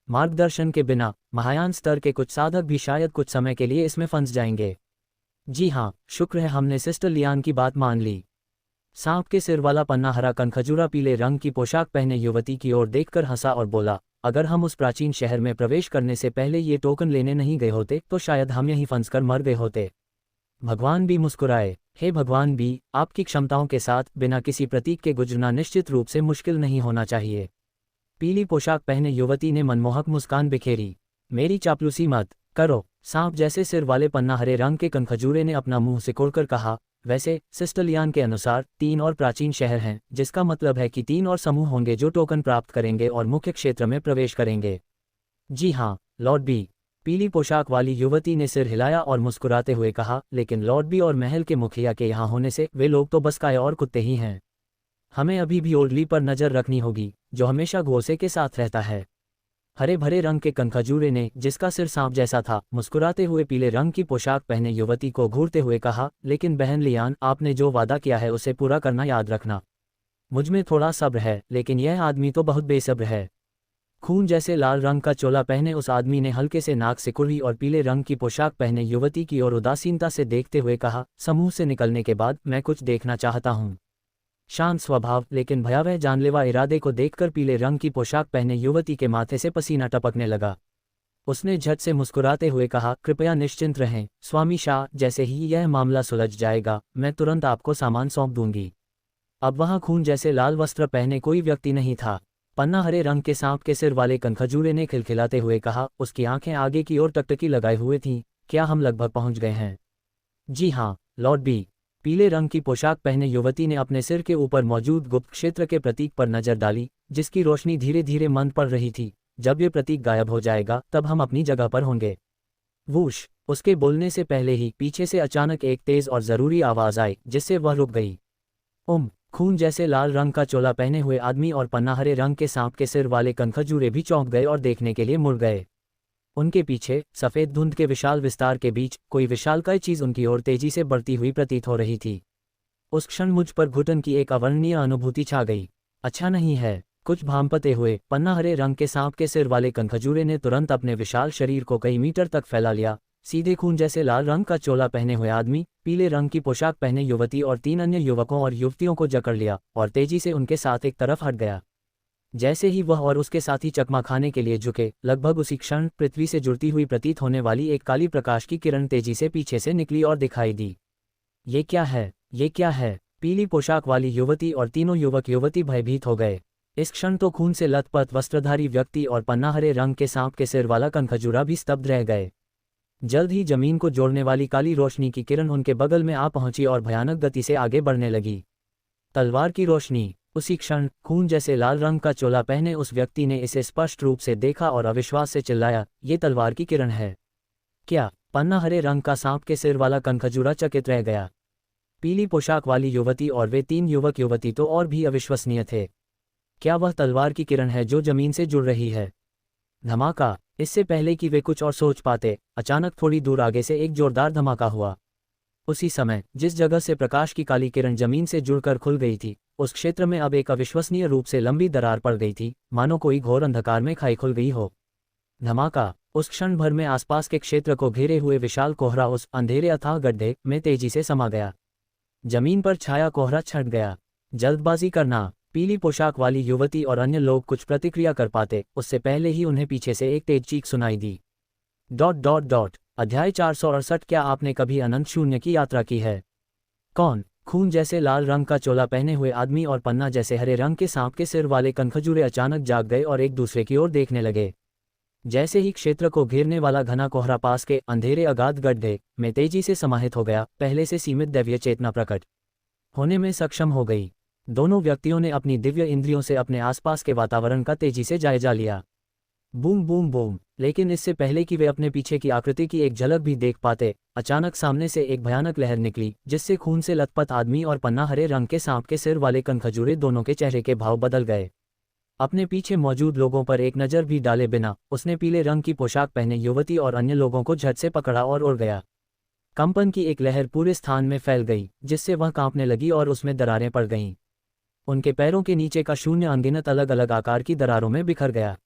मार्गदर्शन के बिना महायान स्तर के कुछ साधक भी शायद कुछ समय के लिए इसमें फंस जाएंगे। जी हाँ, शुक्र है हमने सिस्टर लियान की बात मान ली। सांप के सिर वाला पन्ना हरा कनखजूरा पीले रंग की पोशाक पहने युवती की ओर देखकर हंसा और बोला, अगर हम उस प्राचीन शहर में प्रवेश करने से पहले ये टोकन लेने नहीं गए होते तो शायद हम यहीं फंसकर मर गए होते। भगवान बी मुस्कुराए। हे भगवान बी, आपकी क्षमताओं के साथ बिना किसी प्रतीक के गुजरना निश्चित रूप से मुश्किल नहीं होना चाहिए। पीली पोशाक पहने युवती ने मनमोहक मुस्कान बिखेरी। मेरी चापलूसी मत करो, सांप जैसे सिर वाले पन्ना हरे रंग के कनखजूरे ने अपना मुंह सिकोड़कर कहा। वैसे सिस्टलियान के अनुसार 3 और प्राचीन शहर हैं, जिसका मतलब है कि 3 और समूह होंगे जो टोकन प्राप्त करेंगे और मुख्य क्षेत्र में प्रवेश करेंगे। जी हाँ, लॉर्ड बी। पीली पोशाक वाली युवती ने सिर हिलाया और मुस्कुराते हुए कहा, लेकिन लॉर्ड बी और महल के मुखिया के यहाँ होने से वे लोग तो बस काय और कुत्ते ही हैं। हमें अभी भी ओल्डली पर नज़र रखनी होगी, जो हमेशा घोंसे के साथ रहता है। हरे भरे रंग के कनखजूरे ने, जिसका सिर सांप जैसा था, मुस्कुराते हुए पीले रंग की पोशाक पहने युवती को घूरते हुए कहा, लेकिन बहन लियान, आपने जो वादा किया है उसे पूरा करना याद रखना। मुझमें थोड़ा सब्र है, लेकिन यह आदमी तो बहुत बेसब्र है। खून जैसे लाल रंग का चोला पहने उस आदमी ने हल्के से नाक सिकुड़ी और पीले रंग की पोशाक पहने युवती की ओर उदासीनता से देखते हुए कहा, समूह से निकलने के बाद मैं कुछ देखना चाहता हूँ। शांत स्वभाव लेकिन भयावह जानलेवा इरादे को देखकर पीले रंग की पोशाक पहने युवती के माथे से पसीना टपकने लगा। उसने झट से मुस्कुराते हुए कहा, कृपया निश्चिंत रहें स्वामी शाह, जैसे ही यह मामला सुलझ जाएगा मैं तुरंत आपको सामान सौंप दूंगी। अब वहाँ खून जैसे लाल वस्त्र पहने कोई व्यक्ति नहीं था। पन्ना हरे रंग के सांप के सिर वाले कनखजूरे ने खिलखिलाते हुए कहा, उसकी आंखें आगे की ओर टकटकी लगाए हुए थीं। क्या हम लगभग पहुंच गए हैं? जी हाँ, लॉर्ड बी। पीले रंग की पोशाक पहने युवती ने अपने सिर के ऊपर मौजूद गुप्त क्षेत्र के प्रतीक पर नजर डाली, जिसकी रोशनी धीरे धीरे मंद पड़ रही थी। जब ये प्रतीक गायब हो जाएगा तब हम अपनी जगह पर होंगे। वूश! उसके बोलने से पहले ही पीछे से अचानक एक तेज और जरूरी आवाज आई, जिससे वह रुक गई। खून जैसे लाल रंग का चोला पहने हुए आदमी और पन्ना हरे रंग के सांप के सिर वाले कनखजूरे भी चौंक गए और देखने के लिए मुड़ गए। उनके पीछे सफेद धुंध के विशाल विस्तार के बीच कोई विशालकाय चीज उनकी ओर तेजी से बढ़ती हुई प्रतीत हो रही थी। उस क्षण मुझ पर घुटन की एक अवर्णनीय अनुभूति छा गई। अच्छा नहीं है, कुछ भांपते हुए पन्ना हरे रंग के सांप के सिर वाले कनखजूरे ने तुरंत अपने विशाल शरीर को कई मीटर तक फैला लिया। सीधे खून जैसे लाल रंग का चोला पहने हुए आदमी, पीले रंग की पोशाक पहने युवती और 3 अन्य युवकों और युवतियों को जकड़ लिया और तेजी से उनके साथ एक तरफ हट गया। जैसे ही वह और उसके साथी चकमा खाने के लिए झुके, लगभग उसी क्षण पृथ्वी से जुड़ती हुई प्रतीत होने वाली एक काली प्रकाश की किरण तेजी से पीछे से निकली और दिखाई दी। ये क्या है? ये क्या है? पीली पोशाक वाली युवती और तीनों युवक युवती भयभीत हो गए। इस क्षण तो खून से लथपथ वस्त्रधारी व्यक्ति और पन्ना हरे रंग के सांप के सिर वाला कनखजूरा भी स्तब्ध रह गए। जल्द ही जमीन को जोड़ने वाली काली रोशनी की किरण उनके बगल में आ पहुंची और भयानक गति से आगे बढ़ने लगी। तलवार की रोशनी! उसी क्षण खून जैसे लाल रंग का चोला पहने उस व्यक्ति ने इसे स्पष्ट रूप से देखा और अविश्वास से चिल्लाया, ये तलवार की किरण है क्या? पन्ना हरे रंग का सांप के सिर वाला कनखजूरा चकित रह गया। पीली पोशाक वाली युवती और वे 3 युवक युवती तो और भी अविश्वसनीय थे। क्या वह तलवार की किरण है जो जमीन से जुड़ रही है? धमाका! इससे पहले कि वे कुछ और सोच पाते, अचानक थोड़ी दूर आगे से एक जोरदार धमाका हुआ। उसी समय जिस जगह से प्रकाश की काली किरण जमीन से जुड़कर खुल गई थी, उस क्षेत्र में अब एक अविश्वसनीय रूप से लंबी दरार पड़ गई थी, मानो कोई घोर अंधकार में खाई खुल गई हो। धमाका! उस क्षण भर में आसपास के क्षेत्र को घेरे हुए विशाल कोहरा उस अंधेरे अथाह गड्ढे में तेजी से समा गया। जमीन पर छाया कोहरा छट गया। जल्दबाजी करना! पीली पोशाक वाली युवती और अन्य लोग कुछ प्रतिक्रिया कर पाते, उससे पहले ही उन्हें पीछे से एक तेज चीख सुनाई दी। अध्याय 468। क्या आपने कभी अनंत शून्य की यात्रा की है? कौन? खून जैसे लाल रंग का चोला पहने हुए आदमी और पन्ना जैसे हरे रंग के सांप के सिर वाले कनखजूरे अचानक जाग गए और एक दूसरे की ओर देखने लगे। जैसे ही क्षेत्र को घेरने वाला घना कोहरा पास के अंधेरे अगाध गड्ढे में तेजी से समाहित हो गया, पहले से सीमित दैवीय चेतना प्रकट होने में सक्षम हो गई। दोनों व्यक्तियों ने अपनी दिव्य इंद्रियों से अपने आसपास के वातावरण का तेजी से जायजा लिया। Boom boom boom! लेकिन इससे पहले कि वे अपने पीछे की आकृति की एक झलक भी देख पाते, अचानक सामने से एक भयानक लहर निकली, जिससे खून से लथपथ आदमी और पन्ना हरे रंग के सांप के सिर वाले कनखजूरे दोनों के चेहरे के भाव बदल गए। अपने पीछे मौजूद लोगों पर एक नज़र भी डाले बिना उसने पीले रंग की पोशाक पहने युवती और अन्य लोगों को झट से पकड़ा और उड़ गया। कंपन की एक लहर पूरे स्थान में फैल गई, जिससे वह कांपने लगी और उसमें दरारें पड़ गईं। उनके पैरों के नीचे का शून्य अनगिनत अलग अलग आकार की दरारों में बिखर गया।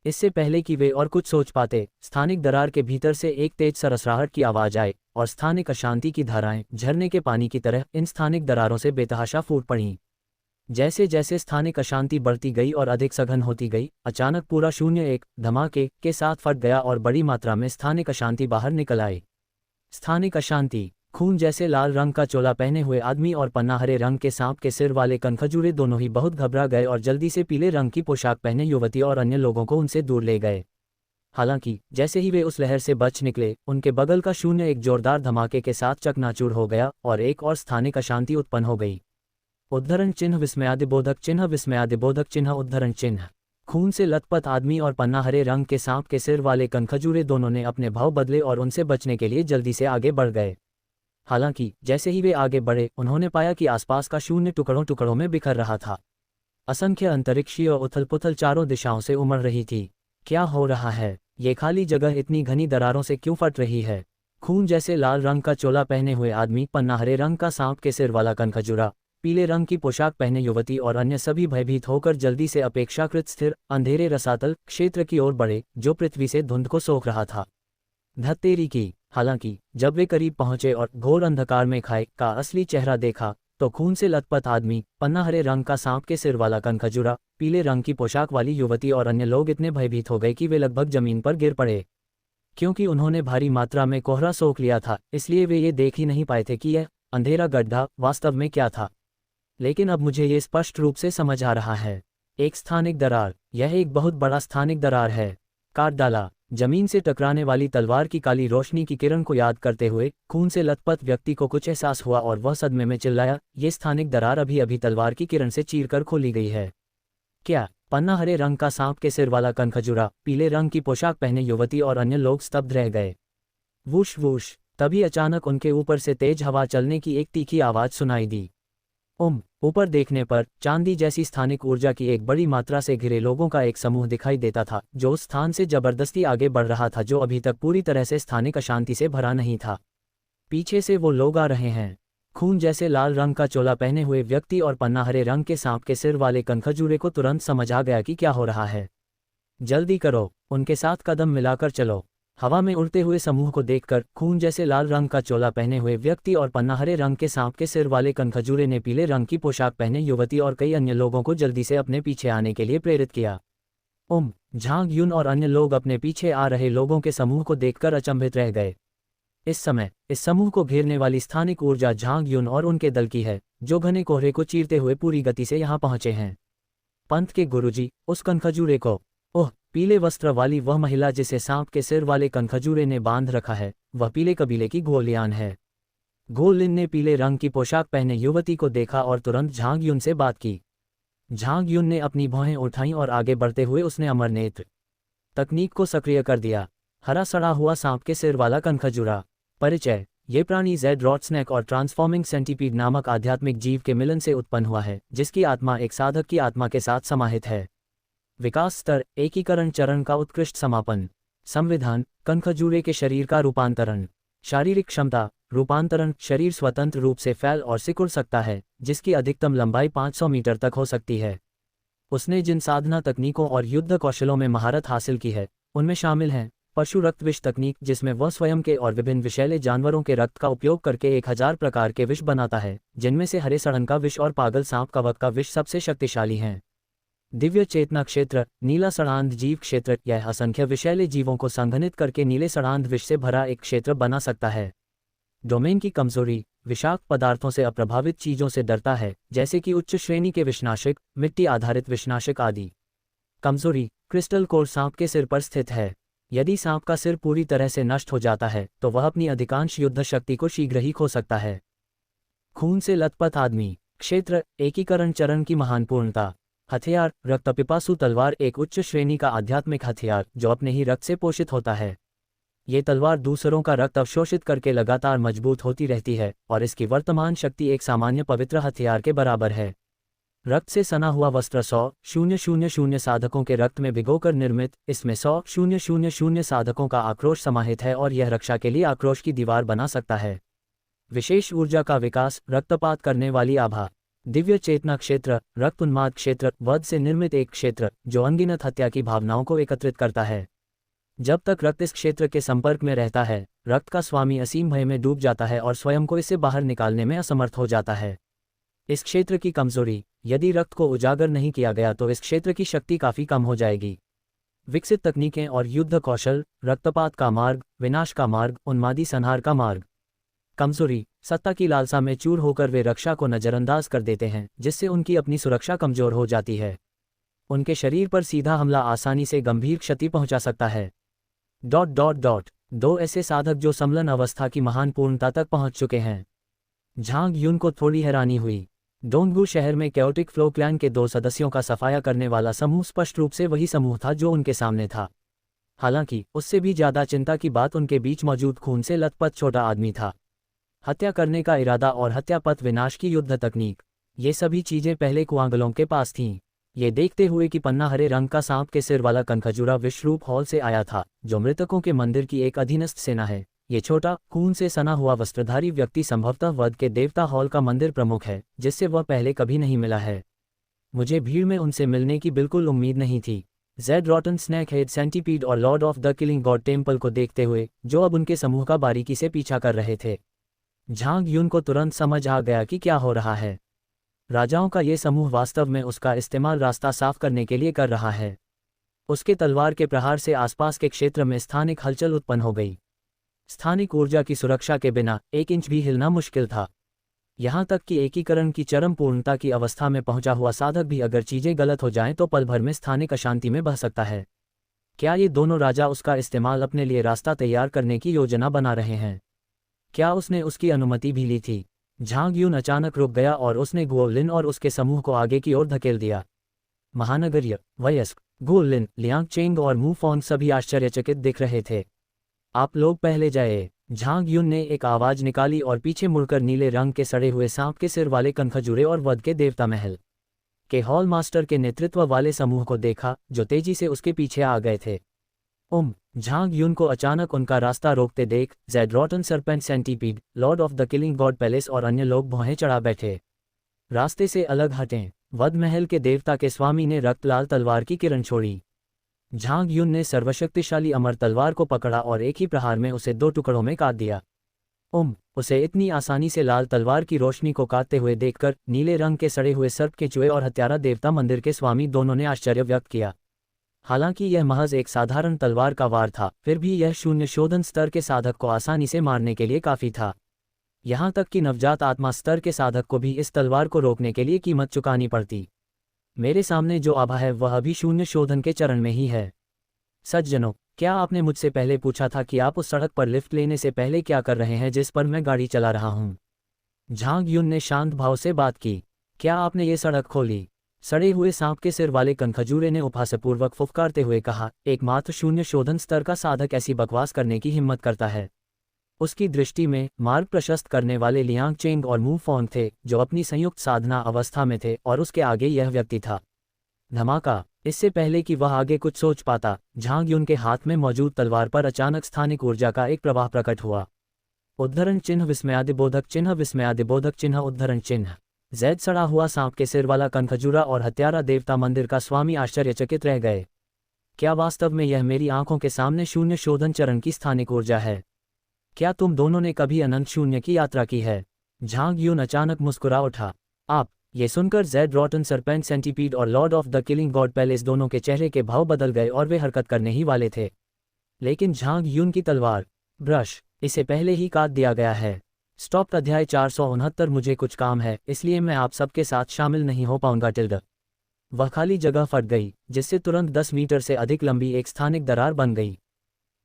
इससे पहले कि वे और कुछ सोच पाते, स्थानिक दरार के भीतर से एक तेज सरसराहट की आवाज आई और स्थानिक अशांति की धाराएं झरने के पानी की तरह इन स्थानिक दरारों से बेतहाशा फूट पड़ीं। जैसे जैसे स्थानिक अशांति बढ़ती गई और अधिक सघन होती गई, अचानक पूरा शून्य एक धमाके के साथ फट गया और बड़ी मात्रा में स्थानिक अशांति बाहर निकल आई। स्थानिक अशांति! खून जैसे लाल रंग का चोला पहने हुए आदमी और पन्ना हरे रंग के सांप के सिर वाले कनखजूरे दोनों ही बहुत घबरा गए और जल्दी से पीले रंग की पोशाक पहने युवती और अन्य लोगों को उनसे दूर ले गए। हालांकि जैसे ही वे उस लहर से बच निकले, उनके बगल का शून्य एक जोरदार धमाके के साथ चकनाचूर हो गया और एक और स्थानिक अशांति उत्पन्न हो गई। उद्धरण चिन्ह विस्मयादिबोधक चिन्ह विस्मयादिबोधक चिन्ह उद्धरण चिन्ह। खून से लथपथ आदमी और पन्ना हरे रंग के सांप के सिर वाले कनखजूरे दोनों ने अपने भाव बदले और उनसे बचने के लिए जल्दी से आगे बढ़ गए। हालांकि जैसे ही वे आगे बढ़े, उन्होंने पाया कि आसपास का शून्य टुकड़ों टुकड़ों में बिखर रहा था। असंख्य अंतरिक्षीय उथल पुथल चारों दिशाओं से उमड़ रही थी। क्या हो रहा है? ये खाली जगह इतनी घनी दरारों से क्यों फट रही है? खून जैसे लाल रंग का चोला पहने हुए आदमी, पन्ना हरे रंग का सांप के सिर वाला कनखजूरा, पीले रंग की पोशाक पहने युवती और अन्य सभी भयभीत होकर जल्दी से अपेक्षाकृत स्थिर अंधेरे रसातल क्षेत्र की ओर बढ़े जो पृथ्वी से धुंध को सोख रहा था। धत्तेरी की। हालांकि जब वे करीब पहुंचे और घोर अंधकार में खाए का असली चेहरा देखा, तो खून से लथपथ आदमी, पन्ना हरे रंग का सांप के सिर वाला कनखजूरा, पीले रंग की पोशाक वाली युवती और अन्य लोग इतने भयभीत हो गए कि वे लगभग जमीन पर गिर पड़े। क्योंकि उन्होंने भारी मात्रा में कोहरा सोख लिया था, इसलिए वे ये देख ही नहीं पाए थे कि यह अंधेरा गड्ढा वास्तव में क्या था। लेकिन अब मुझे ये स्पष्ट रूप से समझ आ रहा है। एक स्थानिक दरार। यह एक बहुत बड़ा स्थानिक दरार है। काट डाला। जमीन से टकराने वाली तलवार की काली रोशनी की किरण को याद करते हुए खून से लथपथ व्यक्ति को कुछ एहसास हुआ और वह सदमे में चिल्लाया, ये स्थानिक दरार अभी अभी तलवार की किरण से चीरकर खोली गई है। क्या? पन्ना हरे रंग का सांप के सिर वाला कनखजूरा, पीले रंग की पोशाक पहने युवती और अन्य लोग स्तब्ध रह गए। Whoosh whoosh. तभी अचानक उनके ऊपर से तेज हवा चलने की एक तीखी आवाज सुनाई दी। ऊपर देखने पर चांदी जैसी स्थानिक ऊर्जा की एक बड़ी मात्रा से घिरे लोगों का एक समूह दिखाई देता था, जो उस स्थान से जबरदस्ती आगे बढ़ रहा था जो अभी तक पूरी तरह से स्थानिक अशांति से भरा नहीं था। पीछे से वो लोग आ रहे हैं। खून जैसे लाल रंग का चोला पहने हुए व्यक्ति और पन्ना हरे रंग के सांप के सिर वाले कनखजूरे को तुरंत समझ आ गया कि क्या हो रहा है। जल्दी करो, उनके साथ कदम मिलाकर चलो। हवा में उड़ते हुए समूह को देखकर खून जैसे लाल रंग का चोला पहने हुए व्यक्ति और पन्ना हरे रंग के सांप के सिर वाले कनखजूरे ने पीले रंग की पोशाक पहने युवती और कई अन्य लोगों को जल्दी से अपने पीछे आने के लिए प्रेरित किया। झांग युन और अन्य लोग अपने पीछे आ रहे लोगों के समूह को देखकर अचंभित रह गए। इस समय इस समूह को घेरने वाली स्थानिक ऊर्जा झांग युन और उनके दल की है, जो घने कोहरे को चीरते हुए पूरी गति से यहाँ पहुंचे हैं। पंथ के गुरुजी, उस कनखजूरे को। ओह, पीले वस्त्र वाली वह महिला जिसे सांप के सिर वाले कनखजूरे ने बांध रखा है, वह पीले कबीले की गोलियान है। गोलिन ने पीले रंग की पोशाक पहने युवती को देखा और तुरंत झांग युन से बात की। झांग युन ने अपनी भौहें उठाईं और आगे बढ़ते हुए उसने अमर नेत्र तकनीक को सक्रिय कर दिया। हरा सड़ा हुआ सांप के सिर वाला कनखजूरा। परिचय। ये प्राणी जेड रॉटस्नेक और ट्रांसफॉर्मिंग सेंटीपीड नामक आध्यात्मिक जीव के मिलन से उत्पन्न हुआ है, जिसकी आत्मा एक साधक की आत्मा के साथ समाहित है। विकास स्तर, एकीकरण चरण का उत्कृष्ट समापन। संविधान, कनखजूरे के शरीर का रूपांतरण। शारीरिक क्षमता, रूपांतरण, शरीर स्वतंत्र रूप से फैल और सिकुड़ सकता है, जिसकी अधिकतम लंबाई 500 मीटर तक हो सकती है। उसने जिन साधना तकनीकों और युद्ध कौशलों में महारत हासिल की है, उनमें शामिल हैं पशु रक्त विष तकनीक, जिसमें वह स्वयं के और विभिन्न विषैले जानवरों के रक्त का उपयोग करके 1000 प्रकार के विष बनाता है, जिनमें से हरे सड़न का विष और पागल सांप कवक का विष सबसे शक्तिशाली हैं। दिव्य चेतना क्षेत्र, नीला सड़ांध जीव क्षेत्र, यह असंख्य विषैले जीवों को संघनित करके नीले सड़ांध विष से भरा एक क्षेत्र बना सकता है। डोमेन की कमजोरी, विषाक्त पदार्थों से अप्रभावित चीजों से डरता है, जैसे कि उच्च श्रेणी के विषनाशक, मिट्टी आधारित विषनाशक आदि। कमजोरी, क्रिस्टल कोर सांप के सिर पर स्थित है। यदि सांप का सिर पूरी तरह से नष्ट हो जाता है, तो वह अपनी अधिकांश युद्ध शक्ति को शीघ्र ही खो सकता है। खून से लथपथ आदमी क्षेत्र, एकीकरण चरण की महान पूर्णता। हथियार, रक्तपिपासु तलवार, एक उच्च श्रेणी का आध्यात्मिक हथियार जो अपने ही रक्त से पोषित होता है। ये तलवार दूसरों का रक्त अवशोषित करके लगातार मजबूत होती रहती है और इसकी वर्तमान शक्ति एक सामान्य पवित्र हथियार के बराबर है। रक्त से सना हुआ वस्त्र 100,000 साधकों के रक्त में भिगोकर निर्मित, इसमें 100,000 साधकों का आक्रोश समाहित है और यह रक्षा के लिए आक्रोश की दीवार बना सकता है। विशेष ऊर्जा का विकास, रक्तपात करने वाली आभा। दिव्य चेतना क्षेत्र, रक्त उन्माद क्षेत्र, वध से निर्मित एक क्षेत्र जो अनगिनत हत्या की भावनाओं को एकत्रित करता है। जब तक रक्त इस क्षेत्र के संपर्क में रहता है, रक्त का स्वामी असीम भय में डूब जाता है और स्वयं को इससे बाहर निकालने में असमर्थ हो जाता है। इस क्षेत्र की कमजोरी, यदि रक्त को उजागर नहीं किया गया तो इस क्षेत्र की शक्ति काफी कम हो जाएगी। विकसित तकनीकें और युद्ध कौशल, रक्तपात का मार्ग, विनाश का मार्ग, उन्मादी संहार का मार्ग। कमजोरी, सत्ता की लालसा में चूर होकर वे रक्षा को नजरअंदाज कर देते हैं, जिससे उनकी अपनी सुरक्षा कमजोर हो जाती है। उनके शरीर पर सीधा हमला आसानी से गंभीर क्षति पहुंचा सकता है। दो ऐसे साधक जो समलन अवस्था की महान पूर्णता तक पहुंच चुके हैं। झांग युन को थोड़ी हैरानी हुई। डोंगगू शहर में कैओटिक फ्लो क्लैन के 2 सदस्यों का सफाया करने वाला समूह स्पष्ट रूप से वही समूह था जो उनके सामने था। हालांकि उससे भी ज्यादा चिंता की बात उनके बीच मौजूद खून से लथपथ छोटा आदमी था। हत्या करने का इरादा और हत्या पथ विनाश की युद्ध तकनीक, ये सभी चीजें पहले कुआंगलों के पास थीं। ये देखते हुए कि पन्ना हरे रंग का सांप के सिर वाला कनखजूरा विश्वरूप हॉल से आया था, जो मृतकों के मंदिर की एक अधीनस्थ सेना है। ये छोटा खून से सना हुआ वस्त्रधारी व्यक्ति संभवतः वध के देवता हॉल का मंदिर प्रमुख है, जिससे वह पहले कभी नहीं मिला है। मुझे भीड़ में उनसे मिलने की बिल्कुल उम्मीद नहीं थी। Jade rotten snake head centipede और lord of the killing god temple को देखते हुए, जो अब उनके समूह का बारीकी से पीछा कर रहे थे, झांग युन को तुरंत समझ आ गया कि क्या हो रहा है। राजाओं का ये समूह वास्तव में उसका इस्तेमाल रास्ता साफ करने के लिए कर रहा है। उसके तलवार के प्रहार से आसपास के क्षेत्र में स्थानिक हलचल उत्पन्न हो गई। स्थानिक ऊर्जा की सुरक्षा के बिना 1 इंच भी हिलना मुश्किल था। यहाँ तक कि एकीकरण की चरम पूर्णता की अवस्था में पहुंचा हुआ साधक भी अगर चीजें गलत हो जाएं तो पल भर में स्थानिक अशांति में बह सकता है। क्या ये दोनों राजा उसका इस्तेमाल अपने लिए रास्ता तैयार करने की योजना बना रहे हैं? क्या उसने उसकी अनुमति भी ली थी? झांग युन अचानक रुक गया और उसने गुओलिन और उसके समूह को आगे की ओर धकेल दिया। महानगरीय वयस्क गुओलिन, लियांग चेंग और मू फोंग सभी आश्चर्यचकित दिख रहे थे। आप लोग पहले जाए, झांग युन ने एक आवाज निकाली और पीछे मुड़कर नीले रंग के सड़े हुए सांप के सिर वाले कनखजूरे और वध के देवता महल के हॉल मास्टर के नेतृत्व वाले समूह को देखा, जो तेजी से उसके पीछे आ गए थे। झांग युन को अचानक उनका रास्ता रोकते देख Z रॉटन serpent centipede, Lord of the killing God palace और अन्य लोग भौहें चढ़ा बैठे। रास्ते से अलग हटें। वध महल के देवता के स्वामी ने रक्तलाल तलवार की किरण छोड़ी। झांग युन ने सर्वशक्तिशाली अमर तलवार को पकड़ा और एक ही प्रहार में उसे 2 टुकड़ों में काट दिया। उसे इतनी आसानी से लाल तलवार की रोशनी को काटते हुए देखकर नीले रंग के सड़े हुए सर्प के चूहे और हत्यारा देवता मंदिर के स्वामी दोनों ने आश्चर्य व्यक्त किया। हालांकि यह महज एक साधारण तलवार का वार था, फिर भी यह शून्य शोधन स्तर के साधक को आसानी से मारने के लिए काफी था। यहाँ तक कि नवजात आत्मा स्तर के साधक को भी इस तलवार को रोकने के लिए कीमत चुकानी पड़ती। मेरे सामने जो आभा है वह अभी शून्य शोधन के चरण में ही है। सज्जनों, क्या आपने मुझसे पहले पूछा था कि आप उस सड़क पर लिफ्ट लेने से पहले क्या कर रहे हैं जिस पर मैं गाड़ी चला रहा हूँ? झांग युन ने शांत भाव से बात की। क्या आपने ये सड़क खोली? सड़े हुए सांप के सिर वाले कनखजूरे ने उपहासपूर्वक फुफकारते हुए कहा, एकमात्र शून्य शोधन स्तर का साधक ऐसी बकवास करने की हिम्मत करता है। उसकी दृष्टि में मार्ग प्रशस्त करने वाले लियांग चेंग और मू फोंग थे, जो अपनी संयुक्त साधना अवस्था में थे, और उसके आगे यह व्यक्ति था। धमाका! इससे पहले कि वह आगे कुछ सोच पाता, झांग युन के हाथ में मौजूद तलवार पर अचानक स्थानिक ऊर्जा का एक प्रवाह प्रकट हुआ। उद्धरण चिन्ह, विस्मयादिबोधक चिन्ह, विस्मयादिबोधक चिन्ह, उद्धरण चिन्ह। जेड सड़ा हुआ सांप के सिर वाला कनखजूरा और हत्यारा देवता मंदिर का स्वामी आश्चर्यचकित रह गए। क्या वास्तव में यह मेरी आंखों के सामने शून्य शोधन चरण की स्थानिक ऊर्जा है? क्या तुम दोनों ने कभी अनंत शून्य की यात्रा की है? झांग युन अचानक मुस्कुरा उठा। आप? ये सुनकर जेड रॉटन सरपेंट सेंटीपीड और lord of the killing God palace दोनों के चेहरे के भाव बदल गए और वे हरकत करने ही वाले थे। लेकिन झांग युन की तलवार, ब्रश, इसे पहले ही काट दिया गया है। स्टॉप। अध्याय 469। मुझे कुछ काम है, इसलिए मैं आप सबके साथ शामिल नहीं हो पाऊंगा। वह खाली जगह फट गई, जिससे तुरंत 10 मीटर से अधिक लंबी एक स्थानिक दरार बन गई।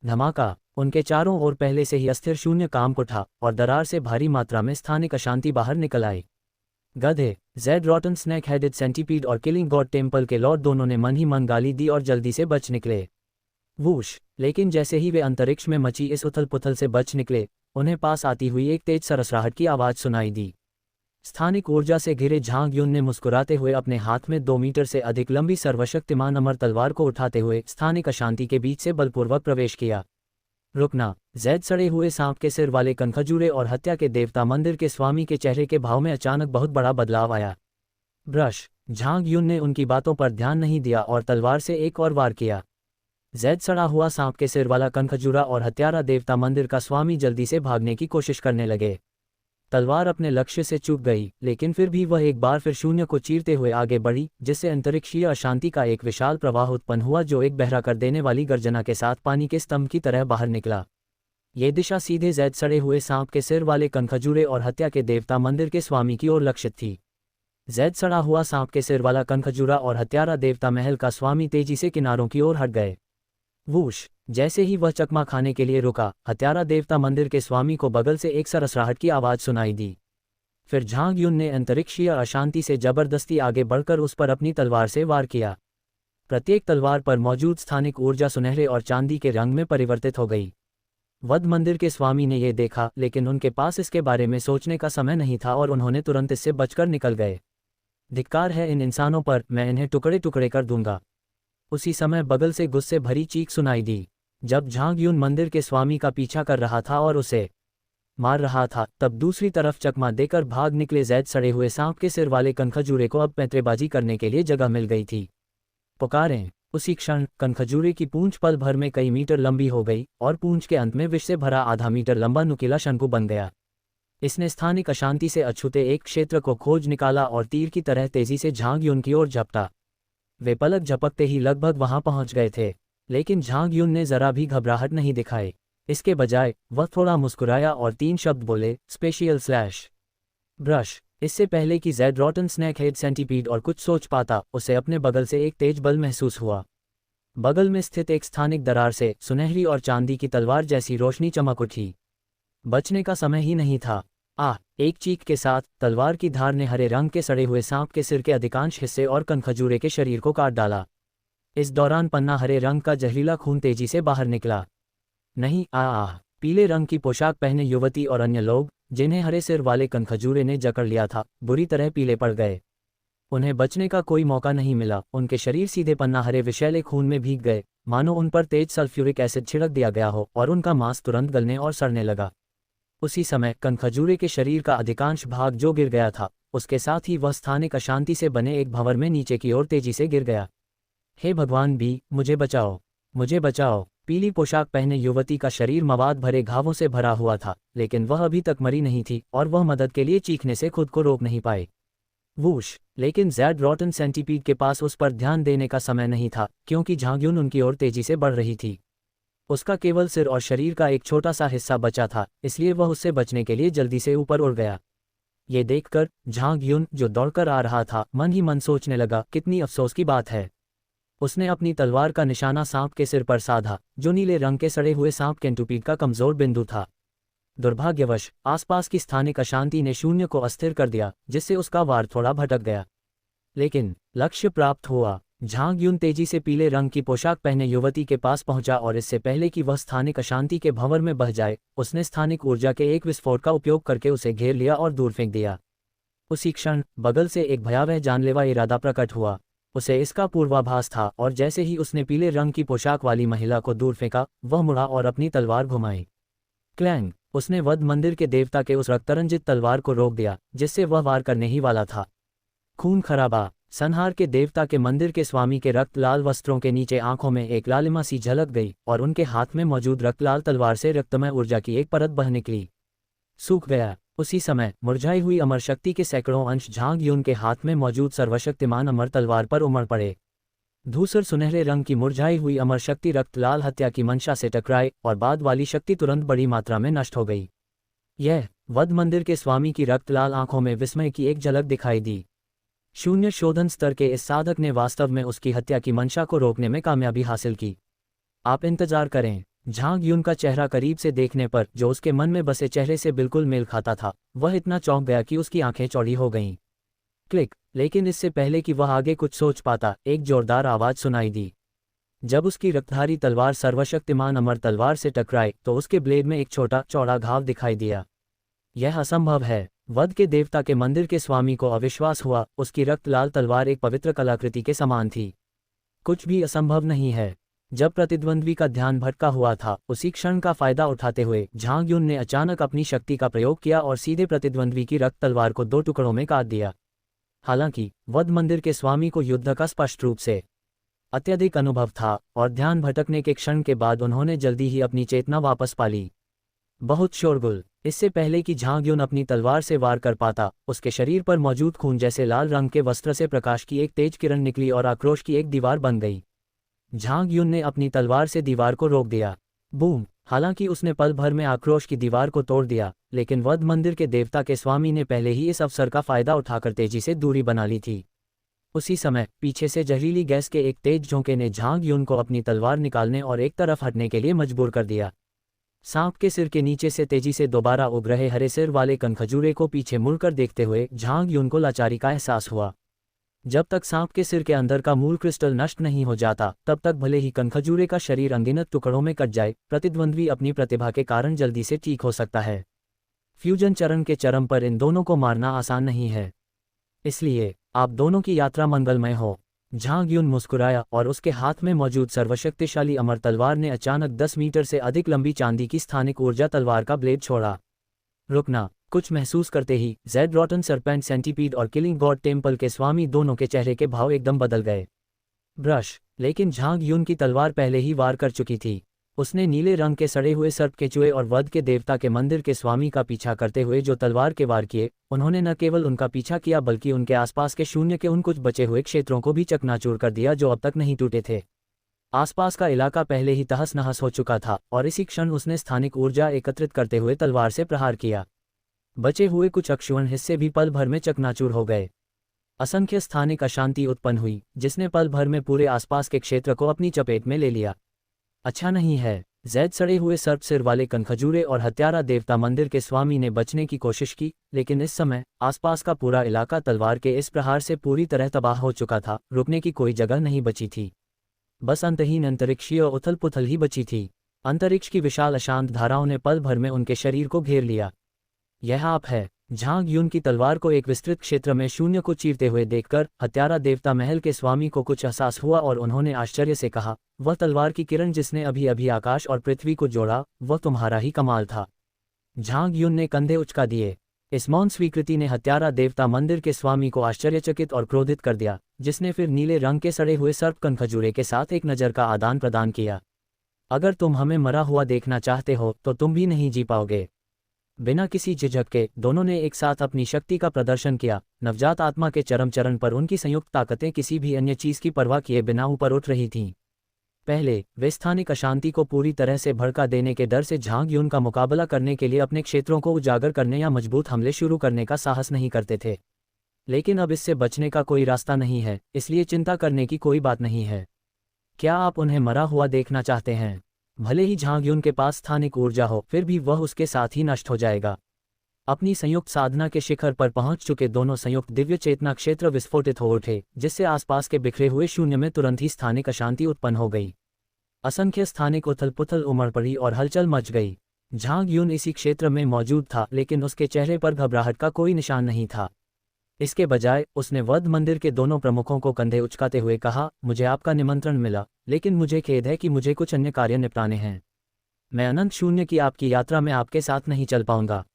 धमाका! उनके चारों ओर पहले से ही अस्थिर शून्य कांप उठा और दरार से भारी मात्रा में स्थानिक अशांति बाहर निकल आई। गधे! Jade rotten snake headed centipede और किलिंग गॉड टेम्पल के लॉर्ड दोनों ने मन ही मन गाली दी और जल्दी से बच निकले। वूश! लेकिन जैसे ही वे अंतरिक्ष में मची इस उथल पुथल से बच निकले, उन्हें पास आती हुई एक तेज सरसराहट की आवाज सुनाई दी। स्थानिक ऊर्जा से घिरे झांग युन ने मुस्कुराते हुए अपने हाथ में 2 मीटर से अधिक लंबी सर्वशक्तिमान अमर तलवार को उठाते हुए स्थानिक अशांति के बीच से बलपूर्वक प्रवेश किया। रुकना! जेड सड़े हुए सांप के सिर वाले कनखजूरे और हत्या के देवता मंदिर के स्वामी के चेहरे के भाव में अचानक बहुत बड़ा बदलाव आया। ब्रश! झांग युन ने उनकी बातों पर ध्यान नहीं दिया और तलवार से एक और वार किया। जेड सड़ा हुआ सांप के सिर वाला कनखजूरा और हत्यारा देवता मंदिर का स्वामी जल्दी से भागने की कोशिश करने लगे। तलवार अपने लक्ष्य से चूक गई, लेकिन फिर भी वह एक बार फिर शून्य को चीरते हुए आगे बढ़ी, जिससे अंतरिक्षीय अशांति का एक विशाल प्रवाह उत्पन्न हुआ जो एक बहरा कर देने वाली गर्जना के साथ पानी के स्तंभ की तरह बाहर निकला। ये दिशा सीधे जैद सड़े हुए सांप के सिर वाले कनखजूरे और हत्या के देवता मंदिर के स्वामी की ओर लक्षित थी। जैद सड़ा हुआ सांप के सिर वाला कनखजूरा और हत्यारा देवता महल का स्वामी तेजी से किनारों की ओर हट गए। वूश, जैसे ही वह चकमा खाने के लिए रुका, हत्यारा देवता मंदिर के स्वामी को बगल से एक सरसराहट की आवाज सुनाई दी। फिर झांग युन ने अंतरिक्षीय अशांति से जबरदस्ती आगे बढ़कर उस पर अपनी तलवार से वार किया। प्रत्येक तलवार पर मौजूद स्थानिक ऊर्जा सुनहरे और चांदी के रंग में परिवर्तित हो गई। वध मंदिर के स्वामी ने यह देखा, लेकिन उनके पास इसके बारे में सोचने का समय नहीं था और उन्होंने तुरंत इससे बचकर निकल गए। धिक्कार है इन इंसानों पर, मैं इन्हें टुकड़े टुकड़े कर दूंगा। उसी समय बगल से गुस्से भरी चीख सुनाई दी। जब झांग युन मंदिर के स्वामी का पीछा कर रहा था और उसे मार रहा था, तब दूसरी तरफ चकमा देकर भाग निकले जैद सड़े हुए सांप के सिर वाले कनखजूरे को अब पैंतरेबाजी करने के लिए जगह मिल गई थी। पुकारें। उसी क्षण कनखजूरे की पूंछ पल भर में कई मीटर लंबी हो गई और पूंछ के अंत में विष से भरा आधा मीटर लंबा नुकीला शंकु बन गया। इसने स्थानिक अशांति से अछूते एक क्षेत्र को खोज निकाला और तीर की तरह तेजी से झांग युन की ओर झपटा। वे पलक झपकते ही लगभग वहां पहुंच गए थे, लेकिन झांग युन ने जरा भी घबराहट नहीं दिखाई। इसके बजाय वह थोड़ा मुस्कुराया और 3 शब्द बोले, स्पेशियल स्लैश ब्रश। इससे पहले कि jade rotten snake head centipede और कुछ सोच पाता, उसे अपने बगल से एक तेज बल महसूस हुआ। बगल में स्थित एक स्थानिक दरार से सुनहरी और चांदी की तलवार जैसी रोशनी चमक उठी। बचने का समय ही नहीं था। एक चीख के साथ तलवार की धार ने हरे रंग के सड़े हुए सांप के सिर के अधिकांश हिस्से और कनखजूरे के शरीर को काट डाला। इस दौरान पन्ना हरे रंग का जहरीला खून तेजी से बाहर निकला। नहीं, पीले रंग की पोशाक पहने युवती और अन्य लोग, जिन्हें हरे सिर वाले कनखजूरे ने जकड़ लिया था, बुरी तरह पीले पड़ गए। उन्हें बचने का कोई मौका नहीं मिला। उनके शरीर सीधे पन्ना हरे विषैले खून में भीग गए, मानो उन पर तेज सल्फ्यूरिक एसिड छिड़क दिया गया हो, और उनका मांस तुरंत गलने और सड़ने लगा। उसी समय कनखजूरे के शरीर का अधिकांश भाग जो गिर गया था, उसके साथ ही वह स्थानिक अशांति से बने एक भंवर में नीचे की ओर तेजी से गिर गया। हे भगवान भी, मुझे बचाओ, मुझे बचाओ। पीली पोशाक पहने युवती का शरीर मवाद भरे घावों से भरा हुआ था, लेकिन वह अभी तक मरी नहीं थी और वह मदद के लिए चीखने से खुद को रोक नहीं पाई। वूश, लेकिन जैड रॉटन सेंटीपीड के पास उस पर ध्यान देने का समय नहीं था, क्योंकि झांग युन उनकी ओर तेजी से बढ़ रही थी। उसका केवल सिर और शरीर का एक छोटा सा हिस्सा बचा था, इसलिए वह उससे बचने के लिए जल्दी से ऊपर उड़ गया। ये देखकर झांग युन, जो दौड़कर आ रहा था, मन ही मन सोचने लगा, कितनी अफसोस की बात है। उसने अपनी तलवार का निशाना सांप के सिर पर साधा, जो नीले रंग के सड़े हुए सांप केंटुपीड का कमजोर बिंदु था। दुर्भाग्यवश आसपास की स्थानिक अशांति ने शून्य को अस्थिर कर दिया, जिससे उसका वार थोड़ा भटक गया, लेकिन लक्ष्य प्राप्त हुआ। झांग युन तेजी से पीले रंग की पोशाक पहने युवती के पास पहुंचा और इससे पहले कि वह स्थानिक अशांति के भंवर में बह जाए, उसने स्थानिक ऊर्जा के एक विस्फोट का उपयोग करके उसे घेर लिया और दूर फेंक दिया। उसी क्षण बगल से एक भयावह जानलेवा इरादा प्रकट हुआ। उसे इसका पूर्वाभास था, और जैसे ही उसने पीले रंग की पोशाक वाली महिला को दूर फेंका, वह मुड़ा और अपनी तलवार घुमाई। क्लैंग! उसने वध मंदिर के देवता के उस रक्तरंजित तलवार को रोक दिया, जिससे वह वार करने ही वाला था। खून खराबा! संहार के देवता के मंदिर के स्वामी के रक्त लाल वस्त्रों के नीचे आंखों में एक लालिमा सी झलक गई, और उनके हाथ में मौजूद रक्तलाल तलवार से रक्तमय ऊर्जा की एक परत बह निकली। सूख गया। उसी समय मुरझाई हुई अमर शक्ति के सैकड़ों अंश झांग युन के हाथ में मौजूद सर्वशक्तिमान अमर तलवार पर उमड़ पड़े। धूसर सुनहरे रंग की मुरझाई हुई अमर शक्ति रक्त लाल हत्या की मंशा से टकराई, और बाद वाली शक्ति तुरंत बड़ी मात्रा में नष्ट हो गई। यह वध मंदिर के स्वामी की रक्त लाल आंखों में विस्मय की एक झलक दिखाई दी। शून्य शोधन स्तर के इस साधक ने वास्तव में उसकी हत्या की मंशा को रोकने में कामयाबी हासिल की। आप इंतजार करें। झांग युन का चेहरा करीब से देखने पर, जो उसके मन में बसे चेहरे से बिल्कुल मेल खाता था, वह इतना चौंक गया कि उसकी आंखें चौड़ी हो गईं। क्लिक! लेकिन इससे पहले कि वह आगे कुछ सोच पाता, एक जोरदार आवाज सुनाई दी। जब उसकी रक्तधारी तलवार सर्वशक्तिमान अमर तलवार से टकराई, तो उसके ब्लेड में एक छोटा चौड़ा घाव दिखाई दिया। यह असंभव है। वध के देवता के मंदिर के स्वामी को अविश्वास हुआ। उसकी रक्त लाल तलवार एक पवित्र कलाकृति के समान थी। कुछ भी असंभव नहीं है। जब प्रतिद्वंद्वी का ध्यान भटका हुआ था, उसी क्षण का फायदा उठाते हुए झांग युन ने अचानक अपनी शक्ति का प्रयोग किया और सीधे प्रतिद्वंद्वी की रक्त तलवार को 2 टुकड़ों में काट दिया। हालांकि वध मंदिर के स्वामी को युद्ध का स्पष्ट रूप से अत्यधिक अनुभव था, और ध्यान भटकने के क्षण के बाद उन्होंने जल्दी ही अपनी चेतना वापस पा ली। बहुत शोरगुल! इससे पहले कि झांग युन अपनी तलवार से वार कर पाता, उसके शरीर पर मौजूद खून जैसे लाल रंग के वस्त्र से प्रकाश की एक तेज किरण निकली और आक्रोश की एक दीवार बन गई। झांग युन ने अपनी तलवार से दीवार को रोक दिया। बूम! हालांकि उसने पल भर में आक्रोश की दीवार को तोड़ दिया, लेकिन वध मंदिर के देवता के स्वामी ने पहले ही इस अवसर का फायदा उठाकर तेजी से दूरी बना ली थी। उसी समय पीछे से जहरीली गैस के एक तेज झोंके ने झांग यून को अपनी तलवार निकालने और एक तरफ हटने के लिए मजबूर कर दिया। सांप के सिर के नीचे से तेजी से दोबारा उग रहे हरे सिर वाले कनखजूरे को पीछे मुड़कर देखते हुए झांग यून को लाचारी का एहसास हुआ। जब तक सांप के सिर के अंदर का मूल क्रिस्टल नष्ट नहीं हो जाता, तब तक भले ही कनखजूरे का शरीर अनगिनत टुकड़ों में कट जाए, प्रतिद्वंद्वी अपनी प्रतिभा के कारण जल्दी से ठीक हो सकता है। फ्यूजन चरण के चरम पर इन दोनों को मारना आसान नहीं है। इसलिए आप दोनों की यात्रा मंगलमय हो। झांग यून मुस्कुराया और उसके हाथ में मौजूद सर्वशक्तिशाली अमर तलवार ने अचानक 10 मीटर से अधिक लंबी चांदी की स्थानिक ऊर्जा तलवार का ब्लेड छोड़ा। रुकना! कुछ महसूस करते ही जेड रॉटन सरपेंट सेंटीपीड और किलिंग गॉड टेम्पल के स्वामी दोनों के चेहरे के भाव एकदम बदल गए। ब्रश! लेकिन झांग यून की तलवार पहले ही वार कर चुकी थी। उसने नीले रंग के सड़े हुए सर्प केचुए और वध के देवता के मंदिर के स्वामी का पीछा करते हुए जो तलवार के वार किए, उन्होंने न केवल उनका पीछा किया बल्कि उनके आसपास के शून्य के उन कुछ बचे हुए क्षेत्रों को भी चकनाचूर कर दिया जो अब तक नहीं टूटे थे। आसपास का इलाका पहले ही तहस नहस हो चुका था और इसी क्षण उसने स्थानिक ऊर्जा एकत्रित करते हुए तलवार से प्रहार किया। बचे हुए कुछ अक्षुण हिस्से भी पल भर में चकनाचूर हो गए। असंख्य स्थानिक अशांति उत्पन्न हुई, जिसने पल भर में पूरे आसपास के क्षेत्र को अपनी चपेट में ले लिया। अच्छा नहीं है। जैद सड़े हुए सर्प सिर वाले कनखजूरे और हत्यारा देवता मंदिर के स्वामी ने बचने की कोशिश की, लेकिन इस समय आसपास का पूरा इलाका तलवार के इस प्रहार से पूरी तरह तबाह हो चुका था। रुकने की कोई जगह नहीं बची थी। बस अंतहीन अंतरिक्षीय उथल पुथल ही बची थी। अंतरिक्ष की विशाल अशांत धाराओं ने पल भर में उनके शरीर को घेर लिया। यह आप है। झांग यून की तलवार को एक विस्तृत क्षेत्र में शून्य को चीरते हुए देखकर हत्यारा देवता महल के स्वामी को कुछ एहसास हुआ और उन्होंने आश्चर्य से कहा, वह तलवार की किरण जिसने अभी अभी आकाश और पृथ्वी को जोड़ा, वह तुम्हारा ही कमाल था। झांग यून ने कंधे उचका दिए। इस मौन स्वीकृति ने हत्यारा देवता मंदिर के स्वामी को आश्चर्यचकित और क्रोधित कर दिया, जिसने फिर नीले रंग के सड़े हुए सर्प कनखजूरे के साथ एक नज़र का आदान प्रदान किया। अगर तुम हमें मरा हुआ देखना चाहते हो तो तुम भी नहीं जी पाओगे। बिना किसी झिझक के दोनों ने एक साथ अपनी शक्ति का प्रदर्शन किया। नवजात आत्मा के चरम चरण पर उनकी संयुक्त ताकतें किसी भी अन्य चीज की परवाह किए बिना ऊपर उठ रही थीं। पहले वे स्थानिक अशांति को पूरी तरह से भड़का देने के डर से झांग यून का मुकाबला करने के लिए अपने क्षेत्रों को उजागर करने या मजबूत हमले शुरू करने का साहस नहीं करते थे। लेकिन अब इससे बचने का कोई रास्ता नहीं है, इसलिए चिंता करने की कोई बात नहीं है। क्या आप उन्हें मरा हुआ देखना चाहते हैं? भले ही झांग यून के पास स्थानिक ऊर्जा हो, फिर भी वह उसके साथ ही नष्ट हो जाएगा। अपनी संयुक्त साधना के शिखर पर पहुंच चुके दोनों संयुक्त दिव्य चेतना क्षेत्र विस्फोटित हो उठे, जिससे आसपास के बिखरे हुए शून्य में तुरंत ही स्थानिक अशांति उत्पन्न हो गई। असंख्य स्थानिक उथल पुथल उमड़ पड़ी और हलचल मच गई। झांग यून इसी क्षेत्र में मौजूद था, लेकिन उसके चेहरे पर घबराहट का कोई निशान नहीं था। इसके बजाय उसने वध मंदिर के दोनों प्रमुखों को कंधे उचकाते हुए कहा, मुझे आपका निमंत्रण मिला, लेकिन मुझे खेद है कि मुझे कुछ अन्य कार्य निपटाने हैं। मैं अनंत शून्य की आपकी यात्रा में आपके साथ नहीं चल पाऊंगा।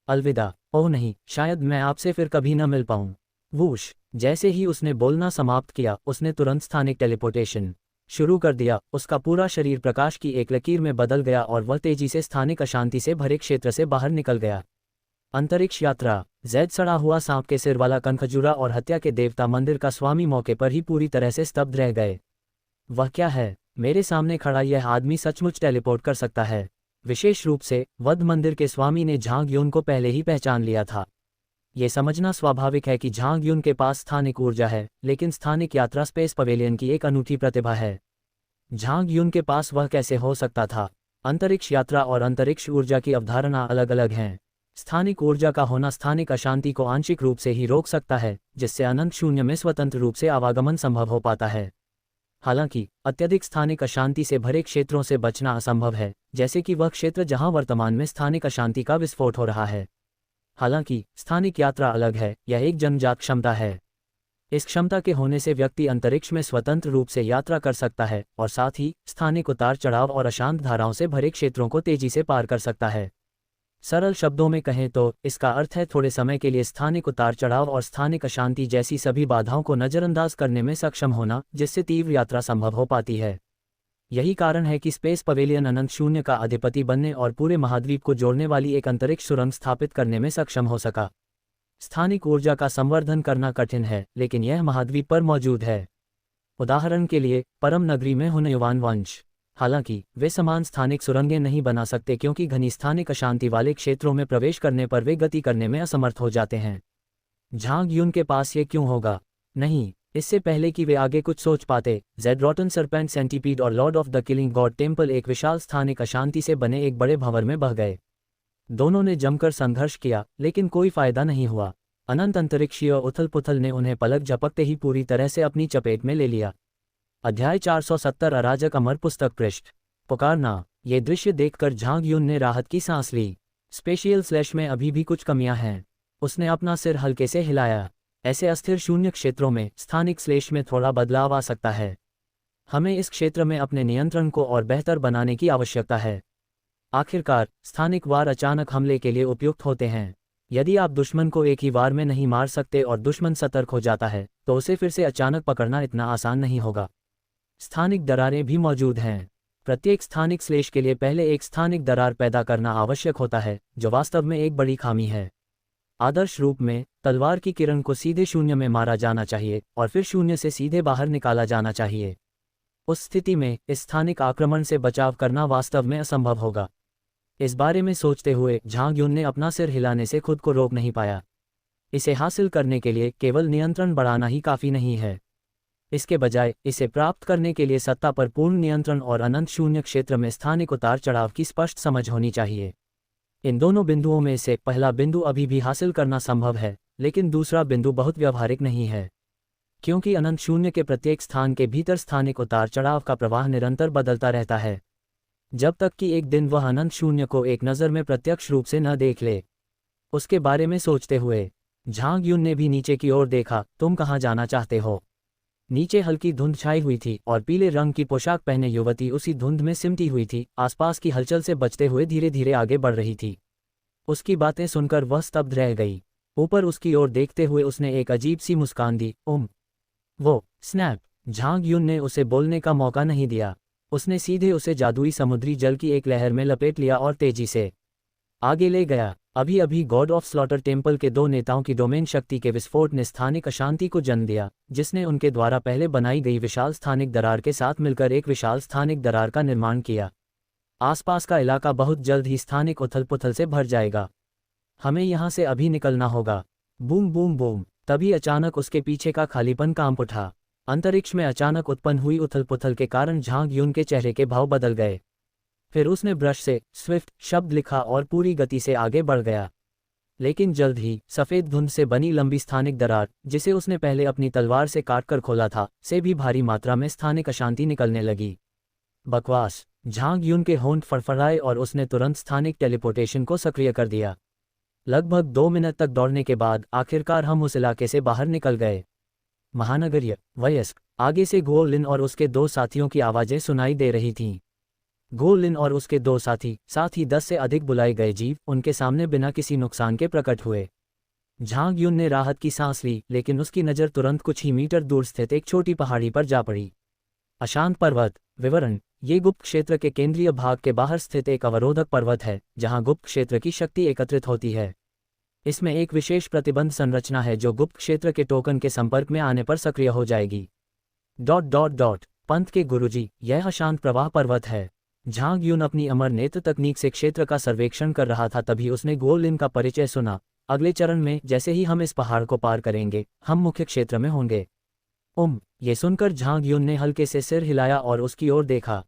अलविदा। ओह नहीं, शायद मैं आपसे फिर कभी न मिल पाऊं। वूश! जैसे ही उसने बोलना समाप्त किया, उसने तुरंत स्थानिक टेलीपोर्टेशन शुरू कर दिया। उसका पूरा शरीर प्रकाश की एक लकीर में बदल गया और वह तेजी से स्थानिक अशांति से भरे क्षेत्र से बाहर निकल गया। अंतरिक्ष यात्रा। जैद सड़ा हुआ सांप के सिर वाला कनखजूरा और हत्या के देवता मंदिर का स्वामी मौके पर ही पूरी तरह से स्तब्ध रह गए। वह क्या है? मेरे सामने खड़ा यह आदमी सचमुच टेलीपोर्ट कर सकता है। विशेष रूप से वध मंदिर के स्वामी ने झांग यून को पहले ही पहचान लिया था। ये समझना स्वाभाविक है कि झांग यून के पास स्थानिक ऊर्जा है, लेकिन स्थानिक यात्रा स्पेस पवेलियन की एक अनूठी प्रतिभा है। झांग यून के पास वह कैसे हो सकता था? अंतरिक्ष यात्रा और अंतरिक्ष ऊर्जा की अवधारणा अलग अलग हैं। स्थानिक ऊर्जा का होना स्थानिक अशांति को आंशिक रूप से ही रोक सकता है, जिससे अनंत शून्य में स्वतंत्र रूप से आवागमन संभव हो पाता है। हालांकि अत्यधिक स्थानिक अशांति से भरे क्षेत्रों से बचना असंभव है, जैसे कि वह क्षेत्र जहां वर्तमान में स्थानिक अशांति का विस्फोट हो रहा है। हालांकि स्थानिक यात्रा अलग है, यह एक जन्मजात क्षमता है। इस क्षमता के होने से व्यक्ति अंतरिक्ष में स्वतंत्र रूप से यात्रा कर सकता है और साथ ही स्थानिक उतार चढ़ाव और अशांत धाराओं से भरे क्षेत्रों को तेजी से पार कर सकता है। सरल शब्दों में कहें तो इसका अर्थ है थोड़े समय के लिए स्थानिक उतार चढ़ाव और स्थानिक अशांति जैसी सभी बाधाओं को नज़रअंदाज करने में सक्षम होना, जिससे तीव्र यात्रा संभव हो पाती है। यही कारण है कि स्पेस पवेलियन अनंत शून्य का अधिपति बनने और पूरे महाद्वीप को जोड़ने वाली एक अंतरिक्ष सुरंग स्थापित करने में सक्षम हो सका। स्थानिक ऊर्जा का संवर्धन करना कठिन है, लेकिन यह महाद्वीप पर मौजूद है। उदाहरण के लिए परम नगरी में हुनयुवान वंश। हालांकि वे समान स्थानिक सुरंगें नहीं बना सकते क्योंकि घनी स्थानिक अशांति वाले क्षेत्रों में प्रवेश करने पर वे गति करने में असमर्थ हो जाते हैं। झांग यून के पास ये क्यों होगा? नहीं, इससे पहले कि वे आगे कुछ सोच पाते, जेड रॉटन सरपेंट सेंटीपीड और lord of the killing god temple एक विशाल स्थानिक अशांति से बने एक बड़े भंवर में बह गए। दोनों ने जमकर संघर्ष किया, लेकिन कोई फायदा नहीं हुआ। अनंत अंतरिक्षीय उथल पुथल ने उन्हें पलक झपकते ही पूरी तरह से अपनी चपेट में ले लिया। अध्याय 470 अराजक अमर पुस्तक पृष्ठ। पुकारना। ये दृश्य देखकर झांग यून ने राहत की सांस ली। स्पेशियल स्लैश में अभी भी कुछ कमियां हैं। उसने अपना सिर हल्के से हिलाया। ऐसे अस्थिर शून्य क्षेत्रों में स्थानिक स्लैश में थोड़ा बदलाव आ सकता है। हमें इस क्षेत्र में अपने नियंत्रण को और बेहतर बनाने की आवश्यकता है। आखिरकार स्थानिक वार अचानक हमले के लिए उपयुक्त होते हैं। यदि आप दुश्मन को एक ही वार में नहीं मार सकते और दुश्मन सतर्क हो जाता है, तो उसे फिर से अचानक पकड़ना इतना आसान नहीं होगा। स्थानिक दरारें भी मौजूद हैं। प्रत्येक स्थानिक स्लैश के लिए पहले एक स्थानिक दरार पैदा करना आवश्यक होता है, जो वास्तव में एक बड़ी खामी है। आदर्श रूप में तलवार की किरण को सीधे शून्य में मारा जाना चाहिए और फिर शून्य से सीधे बाहर निकाला जाना चाहिए। उस स्थिति में इस स्थानिक आक्रमण से बचाव करना वास्तव में असंभव होगा। इस बारे में सोचते हुए झांग यून ने अपना सिर हिलाने से खुद को रोक नहीं पाया। इसे हासिल करने के लिए केवल नियंत्रण बढ़ाना ही काफ़ी नहीं है। इसके बजाय इसे प्राप्त करने के लिए सत्ता पर पूर्ण नियंत्रण और अनंत शून्य क्षेत्र में स्थानिक उतार चढ़ाव की स्पष्ट समझ होनी चाहिए। इन दोनों बिंदुओं में से पहला बिंदु अभी भी हासिल करना संभव है, लेकिन दूसरा बिंदु बहुत व्यावहारिक नहीं है, क्योंकि अनंत शून्य के प्रत्येक स्थान के भीतर स्थानिक उतार चढ़ाव का प्रवाह निरंतर बदलता रहता है, जब तक कि एक दिन वह अनंत शून्य को एक नज़र में प्रत्यक्ष रूप से न देख ले। उसके बारे में सोचते हुए झांग यून ने भी नीचे की ओर देखा। तुम कहाँ जाना चाहते हो? नीचे हल्की धुंध छाई हुई थी और पीले रंग की पोशाक पहने युवती उसी धुंध में सिमटी हुई थी, आसपास की हलचल से बचते हुए धीरे धीरे आगे बढ़ रही थी। उसकी बातें सुनकर वह स्तब्ध रह गई। ऊपर उसकी ओर देखते हुए उसने एक अजीब सी मुस्कान दी। वो स्नैप! झांग यून ने उसे बोलने का मौका नहीं दिया। उसने सीधे उसे जादुई समुद्री जल की एक लहर में लपेट लिया और तेजी से आगे ले गया। अभी अभी गॉड ऑफ स्लॉटर टेम्पल के दो नेताओं की डोमेन शक्ति के विस्फोट ने स्थानिक अशांति को जन्म दिया, जिसने उनके द्वारा पहले बनाई गई विशाल स्थानिक दरार के साथ मिलकर एक विशाल स्थानिक दरार का निर्माण किया। आसपास का इलाका बहुत जल्द ही स्थानिक उथल पुथल से भर जाएगा। हमें यहाँ से अभी निकलना होगा। Boom boom boom! तभी अचानक उसके पीछे का खालीपन कांप उठा। अंतरिक्ष में अचानक उत्पन्न हुई उथल पुथल के कारण झांग यून के चेहरे के भाव बदल गए। फिर उसने ब्रश से स्विफ्ट शब्द लिखा और पूरी गति से आगे बढ़ गया। लेकिन जल्द ही सफ़ेद धुंध से बनी लंबी स्थानिक दरार, जिसे उसने पहले अपनी तलवार से काटकर खोला था, से भी भारी मात्रा में स्थानिक अशांति निकलने लगी। बकवास! झांग यून के होंठ फड़फड़ाए और उसने तुरंत स्थानिक टेलीपोर्टेशन को सक्रिय कर दिया। लगभग 2 मिनट तक दौड़ने के बाद आखिरकार हम उस इलाके से बाहर निकल गए। महानगरीय वयस्क! आगे से गो लिन और उसके दो साथियों की आवाज़ें सुनाई दे रही थीं। गो लिन और उसके दो साथी, साथ ही 10 से अधिक बुलाए गए जीव, उनके सामने बिना किसी नुकसान के प्रकट हुए। झांग यून ने राहत की सांस ली, लेकिन उसकी नज़र तुरंत कुछ ही मीटर दूर स्थित एक छोटी पहाड़ी पर जा पड़ी। अशांत पर्वत। विवरण: ये गुप्त क्षेत्र के केंद्रीय भाग के बाहर स्थित एक अवरोधक पर्वत है, जहां गुप्त क्षेत्र की शक्ति एकत्रित होती है। इसमें एक विशेष प्रतिबंध संरचना है जो गुप्त क्षेत्र के टोकन के संपर्क में आने पर सक्रिय हो जाएगी। ... पंथ के गुरुजी, यह अशांत प्रवाह पर्वत है। झांग यून अपनी अमर नेत्र तकनीक से क्षेत्र का सर्वेक्षण कर रहा था, तभी उसने गो लिन का परिचय सुना। अगले चरण में जैसे ही हम इस पहाड़ को पार करेंगे, हम मुख्य क्षेत्र में होंगे। ये सुनकर झांग यून ने हल्के से सिर हिलाया और उसकी ओर देखा।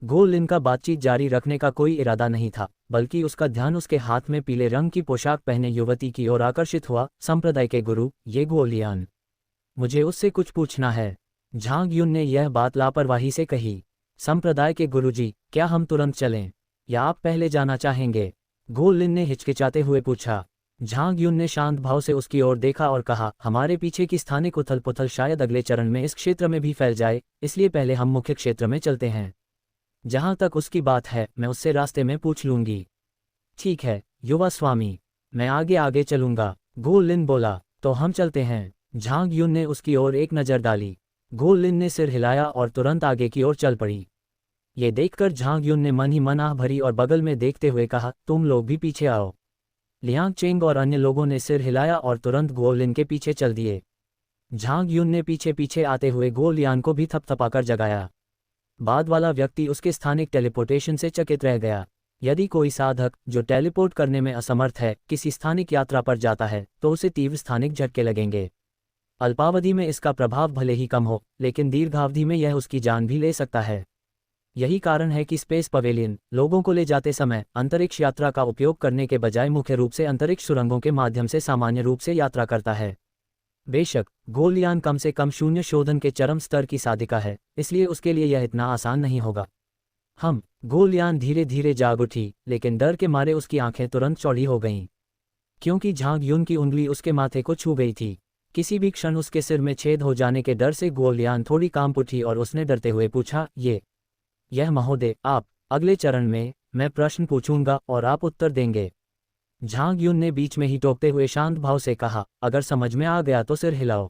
गो लिन का बातचीत जारी रखने का कोई इरादा नहीं था, बल्कि उसका ध्यान उसके हाथ में पीले रंग की पोशाक पहने युवती की ओर आकर्षित हुआ। संप्रदाय के गुरु, ये गो लियान। मुझे उससे कुछ पूछना है। झांग यून ने यह बात लापरवाही से कही। संप्रदाय के गुरुजी, क्या हम तुरंत चलें या आप पहले जाना चाहेंगे? गो लिन ने हिचकिचाते हुए पूछा। झांग यून ने शांत भाव से उसकी ओर देखा और कहा, हमारे पीछे की स्थानिक उथल पुथल शायद अगले चरण में इस क्षेत्र में भी फैल जाए, इसलिए पहले हम मुख्य क्षेत्र में चलते हैं। जहां तक उसकी बात है, मैं उससे रास्ते में पूछ लूंगी। ठीक है युवा स्वामी, मैं आगे आगे चलूंगा, गो लिन बोला। तो हम चलते हैं। झांग यून ने उसकी ओर एक नज़र डाली। गो लिन ने सिर हिलाया और तुरंत आगे की ओर चल पड़ी। ये देखकर झांग यून ने मन ही मन आह भरी और बगल में देखते हुए कहा, तुम लोग भी पीछे आओ। लियांग चेंग और अन्य लोगों ने सिर हिलाया और तुरंत गो लिन के पीछे चल दिए। झांग यून ने पीछे पीछे आते हुए गो लियान को भी थपथपाकर जगाया। बाद वाला व्यक्ति उसके स्थानिक टेलीपोर्टेशन से चकित रह गया। यदि कोई साधक जो टेलीपोर्ट करने में असमर्थ है किसी स्थानिक यात्रा पर जाता है तो उसे तीव्र स्थानिक झटके लगेंगे। अल्पावधि में इसका प्रभाव भले ही कम हो, लेकिन दीर्घावधि में यह उसकी जान भी ले सकता है। यही कारण है कि स्पेस पवेलियन लोगों को ले जाते समय अंतरिक्ष यात्रा का उपयोग करने के बजाय मुख्य रूप से अंतरिक्ष सुरंगों के माध्यम से सामान्य रूप से यात्रा करता है। बेशक गोलयान कम से कम शून्य शोधन के चरम स्तर की साधिका है, इसलिए उसके लिए यह इतना आसान नहीं होगा। गोलयान धीरे धीरे जाग उठी, लेकिन डर के मारे उसकी आंखें तुरंत चौड़ी हो गईं, क्योंकि झांग युन की उंगली उसके माथे को छू गई थी। किसी भी क्षण उसके सिर में छेद हो जाने के डर से गोलयान थोड़ी कांप उठी और उसने डरते हुए पूछा, यह महोदय, आप अगले चरण में मैं प्रश्न पूछूंगा और आप उत्तर देंगे। झांग युन ने बीच में ही टोकते हुए शांत भाव से कहा, अगर समझ में आ गया तो सिर हिलाओ।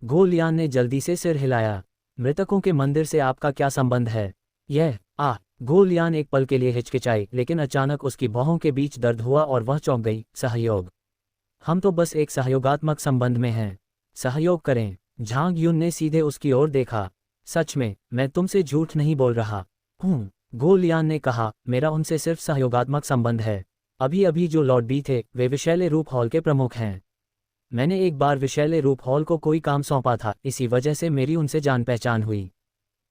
गोलयान ने जल्दी से सिर हिलाया। मृतकों के मंदिर से आपका क्या संबंध है? गोलयान एक पल के लिए हिचकिचाई, लेकिन अचानक उसकी बाहों के बीच दर्द हुआ और वह चौंक गई। सहयोग? हम तो बस एक सहयोगात्मक संबंध में हैं। सहयोग करें। झांग युन ने सीधे उसकी ओर देखा। सच में, मैं तुमसे झूठ नहीं बोल रहा हूँ, गोलयान ने कहा, मेरा उनसे सिर्फ सहयोगात्मक संबंध है। अभी अभी जो लॉर्ड बी थे वे विषैले रूप हॉल के प्रमुख हैं। मैंने एक बार विषैले रूप हॉल को कोई काम सौंपा था, इसी वजह से मेरी उनसे जान पहचान हुई।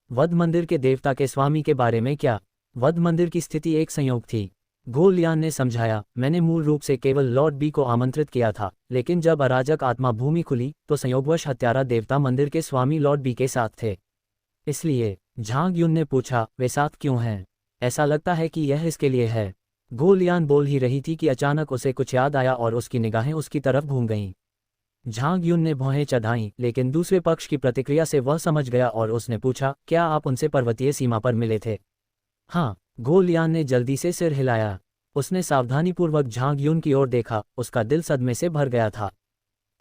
वध मंदिर के देवता के स्वामी के बारे में क्या? वध मंदिर की स्थिति एक संयोग थी, गोलयान ने समझाया। मैंने मूल रूप से केवल लॉर्ड बी को आमंत्रित किया था, लेकिन जब अराजक आत्मा भूमि खुली तो संयोगवश हत्यारा देवता मंदिर के स्वामी लॉर्ड बी के साथ थे। इसलिए झांग युन ने पूछा, वे साथ क्यों हैं? ऐसा लगता है कि यह इसके लिए है। गोलयान बोल ही रही थी कि अचानक उसे कुछ याद आया और उसकी निगाहें उसकी तरफ घूम गईं। झांग युन ने भौहें चढ़ाईं, लेकिन दूसरे पक्ष की प्रतिक्रिया से वह समझ गया और उसने पूछा, क्या आप उनसे पर्वतीय सीमा पर मिले थे? हाँ, गोलयान ने जल्दी से सिर हिलाया। उसने सावधानीपूर्वक झांग युन की ओर देखा, उसका दिल सदमे से भर गया था।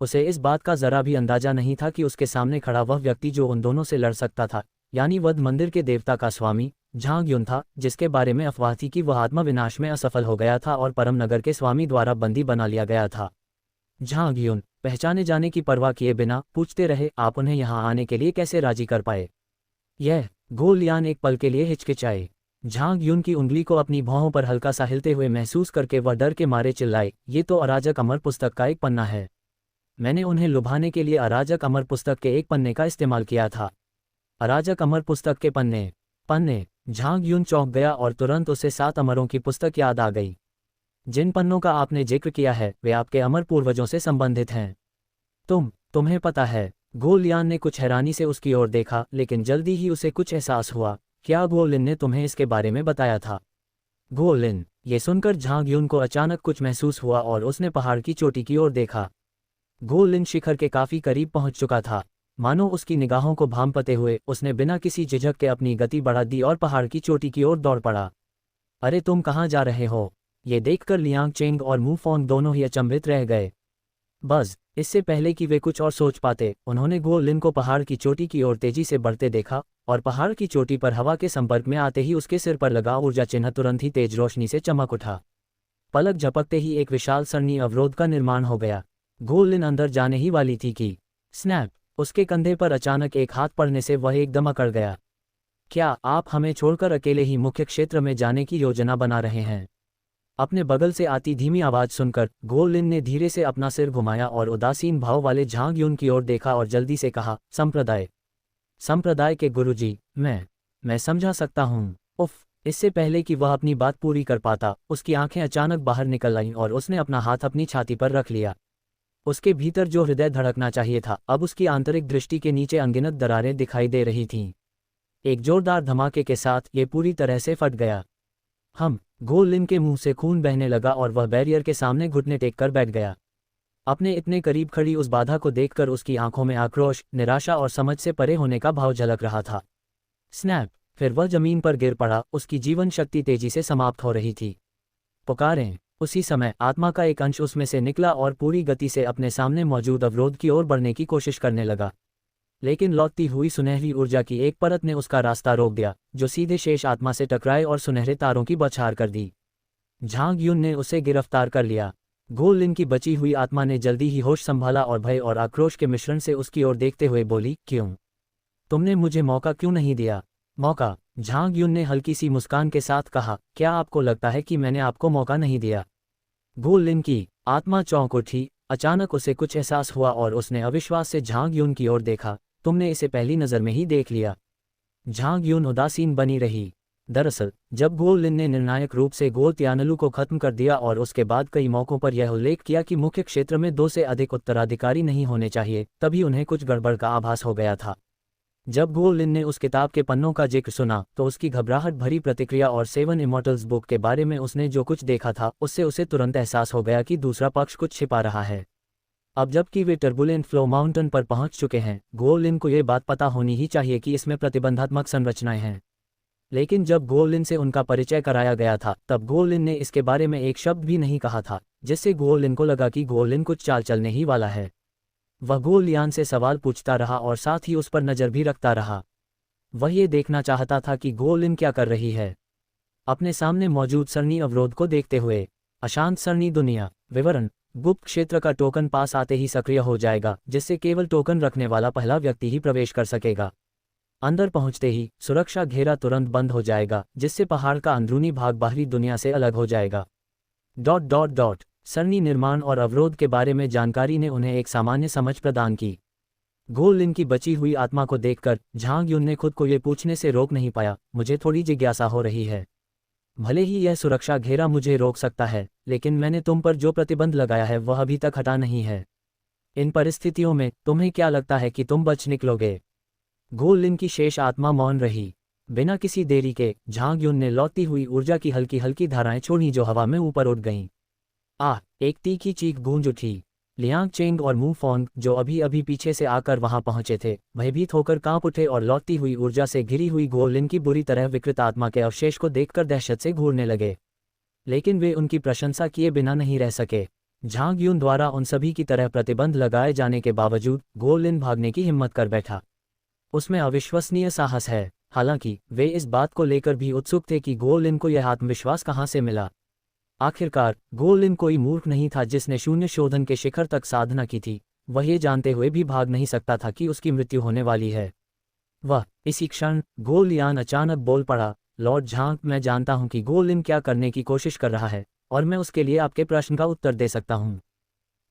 उसे इस बात का जरा भी अंदाजा नहीं था कि उसके सामने खड़ा वह व्यक्ति जो उन दोनों से लड़ सकता था, यानी वध मंदिर के देवता का स्वामी झांग युन था, जिसके बारे में अफवाह थी कि वह आत्मा विनाश में असफल हो गया था और परम नगर के स्वामी द्वारा बंदी बना लिया गया था। झांग युन पहचाने जाने की परवाह किए बिना पूछते रहे, आप उन्हें यहाँ आने के लिए कैसे राजी कर पाए? गोलयान एक पल के लिए हिचकिचाए। झांग युन की उंगली को अपनी भौहों पर हल्का सा हिलते हुए महसूस करके वह डर के मारे चिल्लाए, ये तो अराजक अमर पुस्तक का एक पन्ना है। मैंने उन्हें लुभाने के लिए अराजक अमर पुस्तक के एक पन्ने का इस्तेमाल किया था। अराजक अमर पुस्तक के पन्ने? झांग युन चौंक गया और तुरंत उसे 7 अमरों की पुस्तक याद आ गई। जिन पन्नों का आपने जिक्र किया है वे आपके अमर पूर्वजों से संबंधित हैं। तुम्हें पता है? गोलयान ने कुछ हैरानी से उसकी ओर देखा, लेकिन जल्दी ही उसे कुछ एहसास हुआ। क्या गोलिन ने तुम्हें इसके बारे में बताया था? गोलिन? ये सुनकर झांग युन को अचानक कुछ महसूस हुआ और उसने पहाड़ की चोटी की ओर देखा। गोलिन शिखर के काफी करीब पहुंच चुका था। मानो उसकी निगाहों को भांपते हुए उसने बिना किसी झिझक के अपनी गति बढ़ा दी और पहाड़ की चोटी की ओर दौड़ पड़ा। अरे तुम कहाँ जा रहे हो? ये देखकर लियांग चेंग और मू फोंग दोनों ही अचंभित रह गए। बस इससे पहले कि वे कुछ और सोच पाते, उन्होंने गोलिन को पहाड़ की चोटी की ओर तेजी से बढ़ते देखा और पहाड़ की चोटी पर हवा के संपर्क में आते ही उसके सिर पर लगा ऊर्जा चिन्ह तुरंत ही तेज रोशनी से चमक उठा। पलक झपकते ही एक विशाल सरणी अवरोध का निर्माण हो गया। गोलिन अंदर जाने ही वाली थी कि स्नैप! उसके कंधे पर अचानक एक हाथ पड़ने से वह एकदम अकड़ गया। क्या आप हमें छोड़कर अकेले ही मुख्य क्षेत्र में जाने की योजना बना रहे हैं? अपने बगल से आती धीमी आवाज सुनकर गोलिन ने धीरे से अपना सिर घुमाया और उदासीन भाव वाले झांग युन की ओर देखा और जल्दी से कहा, संप्रदाय के गुरुजी, मैं समझा सकता हूँ। उफ! इससे पहले कि वह अपनी बात पूरी कर पाता, उसकी आंखें अचानक बाहर निकल आईं और उसने अपना हाथ अपनी छाती पर रख लिया। उसके भीतर जो हृदय धड़कना चाहिए था, अब उसकी आंतरिक दृष्टि के नीचे अनगिनत दरारें दिखाई दे रही थीं। एक जोरदार धमाके के साथ ये पूरी तरह से फट गया। गोलिन के मुंह से खून बहने लगा और वह बैरियर के सामने घुटने टेक कर बैठ गया। अपने इतने करीब खड़ी उस बाधा को देखकर उसकी आंखों में आक्रोश, निराशा और समझ से परे होने का भाव झलक रहा था। स्नैप! फिर वह जमीन पर गिर पड़ा। उसकी जीवन शक्ति तेजी से समाप्त हो रही थी। पुकारें! उसी समय आत्मा का एक अंश उसमें से निकला और पूरी गति से अपने सामने मौजूद अवरोध की ओर बढ़ने की कोशिश करने लगा, लेकिन लौटती हुई सुनहरी ऊर्जा की एक परत ने उसका रास्ता रोक दिया, जो सीधे शेष आत्मा से टकराए और सुनहरे तारों की बौछार कर दी। झांग युन ने उसे गिरफ्तार कर लिया। गोलिन की बची हुई आत्मा ने जल्दी ही होश संभाला और भय और आक्रोश के मिश्रण से उसकी ओर देखते हुए बोली, क्यों? तुमने मुझे मौका क्यों नहीं दिया? मौका? झांग युन ने हल्की सी मुस्कान के साथ कहा, क्या आपको लगता है कि मैंने आपको मौका नहीं दिया? गो लिन की आत्मा चौंक उठी। अचानक उसे कुछ एहसास हुआ और उसने अविश्वास से झांग युन की ओर देखा। तुमने इसे पहली नज़र में ही देख लिया। झांग युन उदासीन बनी रही। दरअसल जब गो लिन ने निर्णायक रूप से गो त्यानलू को खत्म कर दिया और उसके बाद कई मौक़ों पर यह उल्लेख किया कि मुख्य क्षेत्र में 2 से अधिक उत्तराधिकारी नहीं होने चाहिए, तभी उन्हें कुछ गड़बड़ का आभास हो गया था। जब गो लिन ने उस किताब के पन्नों का जिक्र सुना तो उसकी घबराहट भरी प्रतिक्रिया और 7 इमॉर्टल्स बुक के बारे में उसने जो कुछ देखा था उससे उसे तुरंत एहसास हो गया कि दूसरा पक्ष कुछ छिपा रहा है। अब जबकि वे टर्बुलेंट फ्लो माउंटेन पर पहुंच चुके हैं, गो लिन को ये बात पता होनी ही चाहिए कि इसमें प्रतिबंधात्मक संरचनाएं हैं। लेकिन जब गो लिन से उनका परिचय कराया गया था तब गो लिन ने इसके बारे में एक शब्द भी नहीं कहा था, जिससे गो लिन को लगा कि गो लिन कुछ चाल चलने ही वाला है। वह गो लियान से सवाल पूछता रहा और साथ ही उस पर नज़र भी रखता रहा। वह ये देखना चाहता था कि गो लिन क्या कर रही है। अपने सामने मौजूद सरणी अवरोध को देखते हुए, अशांत सरणी दुनिया विवरण, गुप्त क्षेत्र का टोकन पास आते ही सक्रिय हो जाएगा, जिससे केवल टोकन रखने वाला पहला व्यक्ति ही प्रवेश कर सकेगा। अंदर पहुंचते ही सुरक्षा घेरा तुरंत बंद हो जाएगा, जिससे पहाड़ का अंदरूनी भाग बाहरी दुनिया से अलग हो जाएगा। सरणी निर्माण और अवरोध के बारे में जानकारी ने उन्हें एक सामान्य समझ प्रदान की। गो लिन की बची हुई आत्मा को देखकर झांग युन ने खुद को ये पूछने से रोक नहीं पाया, मुझे थोड़ी जिज्ञासा हो रही है। भले ही यह सुरक्षा घेरा मुझे रोक सकता है, लेकिन मैंने तुम पर जो प्रतिबंध लगाया है वह अभी तक हटा नहीं है। इन परिस्थितियों में तुम्हें क्या लगता है कि तुम बच निकलोगे? गो लिन की शेष आत्मा मौन रही। बिना किसी देरी के झांग युन ने लौटती हुई ऊर्जा की हल्की हल्की धाराएं छोड़ी जो हवा में ऊपर उठ गईं। एक तीखी चीख गूंज उठी। लियांग चेंग और मू फोंग, जो अभी अभी पीछे से आकर वहां पहुंचे थे, भयभीत होकर कांप उठे और लौटती हुई ऊर्जा से घिरी हुई गो लिन की बुरी तरह विकृत आत्मा के अवशेष को देखकर दहशत से घूरने लगे। लेकिन वे उनकी प्रशंसा किए बिना नहीं रह सके। झांग युन द्वारा उन सभी की तरह प्रतिबंध लगाए जाने के बावजूद गो लिन भागने की हिम्मत कर बैठा। उसमें अविश्वसनीय साहस है। हालांकि वे इस बात को लेकर भी उत्सुक थे कि गो लिन को यह आत्मविश्वास कहाँ से मिला। आखिरकार गो लिन कोई मूर्ख नहीं था जिसने शून्य शोधन के शिखर तक साधना की थी। वह ये जानते हुए भी भाग नहीं सकता था कि उसकी मृत्यु होने वाली है। इसी क्षण गो लियान अचानक बोल पड़ा, लॉर्ड झांग, मैं जानता हूं कि गो लिन क्या करने की कोशिश कर रहा है और मैं उसके लिए आपके प्रश्न का उत्तर दे सकता हूं।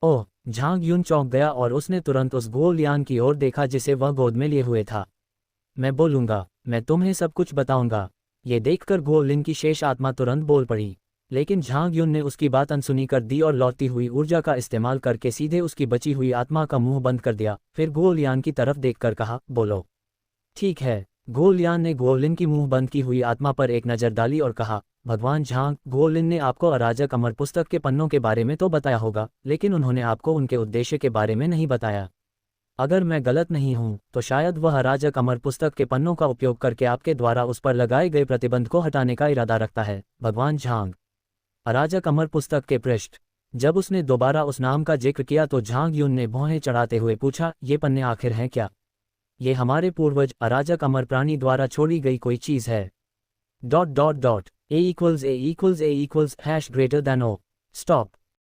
ओह! झांग युन चौंक गया और उसने तुरंत उस गो लियान की ओर देखा जिसे वह गोद में लिए हुए था। मैं बोलूंगा, मैं तुम्हें सब कुछ बताऊंगा। ये देखकर गो लिन की शेष आत्मा तुरंत बोल पड़ी, लेकिन झांग युन ने उसकी बात अनसुनी कर दी और लौटती हुई ऊर्जा का इस्तेमाल करके सीधे उसकी बची हुई आत्मा का मुंह बंद कर दिया। फिर गो लियान की तरफ देखकर कहा, बोलो। ठीक है। गो लियान ने गो लिन की मुंह बंद की हुई आत्मा पर एक नज़र डाली और कहा, भगवान झांग, गो लिन ने आपको अराजक अमर पुस्तक के पन्नों के बारे में तो बताया होगा, लेकिन उन्होंने आपको उनके उद्देश्य के बारे में नहीं बताया। अगर मैं गलत नहीं हूं तो शायद वह अराजक अमर पुस्तक के पन्नों का उपयोग करके आपके द्वारा उस पर लगाए गए प्रतिबंध को हटाने का इरादा रखता है, भगवान झांग। अराजक अमर पुस्तक के पृष्ठ। जब उसने दोबारा उस नाम का जिक्र किया तो झांग युन ने भौहें चढ़ाते हुए पूछा, ये पन्ने आखिर हैं क्या? ये हमारे पूर्वज अराजक अमर प्राणी द्वारा छोड़ी गई कोई चीज़ है। A = A = #O। स्टॉप।